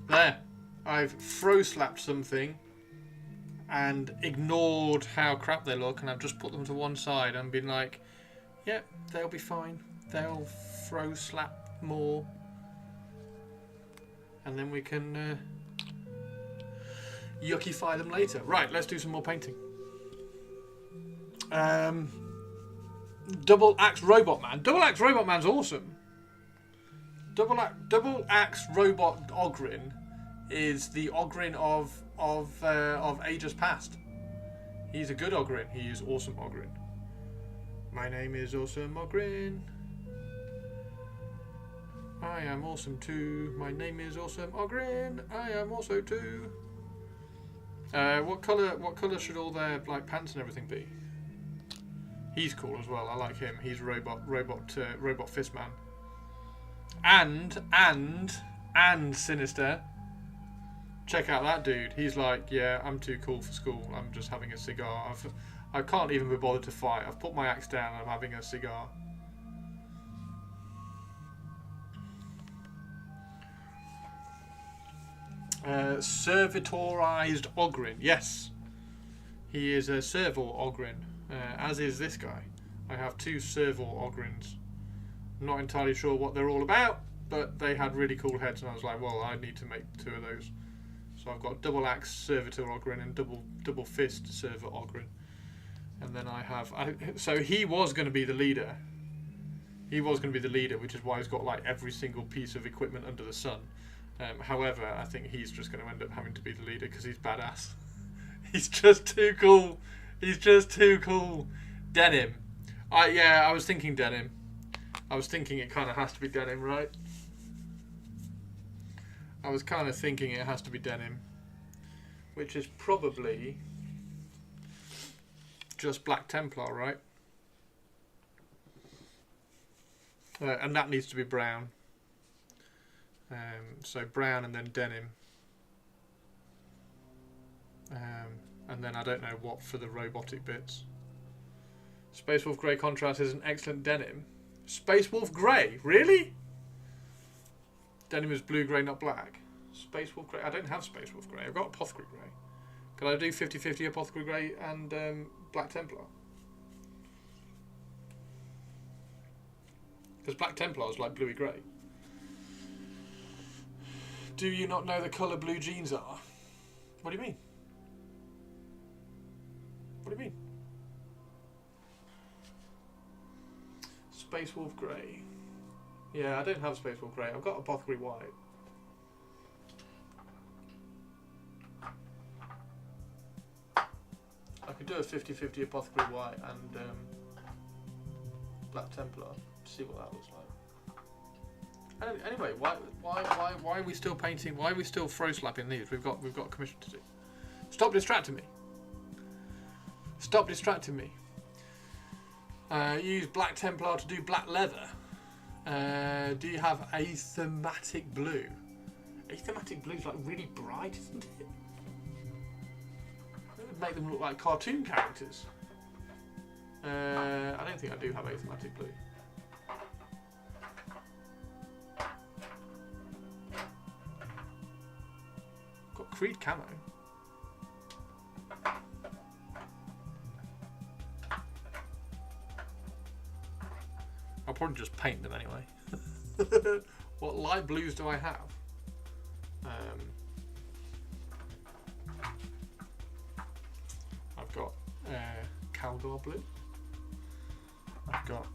There, I've throw-slapped something and ignored how crap they look, and I've just put them to one side and been like, yeah, they'll be fine. They'll throw-slap more. And then we can yuckify them later. Right, let's do some more painting. Double Axe Robot Man. Double Axe Robot Man's awesome. Double Axe Robot Ogryn is the Ogryn of ages past. He's a good Ogryn. He is awesome Ogryn. My name is Awesome Ogryn. I am awesome too. My name is Awesome Ogryn. I am also too. What colour should all their like pants and everything be? He's cool as well. I like him. He's robot Fistman. And Sinister. Check out that dude. He's like, yeah, I'm too cool for school. I'm just having a cigar. I can't even be bothered to fight. I've put my axe down and I'm having a cigar. Servitorized Ogryn. Yes. He is a Serval Ogryn. As is this guy. I have 2 Serval Ogryns. Not entirely sure what they're all about, but they had really cool heads, and I was like, well, I need to make 2 of those. So I've got double axe Servitor Ogryn and double fist Server Ogryn, and then I have. So he was going to be the leader. He was going to be the leader, which is why he's got like every single piece of equipment under the sun. However, I think he's just going to end up having to be the leader because he's badass. He's just too cool. He's just too cool. Denim. I was thinking denim. I was thinking it kind of has to be denim, right? I was kind of thinking it has to be denim. Which is probably just Black Templar, right? And that needs to be brown. So brown and then denim. And then I don't know what for the robotic bits. Space Wolf Grey contrast is an excellent denim. Space Wolf Grey? Really? Denim is blue, grey, not black. Space Wolf Grey? I don't have Space Wolf Grey. I've got Apothecary Grey. Can I do 50-50 Apothecary Grey and Black Templar? Because Black Templar is like bluey grey. Do you not know the colour blue jeans are? What do you mean? What do you mean? Space Wolf Grey. Yeah, I don't have Space Wolf Grey. I've got Apothecary White. I could do a 50-50 Apothecary White and Black Templar to see what that looks like. Anyway, why are we still painting? Why are we still throw slapping these? We've got a commission to do. Stop distracting me. Stop distracting me. Use Black Templar to do black leather. Do you have Athematic Blue? Athematic Blue is like really bright, isn't it? It would make them look like cartoon characters. I don't think I do have Athematic Blue. Got Creed camo. I'll probably just paint them anyway. What light blues do I have? I've got Calgar blue. I've got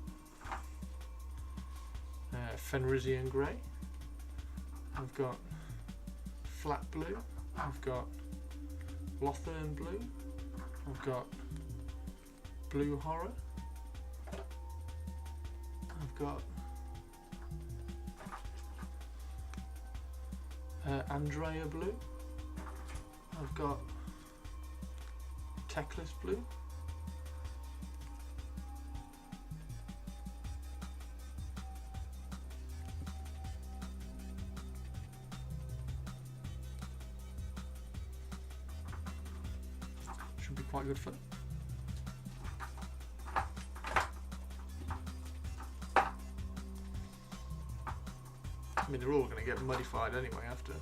Fenrisian grey. I've got flat blue. I've got Lothern blue. I've got blue horror. I've got Andrea blue. I've got Teclis blue. Should be quite good fun. I mean, they're all going to get modified anyway after.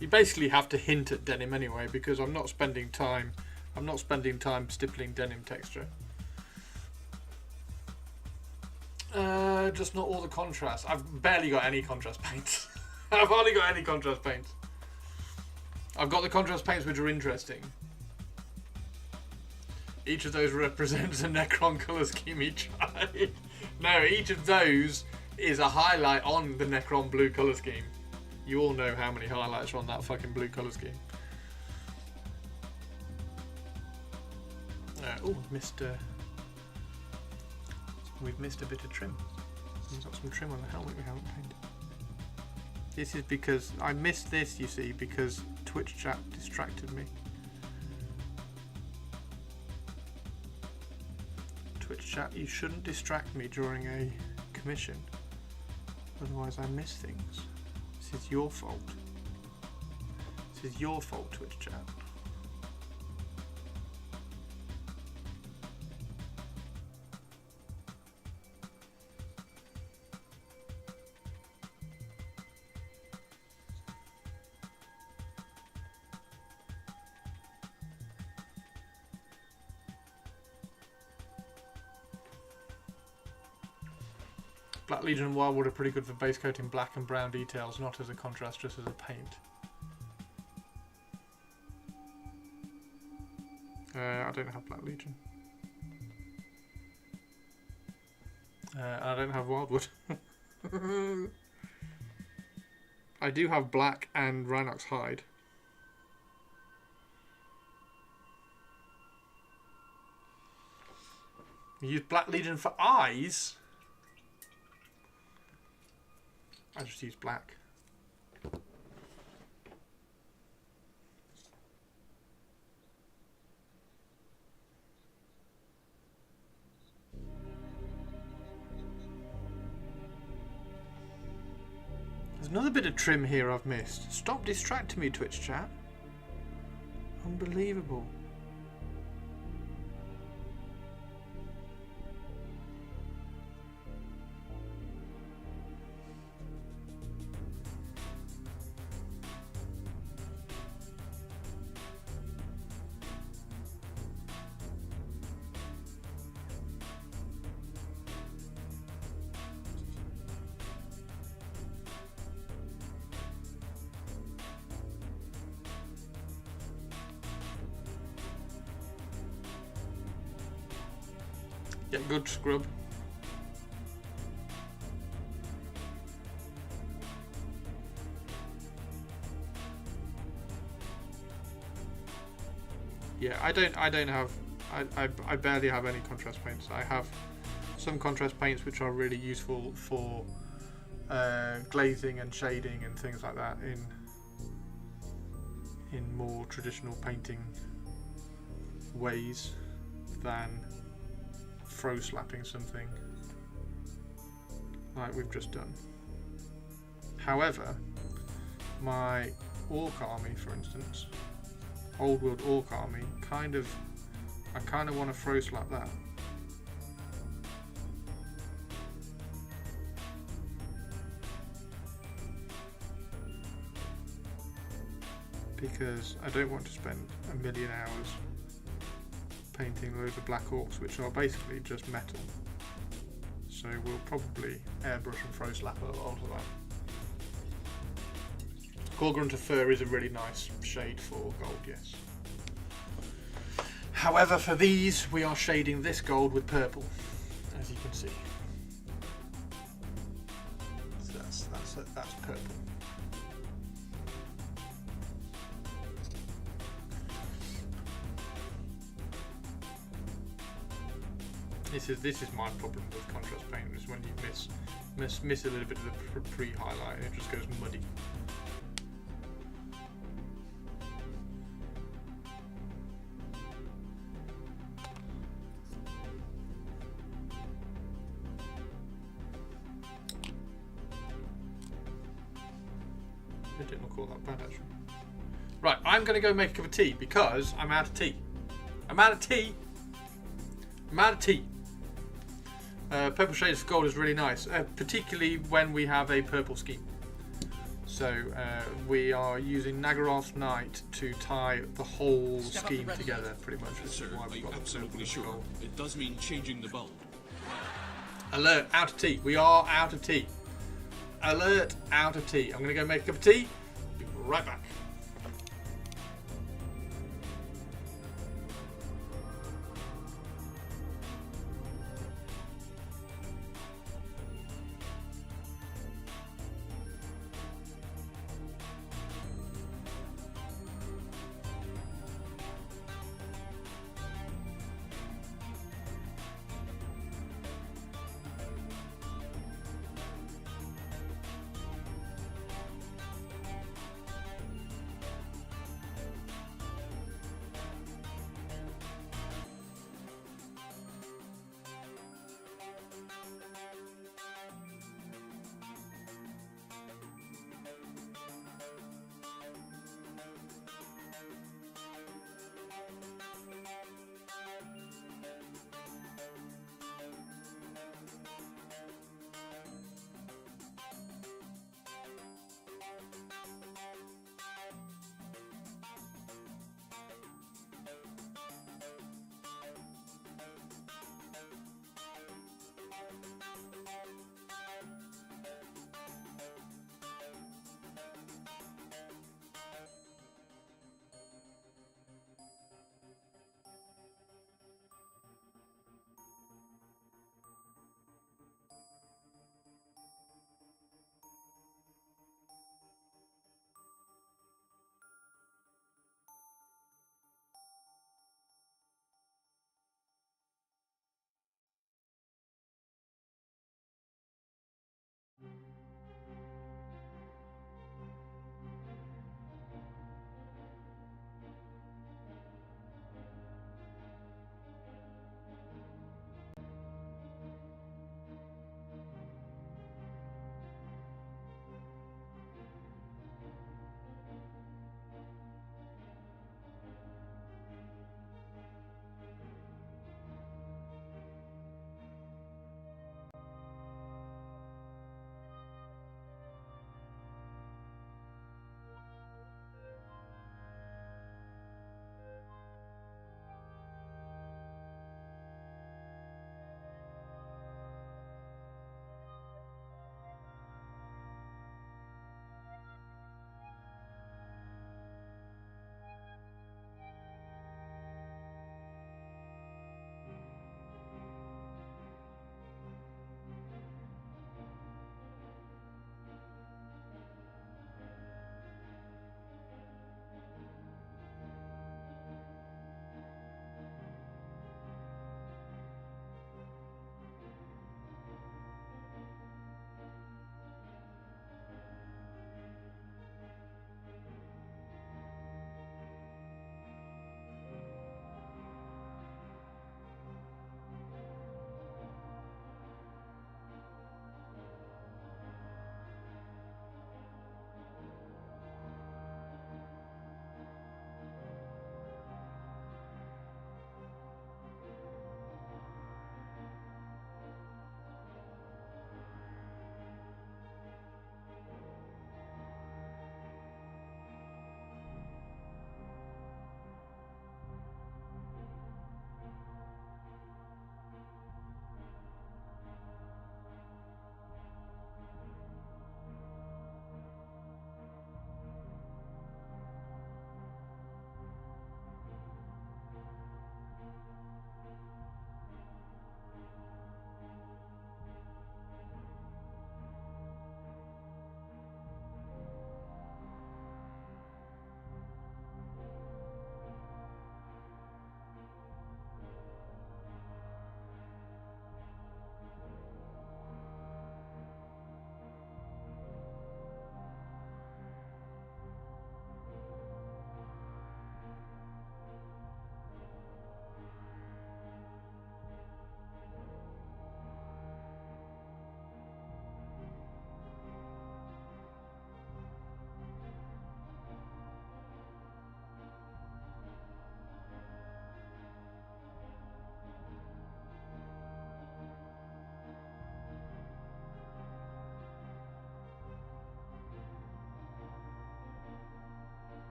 You basically have to hint at denim anyway, because I'm not spending time stippling denim texture. Just not all the contrast. I've barely got any contrast paints. I've hardly got any contrast paints. I've got the contrast paints which are interesting. Each of those represents a Necron colour scheme each side. No, each of those is a highlight on the Necron blue colour scheme. You all know how many highlights are on that fucking blue colour scheme. Oh, we've missed a bit of trim. We've got some trim on the helmet we haven't painted. This is because I missed this, you see, because Twitch chat distracted me. Twitch chat, you shouldn't distract me during a commission. Otherwise I miss things. This is your fault. This is your fault, Twitch chat. Black Legion and Wildwood are pretty good for base coating black and brown details, not as a contrast, just as a paint. I don't have Black Legion. I don't have Wildwood. I do have black and Rhinox hide. You use Black Legion for eyes? I just use black. There's another bit of trim here I've missed. Stop distracting me, Twitch chat. Unbelievable. Yeah, good scrub. Yeah, I barely have any contrast paints. I have some contrast paints which are really useful for glazing and shading and things like that in more traditional painting ways than throw slapping something like we've just done. However, my Orc army, for instance, Old World Orc army, I kind of want to throw slap that. Because I don't want to spend a million hours painting loads of black orcs, which are basically just metal. So we'll probably airbrush and throw slap a lot of that. Gorgrunt of Fur is a really nice shade for gold, yes. However, for these, we are shading this gold with purple, as you can see. So that's purple. This is my problem with contrast paint, is when you miss a little bit of the pre-highlight and it just goes muddy. It didn't look all that bad actually. Right, I'm going to go make a cup of tea because I'm out of tea. I'm out of tea. Purple shades of gold is really nice, particularly when we have a purple scheme. So we are using Nagaroth's Night to tie the whole scheme together, pretty much. Which is why we've got absolutely sure gold. It does mean changing the bulb. Alert! Out of tea. We are out of tea. Alert! Out of tea. I'm going to go make a cup of tea. Be right back.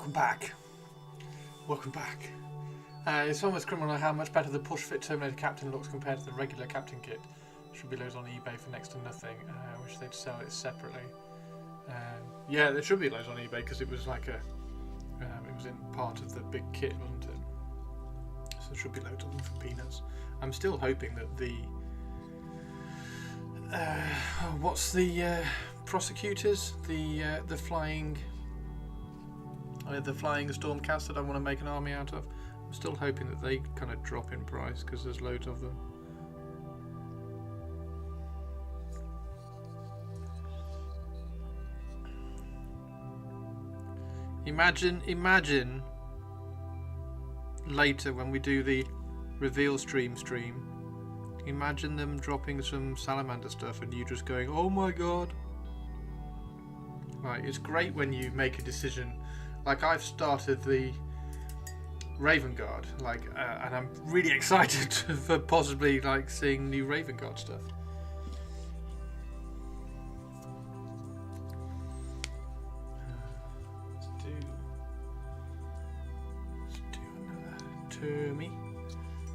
Welcome back. Welcome back. It's almost criminal how much better the push-fit Terminator Captain looks compared to the regular Captain kit. Should be loads on eBay for next to nothing. I wish they'd sell it separately. Yeah, there should be loads on eBay because it was like a, it was in part of the big kit, wasn't it? So there should be loads of them for peanuts. I'm still hoping that the what's the prosecutors? The flying Stormcast that I want to make an army out of. I'm still hoping that they kind of drop in price because there's loads of them. Imagine later when we do the reveal stream, imagine them dropping some salamander stuff and you just going, oh my god. Right, it's great when you make a decision. Like I've started the Raven Guard, like, and I'm really excited for possibly like seeing new Raven Guard stuff.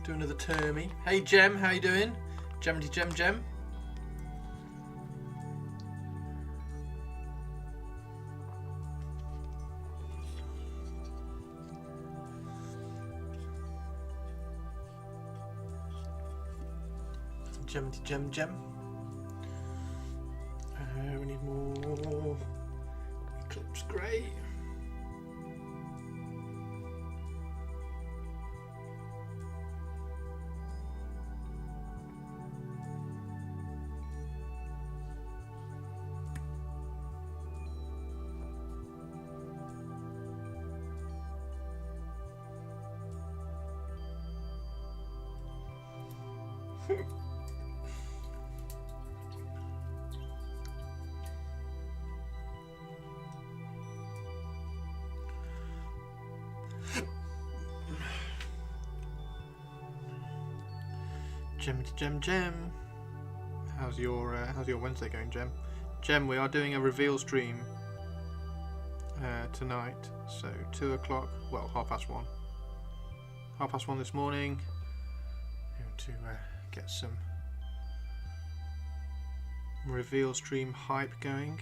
Do another termy. Hey Gem, how you doing? Gem. Gem. We need more Eclipse Grey. Gem. How's your Wednesday going, Gem? Gem, we are doing a reveal stream tonight, so 2 o'clock. Well, 1:30. 1:30 this morning. Going to get some reveal stream hype going.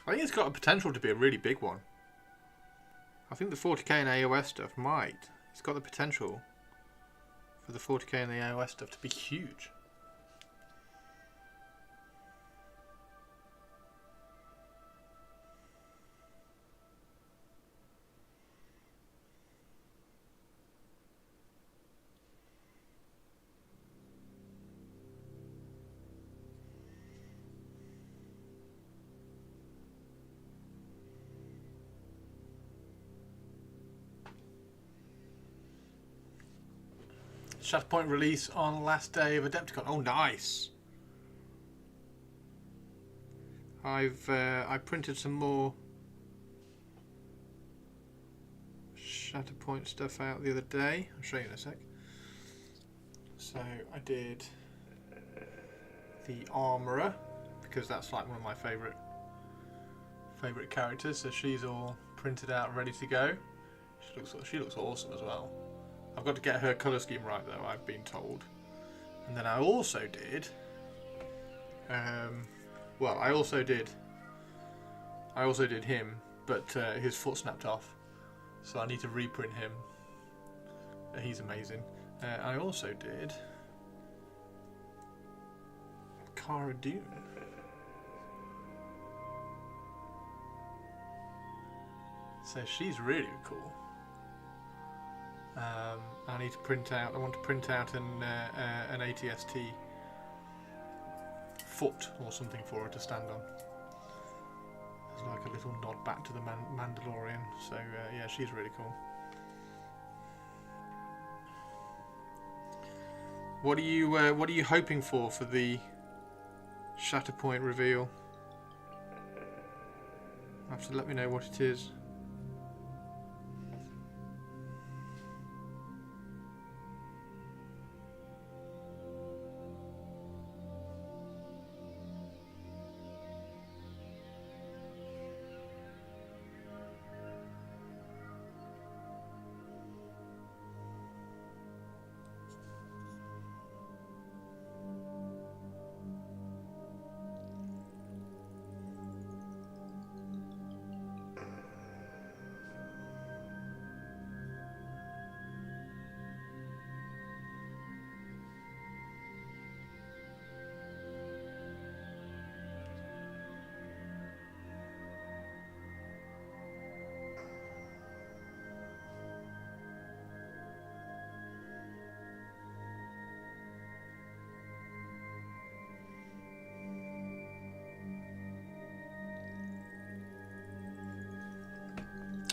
I think it's got a potential to be a really big one. I think the 40k and AOS stuff might. It's got the potential for the 40k and the AOS stuff to be huge. Shatterpoint release on last day of Adepticon. Oh, nice! I printed some more Shatterpoint stuff out the other day. I'll show you in a sec. So I did the Armourer because that's like one of my favourite characters. So she's all printed out, ready to go. She looks awesome as well. I've got to get her colour scheme right though, I've been told. And then I also did I also did him, but his foot snapped off. So I need to reprint him. He's amazing. I also did Cara Dune. So she's really cool. I need to print out. I want to print out an ATST foot or something for her to stand on. There's like a little nod back to the Mandalorian. So yeah, she's really cool. What are you hoping for the Shatterpoint reveal? You have to let me know what it is.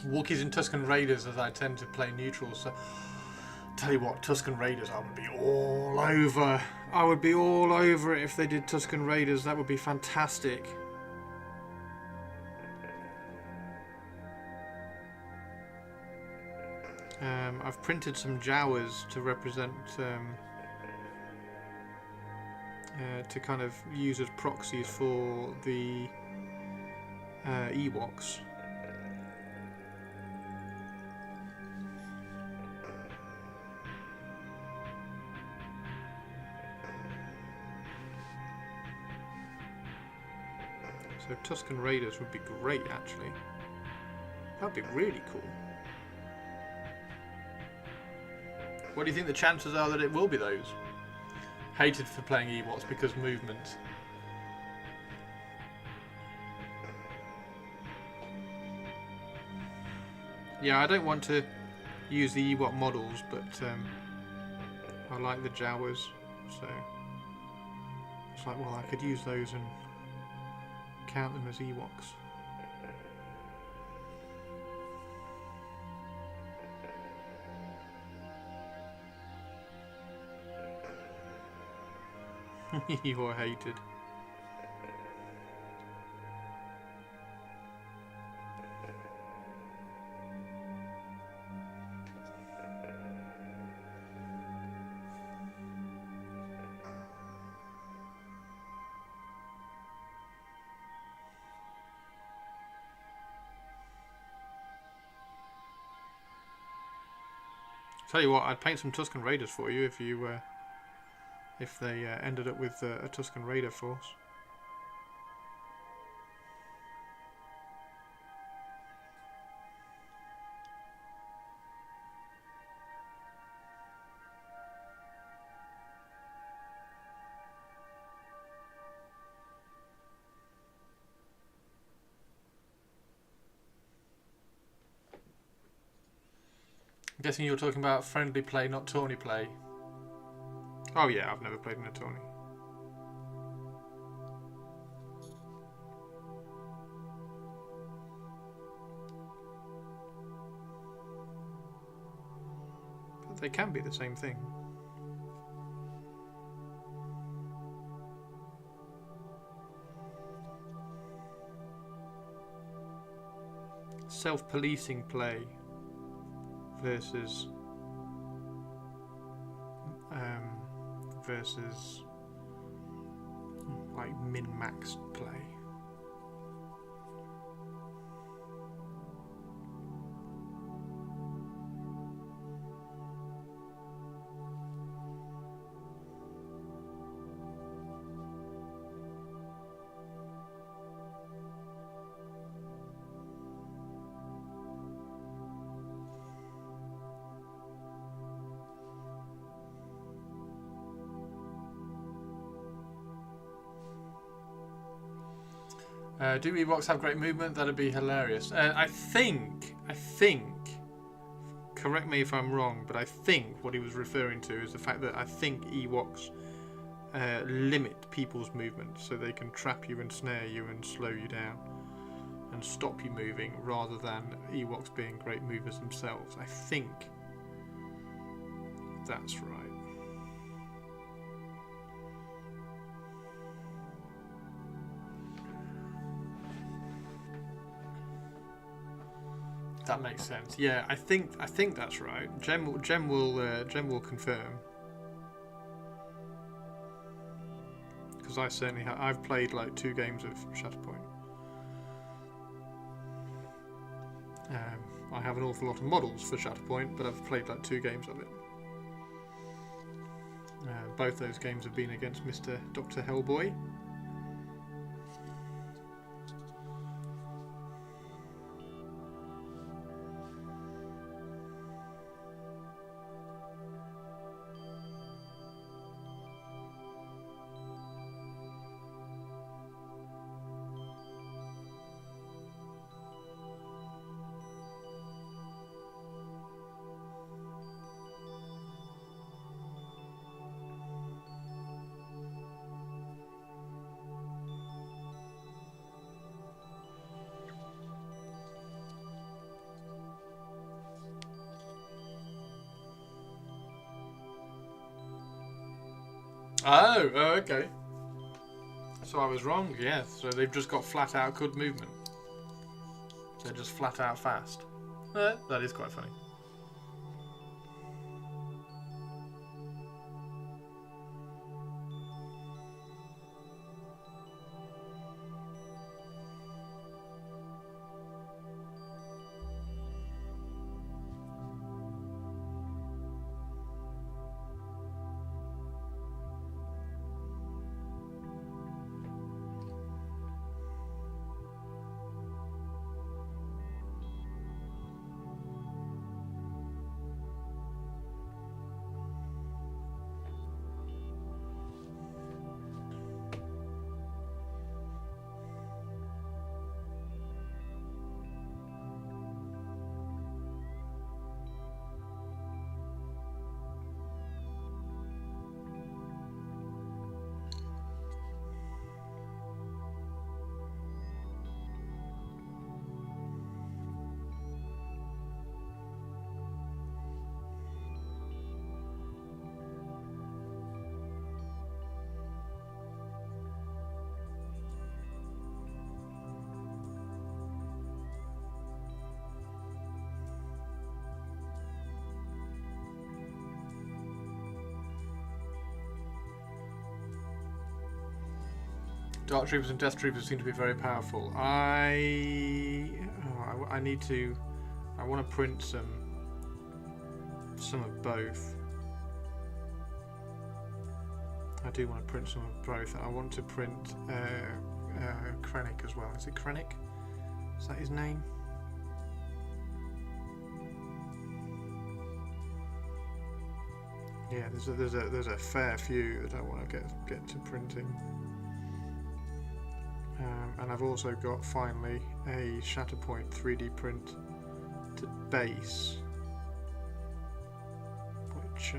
Wookiees and Tusken Raiders, as I tend to play neutral, so tell you what, Tusken Raiders, I would be all over. I would be all over it if they did Tusken Raiders. That would be fantastic. I've printed some Jawas to represent, to kind of use as proxies for the Ewoks. So Tusken Raiders would be great, actually. That'd be really cool. What do you think the chances are that it will be those? Hated for playing Ewoks because movement. Yeah, I don't want to use the Ewok models, but I like the Jawas, so it's like, well, I could use those and count them as Ewoks. You're hated. Tell you what, I'd paint some Tusken Raiders for you if you if they ended up with a Tusken Raider force. I'm guessing you're talking about friendly play, not tourney play. Oh yeah, I've never played in a tourney. But they can be the same thing. Self-policing play versus like min-maxed play. Do Ewoks have great movement? That'd be hilarious. I think, correct me if I'm wrong, but I think what he was referring to is the fact that I think Ewoks limit people's movement, so they can trap you and snare you and slow you down and stop you moving, rather than Ewoks being great movers themselves. I think that's right. That makes sense. Yeah, I think that's right. Jem will confirm. Because I certainly I've played like 2 games of Shatterpoint. I have an awful lot of models for Shatterpoint, but I've played like 2 games of it. Both those games have been against Mr. Dr. Hellboy. Oh, okay. So I was wrong, yes. So they've just got flat out good movement. They're just flat out fast. That is quite funny. Dark Troopers and Death Troopers seem to be very powerful. I need to. I want to print some of both. I do want to print some of both. I want to print Krennic as well. Is it Krennic? Is that his name? Yeah, there's a fair few that I want to get to printing. And I've also got finally a Shatterpoint 3D print to base, which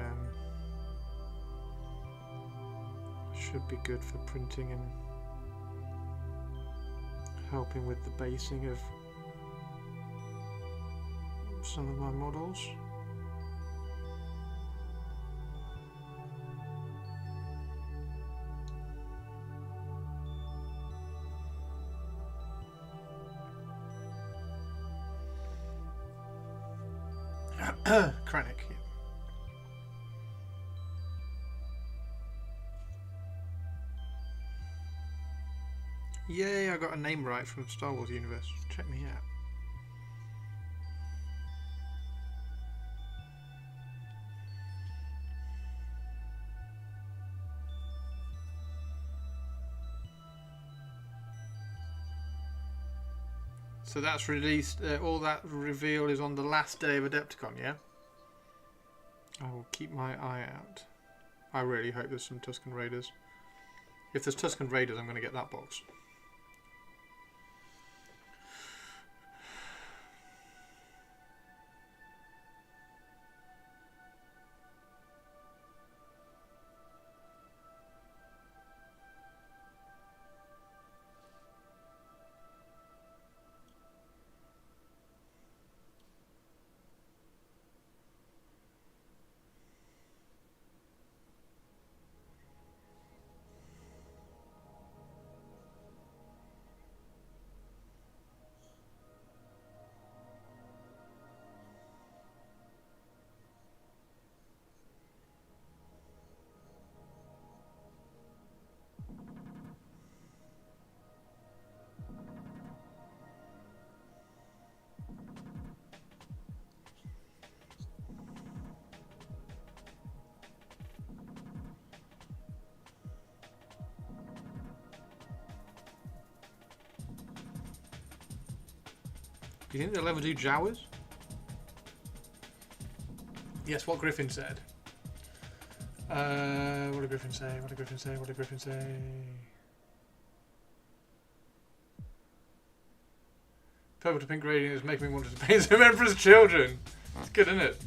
should be good for printing and helping with the basing of some of my models. Krennic. Yay, I got a name right from Star Wars universe. Check me out. So that's released, all that reveal is on the last day of Adepticon, yeah? I will keep my eye out. I really hope there's some Tusken Raiders. If there's Tusken Raiders, I'm going to get that box. Do you think they'll ever do Jawas? Yes, what Griffin said. What did Griffin say? What did Griffin say? What did Griffin say? Purple to pink gradient is making me want to paint some Emperor's Children. It's good, isn't it?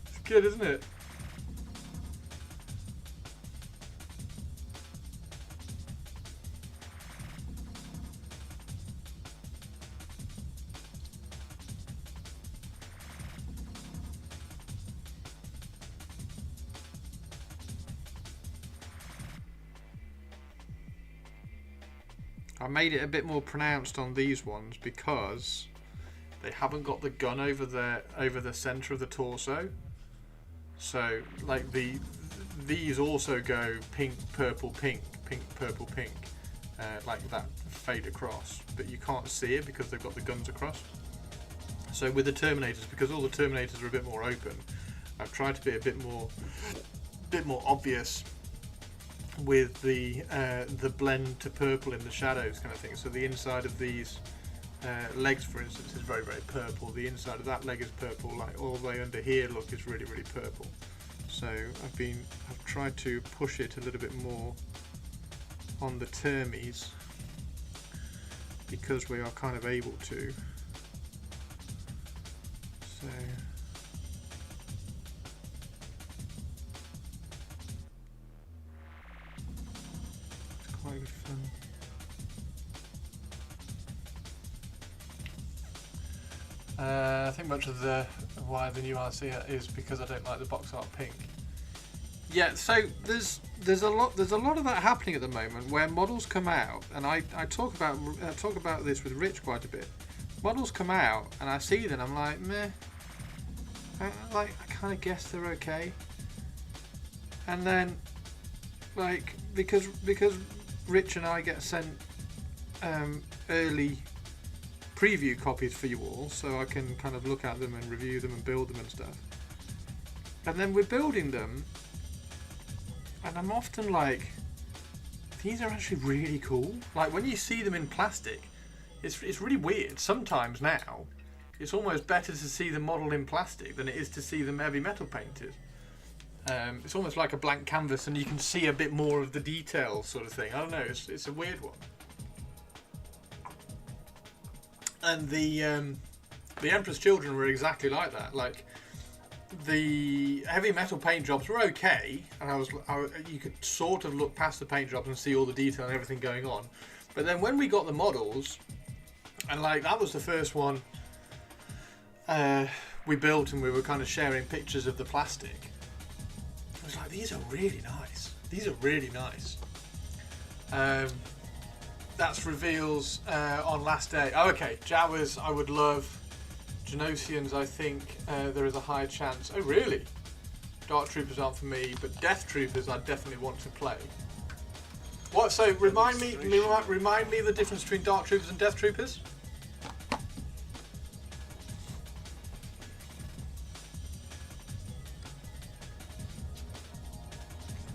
It's good, isn't it? I made it a bit more pronounced on these ones because they haven't got the gun over the center of the torso. So like these also go pink, purple, pink, pink, purple, pink, like that fade across, but you can't see it because they've got the guns across. So with the Terminators, because all the Terminators are a bit more open, I've tried to be a bit more obvious with the blend to purple in the shadows kind of thing. So the inside of these legs, for instance, is very, very purple. The inside of that leg is purple. Like all the way under here, look, is really, really purple. So I've tried to push it a little bit more on the Termies because we are kind of able to. So. Quite good fun. I think much of why the new RC is because I don't like the box art pink. Yeah, so there's a lot of that happening at the moment where models come out, and I talk about this with Rich quite a bit. Models come out and I see them, I'm like, meh. I kind of guess they're okay, and then like because Rich and I get sent early preview copies for you all, so I can kind of look at them and review them and build them and stuff. And then we're building them, and I'm often like, these are actually really cool. Like when you see them in plastic, it's really weird. Sometimes now, it's almost better to see the model in plastic than it is to see them heavy metal painted. It's almost like a blank canvas and you can see a bit more of the detail sort of thing. I don't know, it's a weird one. And the Emperor's Children were exactly like that. Like the heavy metal paint jobs were okay, and you could sort of look past the paint jobs and see all the detail and everything going on. But then when we got the models, and like that was the first one we built, and we were kind of sharing pictures of the plastic. I was like, these are really nice. These are really nice. That's reveals on last day. Oh, okay. Jawas, I would love. Genosians, I think there is a high chance. Oh, really? Dark Troopers aren't for me, but Death Troopers I definitely want to play. What? So remind me the difference between Dark Troopers and Death Troopers.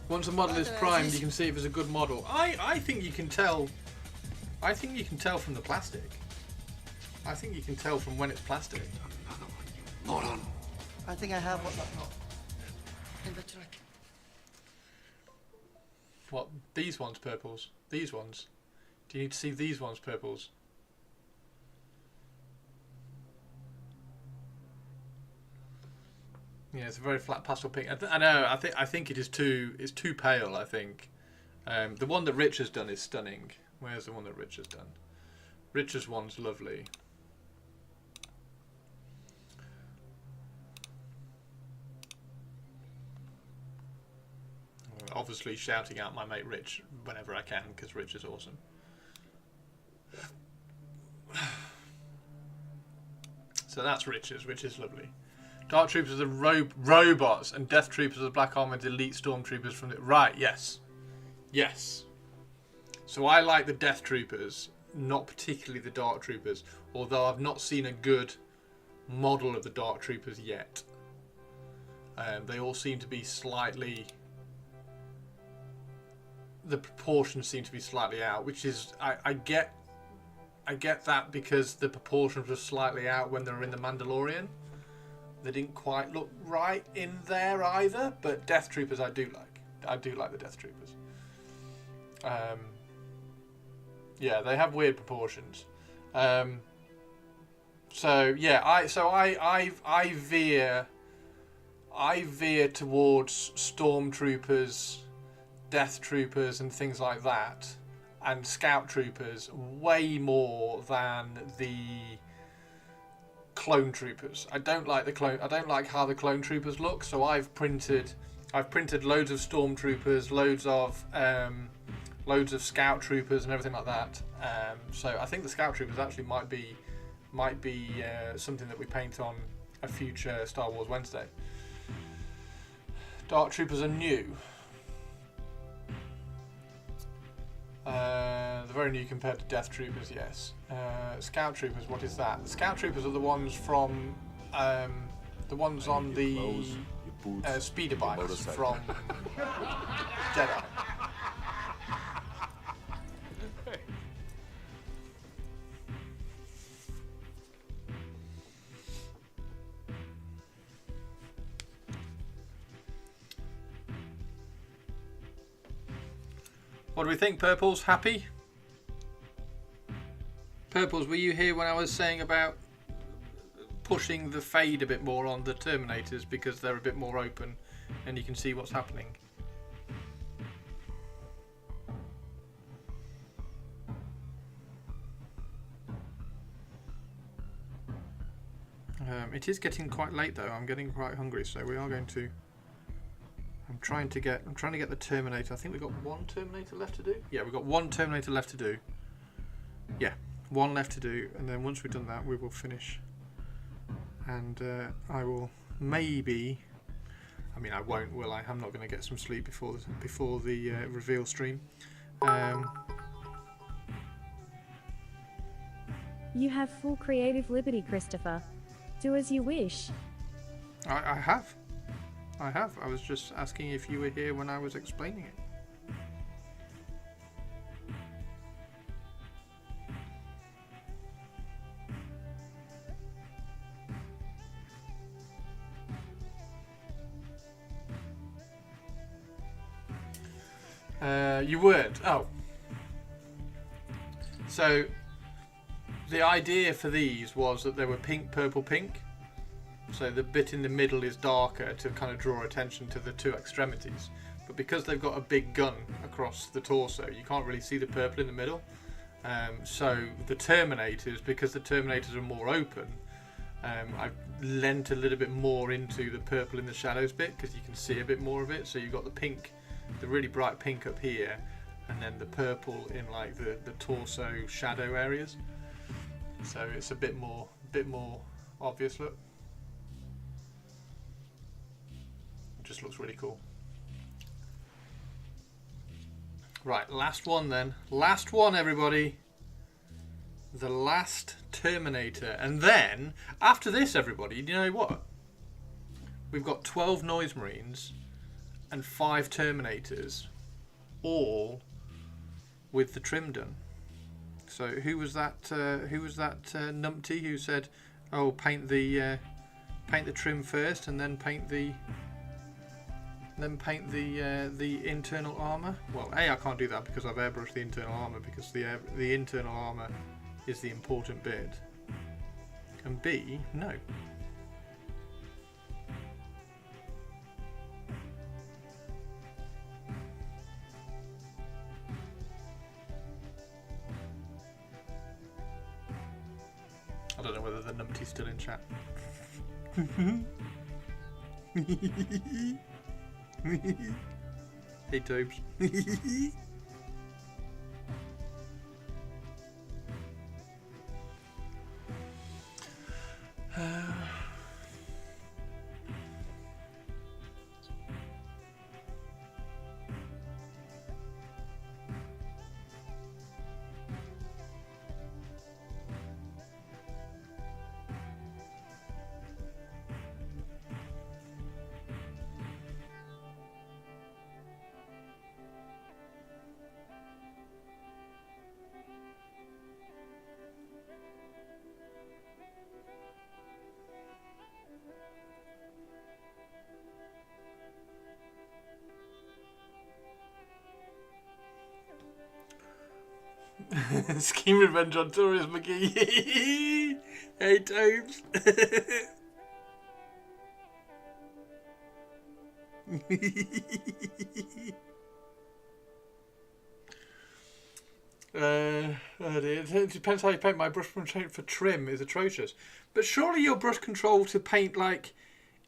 Once a model is primed, you can see if it's a good model. I think you can tell. I think you can tell from the plastic. I think you can tell from when it's plastic. Moron. I think I have what. What? These ones purples? These ones? Do you need to see these ones purples? Yeah, it's a very flat pastel pink. I know. I think it is too. It's too pale. I think. The one that Rich has done is stunning. Where's the one that Rich has done? Rich's one's lovely. Obviously, shouting out my mate Rich whenever I can because Rich is awesome. So that's Rich's. Rich is lovely. Dark Troopers are the robots, and Death Troopers are the black armored elite stormtroopers from the... Right, yes. Yes. So I like the Death Troopers, not particularly the Dark Troopers, although I've not seen a good model of the Dark Troopers yet. They all seem to be slightly... The proportions seem to be slightly out, which is... I get I get that because the proportions were slightly out when they were in the Mandalorian. They didn't quite look right in there either, but Death Troopers I do like. I do like the Death Troopers. Yeah, they have weird proportions. So yeah, I veer towards Stormtroopers, Death Troopers, and things like that, and Scout Troopers way more than the Clone Troopers. I don't like how the Clone Troopers look. So I've printed loads of Stormtroopers, loads of Scout Troopers, and everything like that. So I think the Scout Troopers actually might be something that we paint on a future Star Wars Wednesday. Dark Troopers are new. They're very new compared to Death Troopers, yes. Scout Troopers, what is that? The Scout Troopers are the ones from the ones on the speeder bikes from Jedi. What do we think, Purples? Happy? Purples, were you here when I was saying about pushing the fade a bit more on the Terminators because they're a bit more open and you can see what's happening? It is getting quite late though. I'm getting quite hungry, so we are going to. I'm trying to get the Terminator. I think we've got one Terminator left to do. Yeah, we've got one Terminator left to do. Yeah, one left to do, and then once we've done that, we will finish. And I will maybe. I mean, I won't, will I? I'm not going to get some sleep before the reveal stream. You have full creative liberty, Christopher. Do as you wish. I have. I was just asking if you were here when I was explaining it. You weren't. Oh. So the idea for these was that they were pink, purple, pink. So the bit in the middle is darker to kind of draw attention to the two extremities. But because they've got a big gun across the torso, you can't really see the purple in the middle. So the Terminators, because the Terminators are more open, I've lent a little bit more into the purple in the shadows bit because you can see a bit more of it. So you've got the pink, the really bright pink up here, and then the purple in like the torso shadow areas. So it's a bit more obvious look. Just looks really cool. Right, last one then. Last one, everybody. The last Terminator. And then, after this, everybody, you know what? We've got 12 Noise Marines and 5 Terminators, all with the trim done. So who was that numpty who said, oh, paint the trim first and then paint the internal armour? Well, A, I can't do that because I've airbrushed the internal armour because the internal armour is the important bit. And B, no. I don't know whether the numpty's still in chat. Hey Tobes. Scheme revenge on Taurus McGee. Hey, Tobes. It depends how you paint. My brush control for trim is atrocious. But surely your brush control to paint like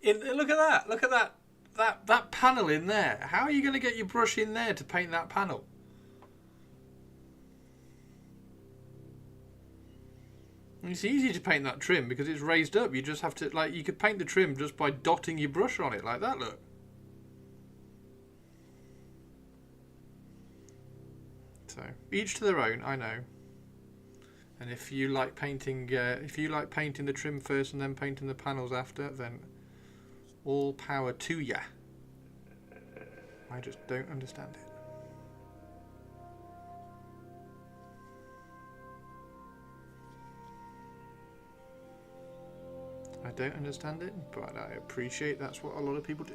in look at that panel in there. How are you going to get your brush in there to paint that panel? It's easy to paint that trim because it's raised up. You just have to, like, you could paint the trim just by dotting your brush on it like that, look. So, each to their own, I know. And if you like painting the trim first and then painting the panels after, then all power to ya. I just don't understand it. I don't understand it, but I appreciate that's what a lot of people do.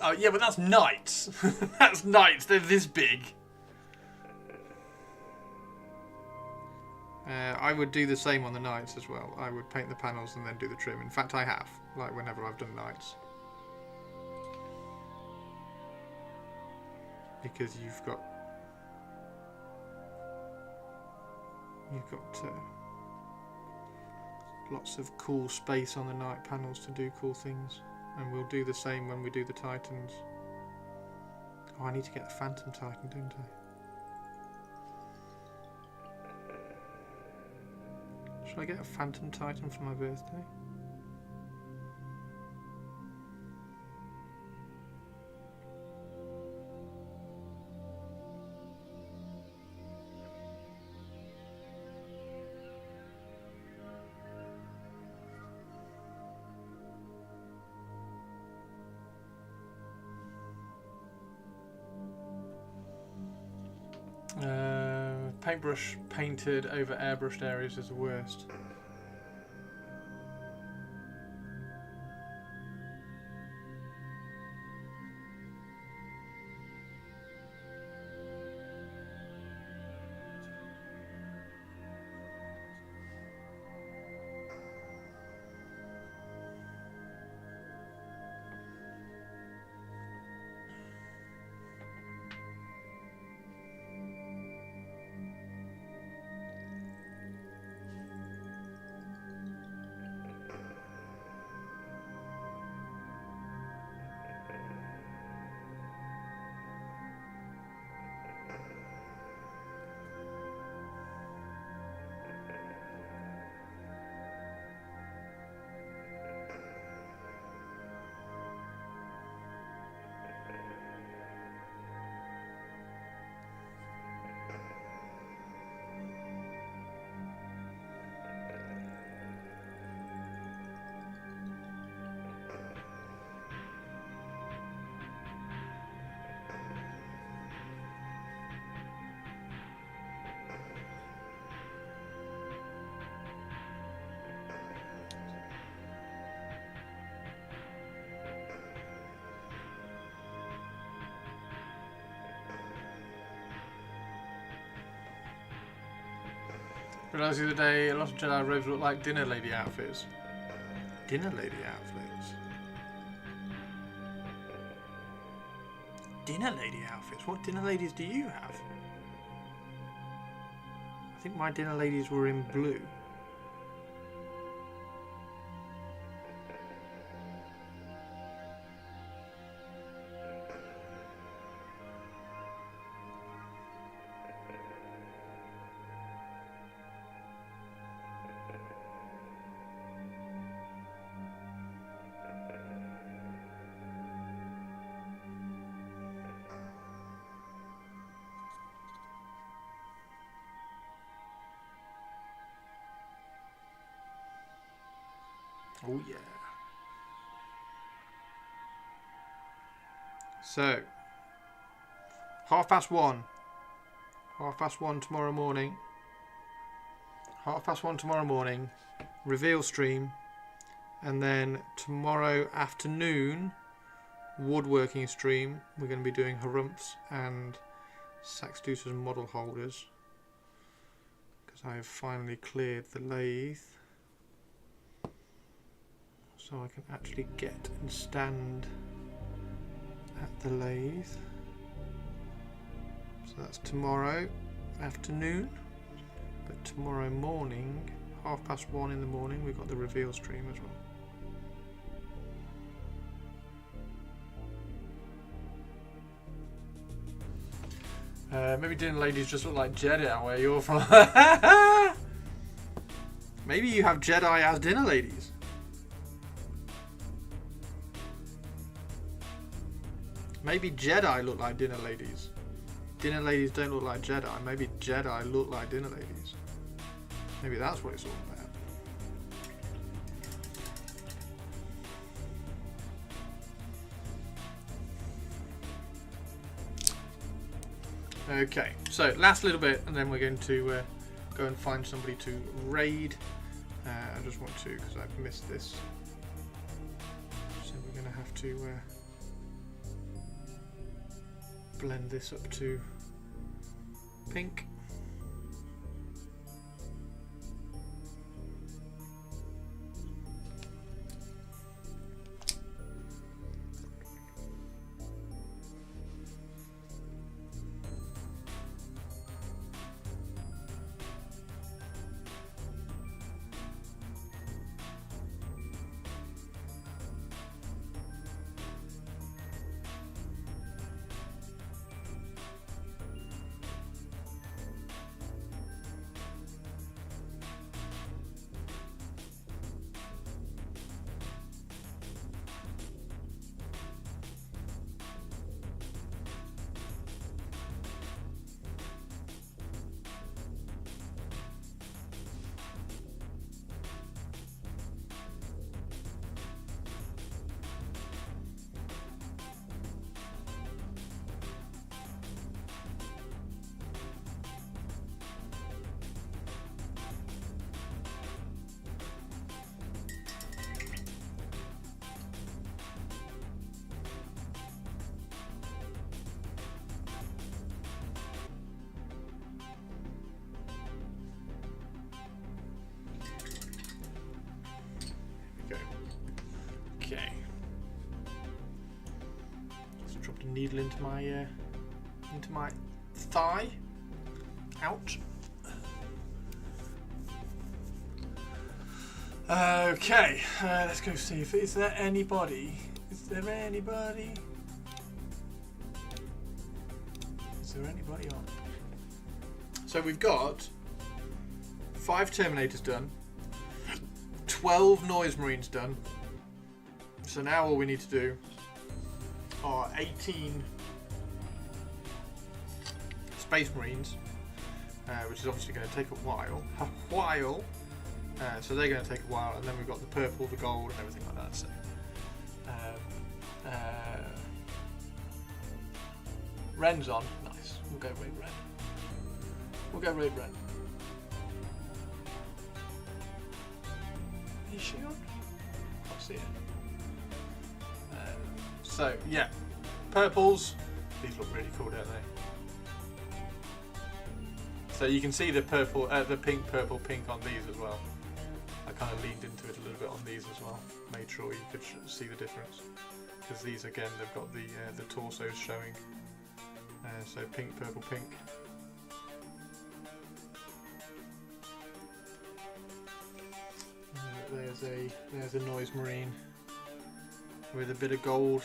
Oh yeah, but that's knights. That's knights. They're this big. I would do the same on the knights as well. I would paint the panels and then do the trim. In fact, I have, like whenever I've done knights. Because you've got lots of cool space on the knight panels to do cool things. And we'll do the same when we do the Titans. Oh, I need to get a Phantom Titan, don't I? Should I get a Phantom Titan for my birthday? Paintbrush painted over airbrushed areas is the worst. Realised the other day a lot of Jedi robes look like dinner lady outfits. Dinner lady outfits? Dinner lady outfits? What dinner ladies do you have? I think my dinner ladies were in blue. Oh yeah. So, 1:30. 1:30 tomorrow morning. 1:30 tomorrow morning, reveal stream, and then tomorrow afternoon, woodworking stream. We're going to be doing harumphs and saxdeuces model holders because I have finally cleared the lathe, so I can actually get and stand at the lathe. So that's tomorrow afternoon, but tomorrow morning, 1:30 in the morning, we've got the reveal stream as well. Maybe dinner ladies just look like Jedi where you're from. Maybe you have Jedi as dinner ladies. Maybe Jedi look like dinner ladies. Dinner ladies don't look like Jedi. Maybe Jedi look like dinner ladies. Maybe that's what it's all about. Okay, so last little bit, and then we're going to go and find somebody to raid. I just want to, because I've missed this. So we're going to have to blend this up to pink. Okay. Just dropped a needle into my thigh. Ouch. Okay, let's go see if is there anybody. Is there anybody? Is there anybody on? So we've got 5 Terminators done, 12 Noise Marines done. So now all we need to do are 18 Space Marines, which is obviously going to take a while. So they're going to take a while, and then we've got the purple, the gold, and everything like that. So, Ren's on. Nice. We'll go raid Ren. We'll go raid Ren. Is she on? Can't see it. So yeah, purples. These look really cool, don't they? So you can see the purple, the pink, purple, pink on these as well. I kind of leaned into it a little bit on these as well. Made sure you could see the difference, because these again they've got the torsos showing. So pink, purple, pink. There's a Noise Marine with a bit of gold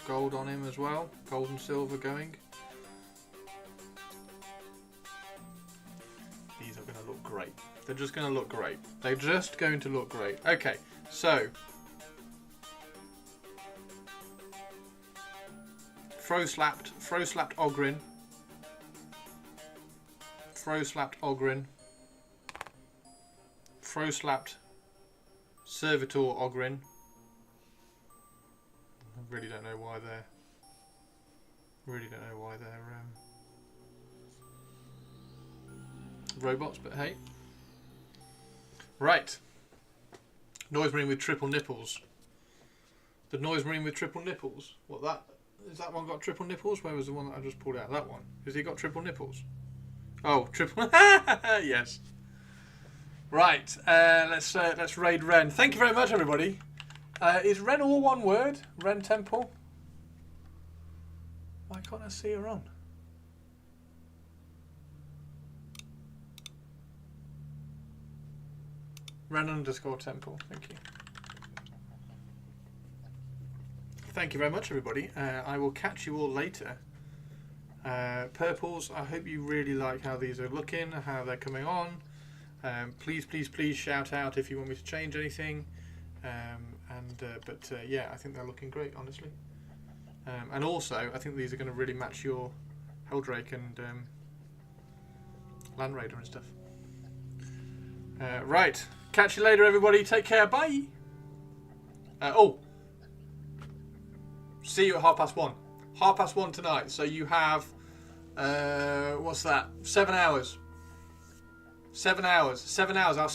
on him as well, gold and silver going. These are going to look great. They're just going to look great. They're just going to look great. Okay, so Fro-slapped Ogryn, Fro-slapped Ogryn, Fro-slapped Servitor Ogryn. I really don't know why they're robots, but hey. Right. Noise Marine with triple nipples. The Noise Marine with triple nipples. What that? Is that one got triple nipples? Where was the one that I just pulled out? That one. Has he got triple nipples? Oh, triple. Yes. Right. Let's raid Ren. Thank you very much, everybody. Is Ren all one word? Ren Temple. Why can't I see her on? Ren_temple. Thank you. Thank you very much, everybody. I will catch you all later. Purples, I hope you really like how these are looking, how they're coming on. Please, please, please shout out if you want me to change anything. Yeah, I think they're looking great, honestly. And also, I think these are going to really match your Heldrake and Land Raider and stuff. Right. Catch you later, everybody. Take care. Bye. See you at 1:30. 1:30 tonight. So you have, what's that? 7 hours. 7 hours. 7 hours. I'll